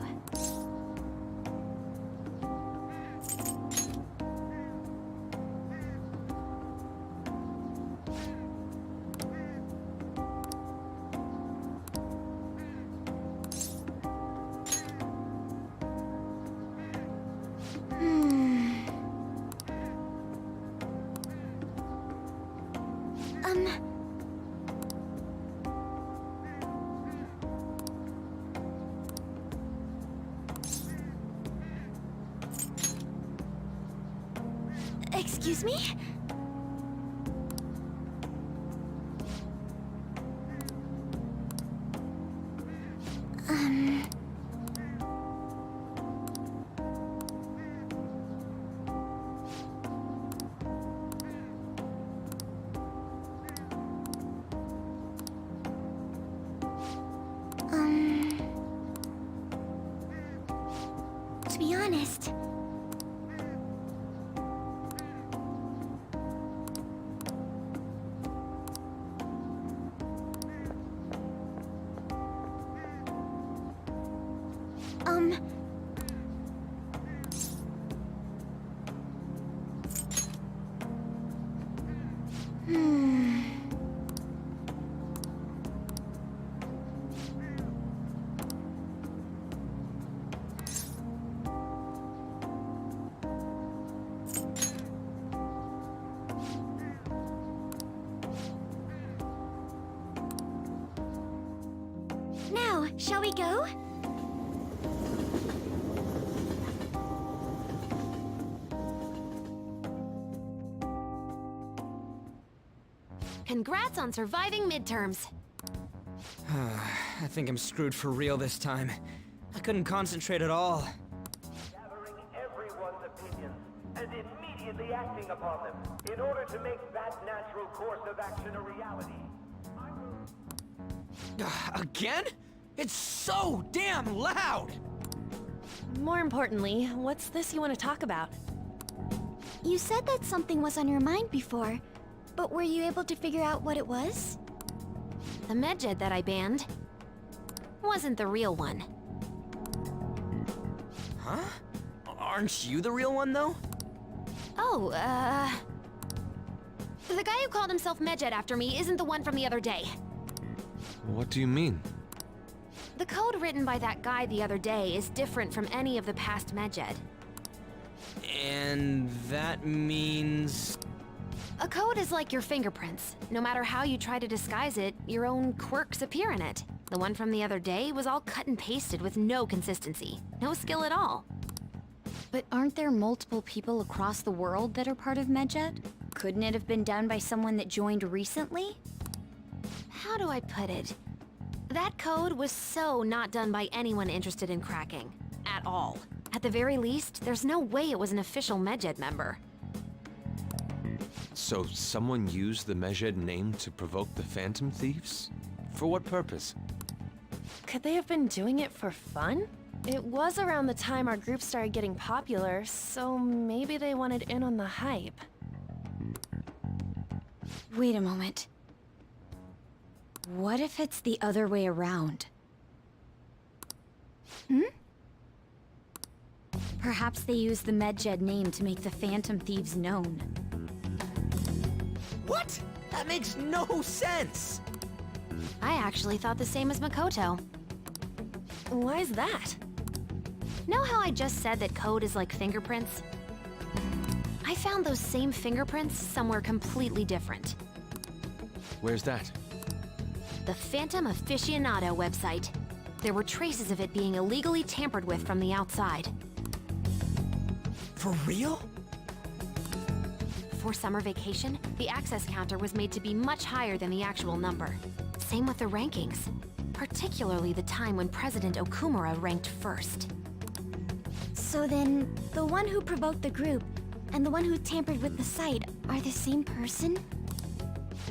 Excuse me? To be honest, Now, shall we go? Congrats on surviving midterms. I think I'm screwed for real this time. I couldn't concentrate at all. Gathering everyone's opinions and immediately acting upon them in order to make that natural course of action a reality. Again? It's so damn loud! More importantly, what's this you want to talk about? You said that something was on your mind before, but were you able to figure out what it was? The medjed that I banned wasn't the real one. Huh? Aren't you the real one, though? Oh, the guy who called himself Medjed after me isn't the one from the other day. What do you mean? The code written by that guy the other day is different from any of the past Medjed. And that means... A code is like your fingerprints. No matter how you try to disguise it, your own quirks appear in it. The one from the other day was all cut and pasted with no consistency. No skill at all. But aren't there multiple people across the world that are part of Medjed? Couldn't it have been done by someone that joined recently? How do I put it? That code was so not done by anyone interested in cracking. At all. At the very least, there's no way it was an official Medjed member. So someone used the Medjed name to provoke the Phantom Thieves? For what purpose? Could they have been doing it for fun? It was around the time our group started getting popular, so maybe they wanted in on the hype. Wait a moment. What if it's the other way around? Perhaps they used the Medjed name to make the Phantom Thieves known. What? That makes no sense! I actually thought the same as Makoto. Why's that? Know how I just said that code is like fingerprints? I found those same fingerprints somewhere completely different. Where's that? The Phantom Aficionado website. There were traces of it being illegally tampered with from the outside. For real? For summer vacation, the access counter was made to be much higher than the actual number. Same with the rankings, particularly the time when President Okumura ranked first. So then, the one who provoked the group and the one who tampered with the site are the same person?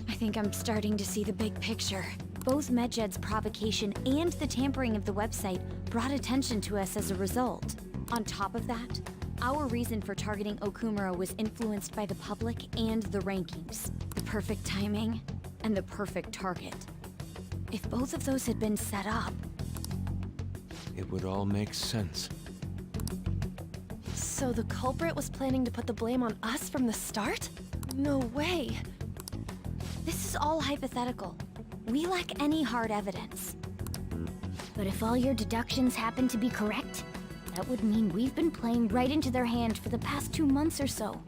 I think I'm starting to see the big picture. Both Medjed's provocation and the tampering of the website brought attention to us as a result. On top of that, our reason for targeting Okumura was influenced by the public and the rankings. The perfect timing and the perfect target. If both of those had been set up... It would all make sense. So the culprit was planning to put the blame on us from the start? No way. This is all hypothetical. We lack any hard evidence. But if all your deductions happen to be correct, that would mean we've been playing right into their hand for the past 2 months or so.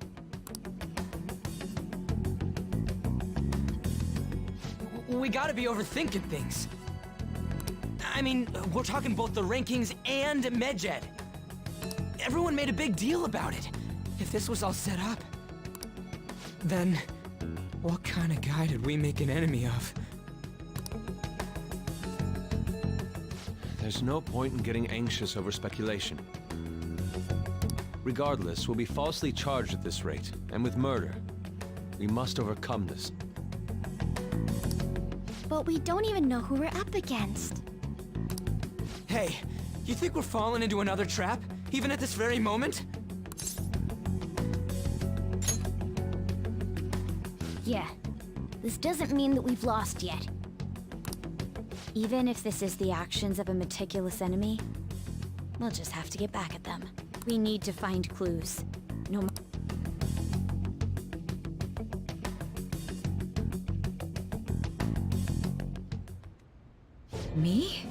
We gotta be overthinking things. I mean, we're talking both the rankings and Medjed. Everyone made a big deal about it. If this was all set up, then what kind of guy did we make an enemy of? There's no point in getting anxious over speculation. Regardless, we'll be falsely charged at this rate, and with murder. We must overcome this. But we don't even know who we're up against. Hey, you think we're falling into another trap, even at this very moment? Yeah, this doesn't mean that we've lost yet. Even if this is the actions of a meticulous enemy, we'll just have to get back at them. We need to find clues. No. Me?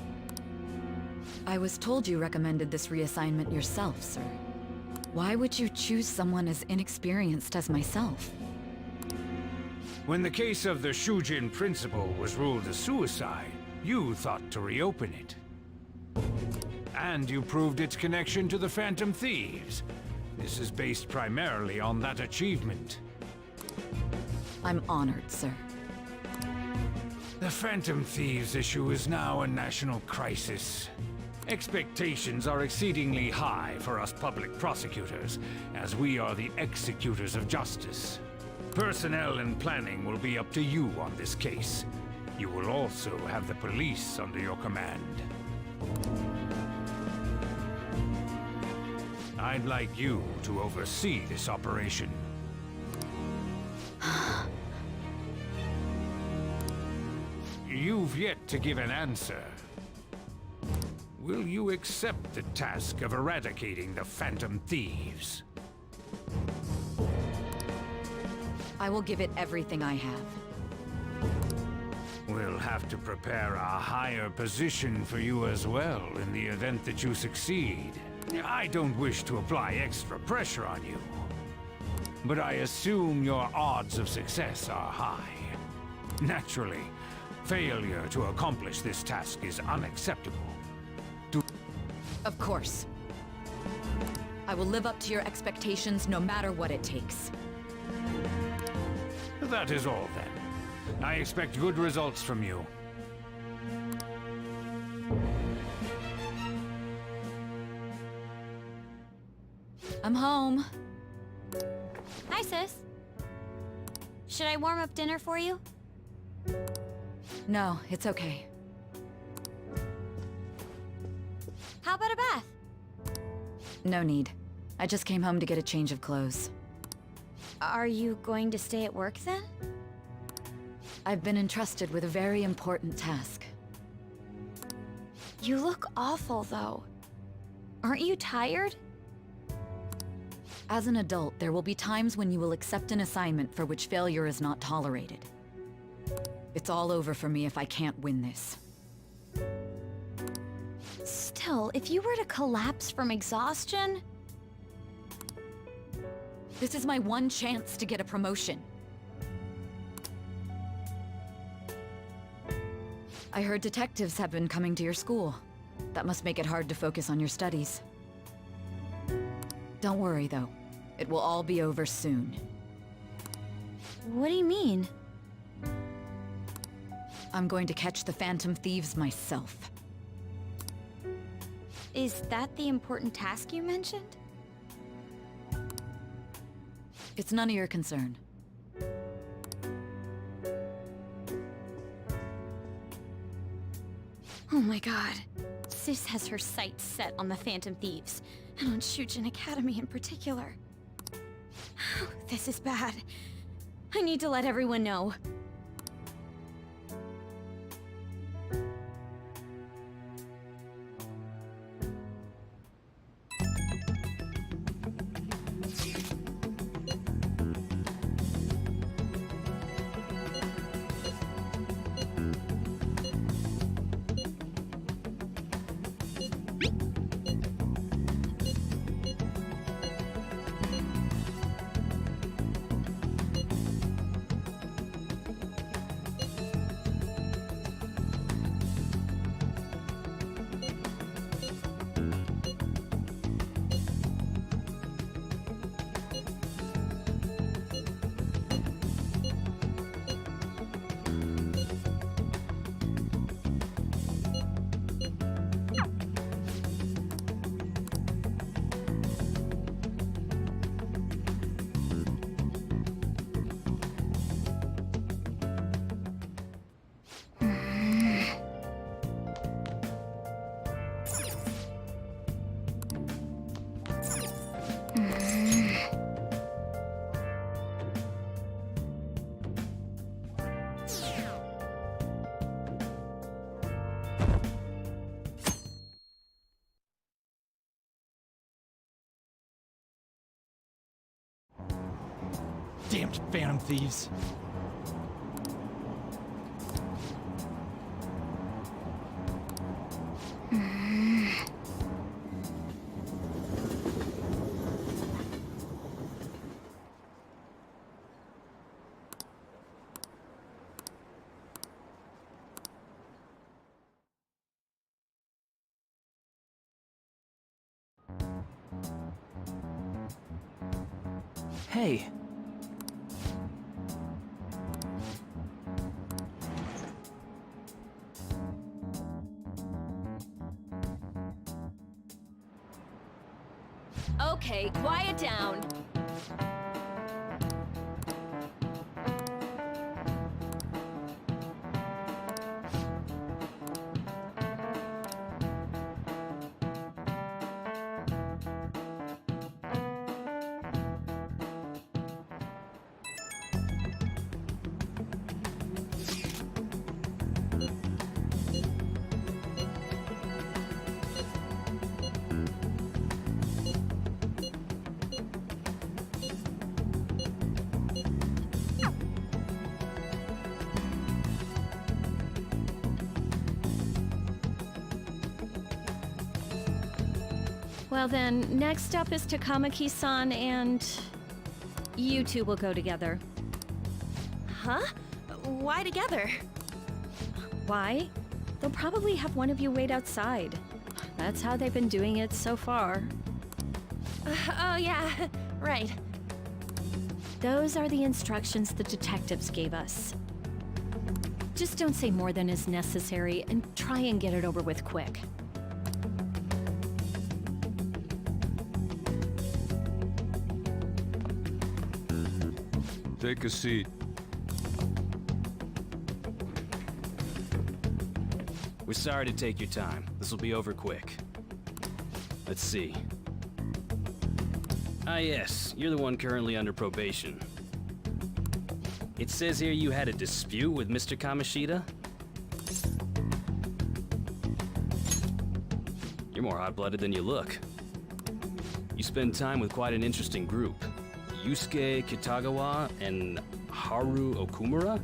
I was told you recommended this reassignment yourself, sir. Why would you choose someone as inexperienced as myself? When the case of the Shujin principal was ruled a suicide, you thought to reopen it. And you proved its connection to the Phantom Thieves. This is based primarily on that achievement. I'm honored, sir. The Phantom Thieves issue is now a national crisis. Expectations are exceedingly high for us public prosecutors, as we are the executors of justice. Personnel and planning will be up to you on this case. You will also have the police under your command. I'd like you to oversee this operation. You've yet to give an answer. will you accept the task of eradicating the Phantom Thieves? I will give it everything I have. We'll have to prepare a higher position for you as well in the event that you succeed. I don't wish to apply extra pressure on you, but I assume your odds of success are high. Naturally, failure to accomplish this task is unacceptable. Of course. I will live up to your expectations no matter what it takes. That is all then. I expect good results from you. I'm home. Hi, sis. Should I warm up dinner for you? No, it's okay. How about a bath? No need. I just came home to get a change of clothes. Are you going to stay at work then? I've been entrusted with a very important task. You look awful, though. Aren't you tired? As an adult, there will be times when you will accept an assignment for which failure is not tolerated. It's all over for me if I can't win this. Still, if you were to collapse from exhaustion... This is my one chance to get a promotion. I heard detectives have been coming to your school. That must make it hard to focus on your studies. Don't worry, though. It will all be over soon. What do you mean? I'm going to catch the Phantom Thieves myself. Is that the important task you mentioned? It's none of your concern. Oh my god. Sis has her sights set on the Phantom Thieves, and on Shujin Academy in particular. This is bad. I need to let everyone know. Damned Phantom Thieves. Hey. Okay, quiet down. Well then, next up is Takamaki-san and... you two will go together. Huh? Why together? Why? They'll probably have one of you wait outside. That's how they've been doing it so far. Oh yeah, right. Those are the instructions the detectives gave us. Just don't say more than is necessary and try and get it over with quick. Take a seat. We're sorry to take your time. This will be over quick. Let's see. Ah yes, you're the one currently under probation. It says here you had a dispute with Mr. Kamoshida? You're more hot-blooded than you look. You spend time with quite an interesting group. Yusuke Kitagawa and Haru Okumura?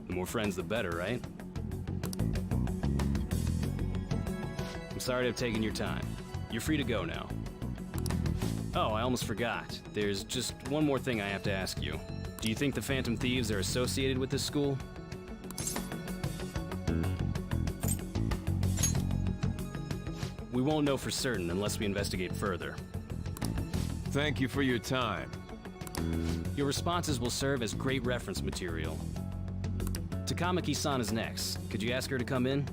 The more friends, the better, right? I'm sorry to have taken your time. You're free to go now. Oh, I almost forgot. There's just one more thing I have to ask you. Do you think the Phantom Thieves are associated with this school? We won't know for certain unless we investigate further. Thank you for your time. Your responses will serve as great reference material. Takamaki-san is next. Could you ask her to come in?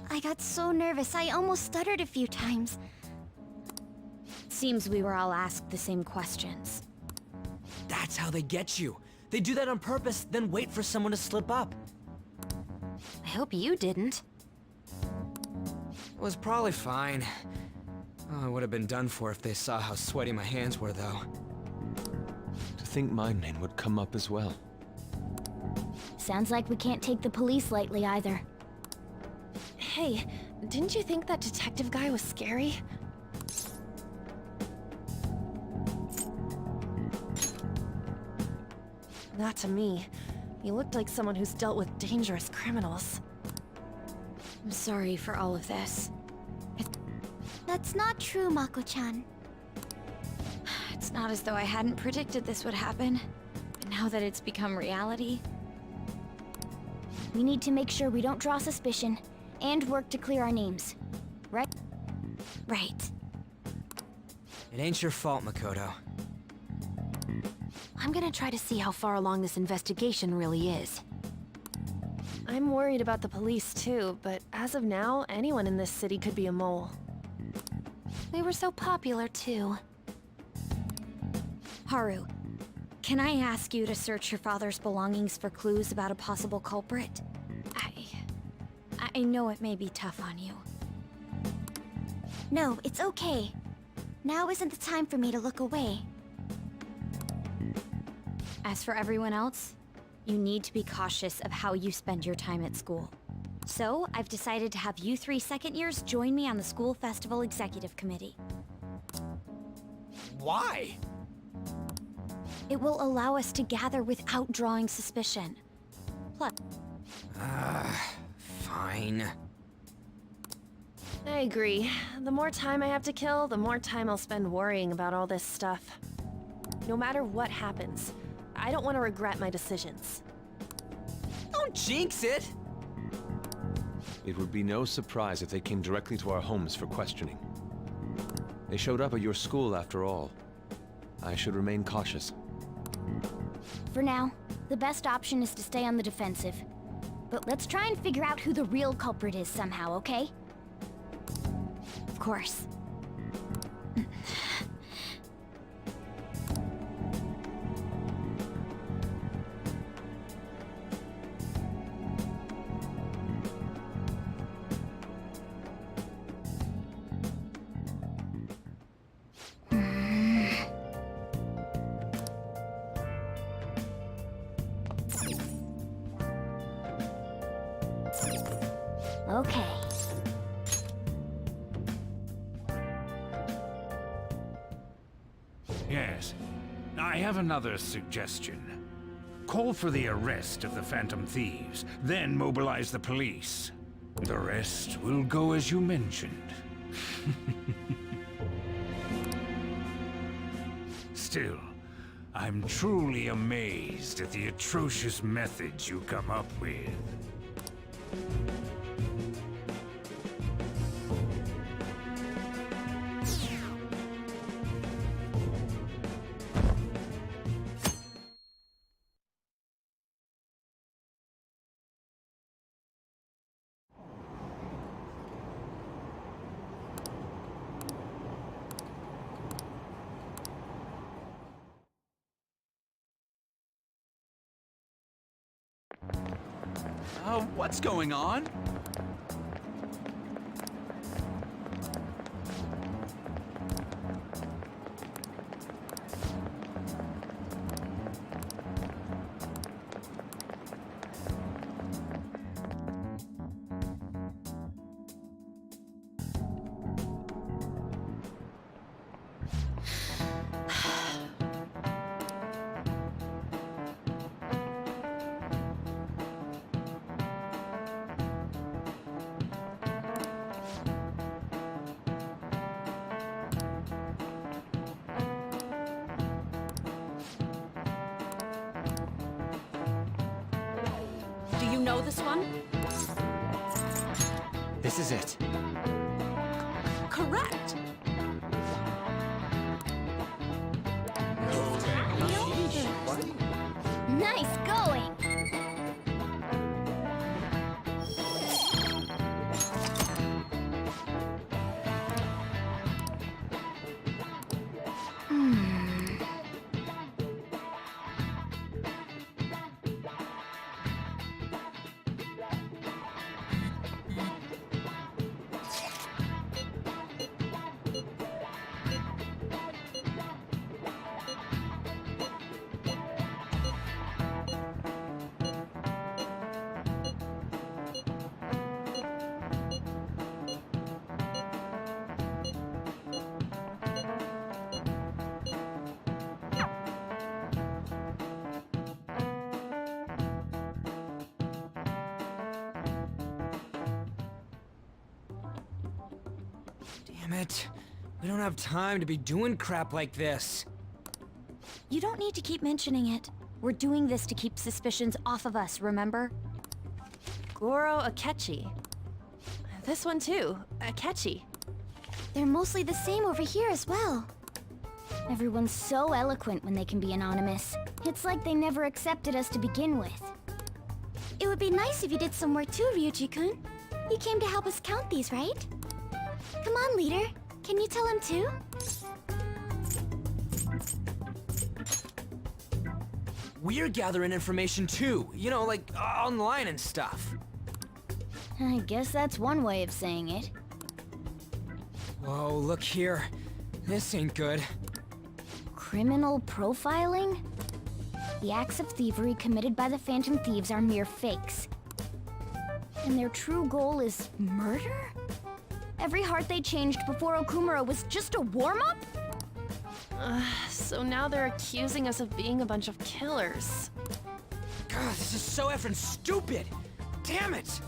I got so nervous, I almost stuttered a few times. Seems we were all asked the same questions. That's how they get you. They do that on purpose, then wait for someone to slip up. I hope you didn't. It was probably fine. Oh, I would have been done for if they saw how sweaty my hands were, though. To think my name would come up as well. Sounds like we can't take the police lightly either. Hey, didn't you think that detective guy was scary? Not to me. He looked like someone who's dealt with dangerous criminals. I'm sorry for all of this. That's not true, Mako-chan. It's not as though I hadn't predicted this would happen. But now that it's become reality... We need to make sure we don't draw suspicion, and work to clear our names. Right? Right. It ain't your fault, Makoto. I'm gonna try to see how far along this investigation really is. I'm worried about the police too, but as of now, anyone in this city could be a mole. We were so popular too. Haru, can I ask you to search your father's belongings for clues about a possible culprit? I know it may be tough on you. No, it's okay. Now isn't the time for me to look away. As for everyone else, you need to be cautious of how you spend your time at school. So, I've decided to have you three second years join me on the school festival executive committee. Why? It will allow us to gather without drawing suspicion. Plus... Fine. I agree. The more time I have to kill, the more time I'll spend worrying about all this stuff. No matter what happens, I don't want to regret my decisions. Don't jinx it! It would be no surprise if they came directly to our homes for questioning. They showed up at your school after all. I should remain cautious. For now, the best option is to stay on the defensive. But let's try and figure out who the real culprit is somehow, okay? Of course. Okay. Yes. I have another suggestion. Call for the arrest of the Phantom Thieves, then mobilize the police. The rest will go as you mentioned. Still, I'm truly amazed at the atrocious methods you come up with. What's going on? Do you know this one? This is it. Correct! Nice going! Damn it. We don't have time to be doing crap like this. You don't need to keep mentioning it. We're doing this to keep suspicions off of us, remember? Goro Akechi. This one too, Akechi. They're mostly the same over here as well. Everyone's so eloquent when they can be anonymous. It's like they never accepted us to begin with. It would be nice if you did some work too, Ryuji-kun. You came to help us count these, right? Come on, leader. Can you tell him too? We're gathering information too, you know, like online and stuff. I guess that's one way of saying it. Whoa, look here. This ain't good. Criminal profiling? The acts of thievery committed by the Phantom Thieves are mere fakes. And their true goal is murder? Every heart they changed before Okumura was just a warm-up? So now they're accusing us of being a bunch of killers. God, this is so effing stupid! Damn it!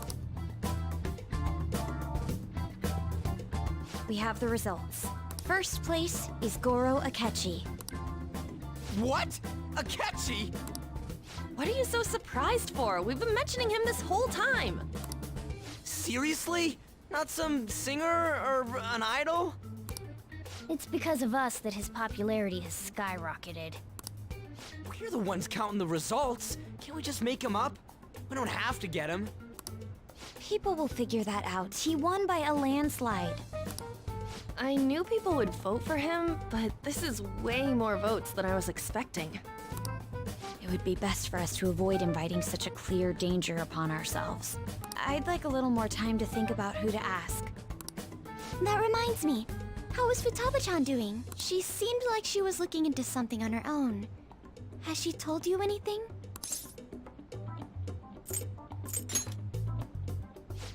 We have the results. First place is Goro Akechi. What? Akechi? What are you so surprised for? We've been mentioning him this whole time. Seriously? Not some singer or an idol? It's because of us that his popularity has skyrocketed. We're the ones counting the results. Can't we just make him up? We don't have to get him. People will figure that out. He won by a landslide. I knew people would vote for him, but this is way more votes than I was expecting. It would be best for us to avoid inviting such a clear danger upon ourselves. I'd like a little more time to think about who to ask. That reminds me. How is Futaba-chan doing? She seemed like she was looking into something on her own. Has she told you anything?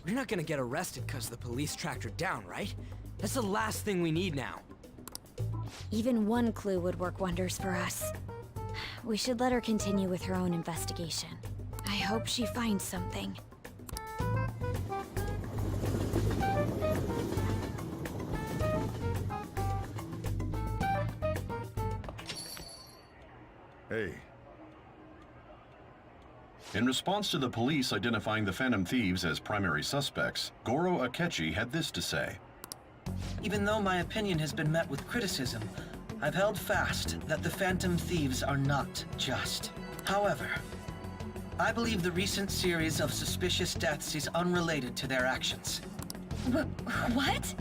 We're not gonna get arrested because the police tracked her down, right? That's the last thing we need now. Even one clue would work wonders for us. We should let her continue with her own investigation. I hope she finds something. Hey. In response to the police identifying the Phantom Thieves as primary suspects, Goro Akechi had this to say. Even though my opinion has been met with criticism, I've held fast that the Phantom Thieves are not just. However, I believe the recent series of suspicious deaths is unrelated to their actions. What?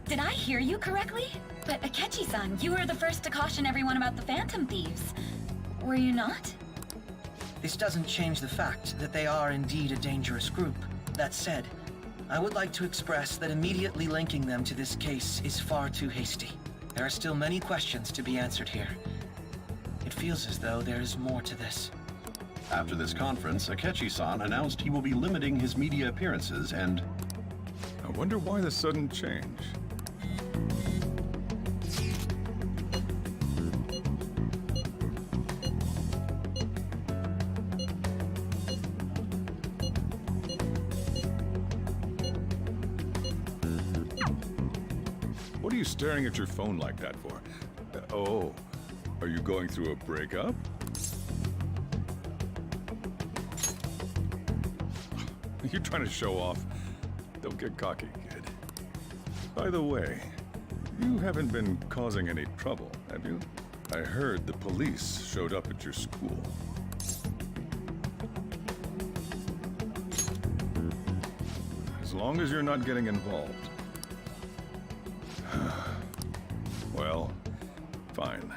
Did I hear you correctly? But Akechi-san, you were the first to caution everyone about the Phantom Thieves. Were you not? This doesn't change the fact that they are indeed a dangerous group. That said, I would like to express that immediately linking them to this case is far too hasty. There are still many questions to be answered here. It feels as though there is more to this. After this conference, Akechi-san announced he will be limiting his media appearances and... I wonder why the sudden change. What are you staring at your phone like that for? Oh, are you going through a breakup? You're trying to show off. Don't get cocky, kid. By the way, you haven't been causing any trouble, have you? I heard the police showed up at your school. As long as you're not getting involved. Well, fine.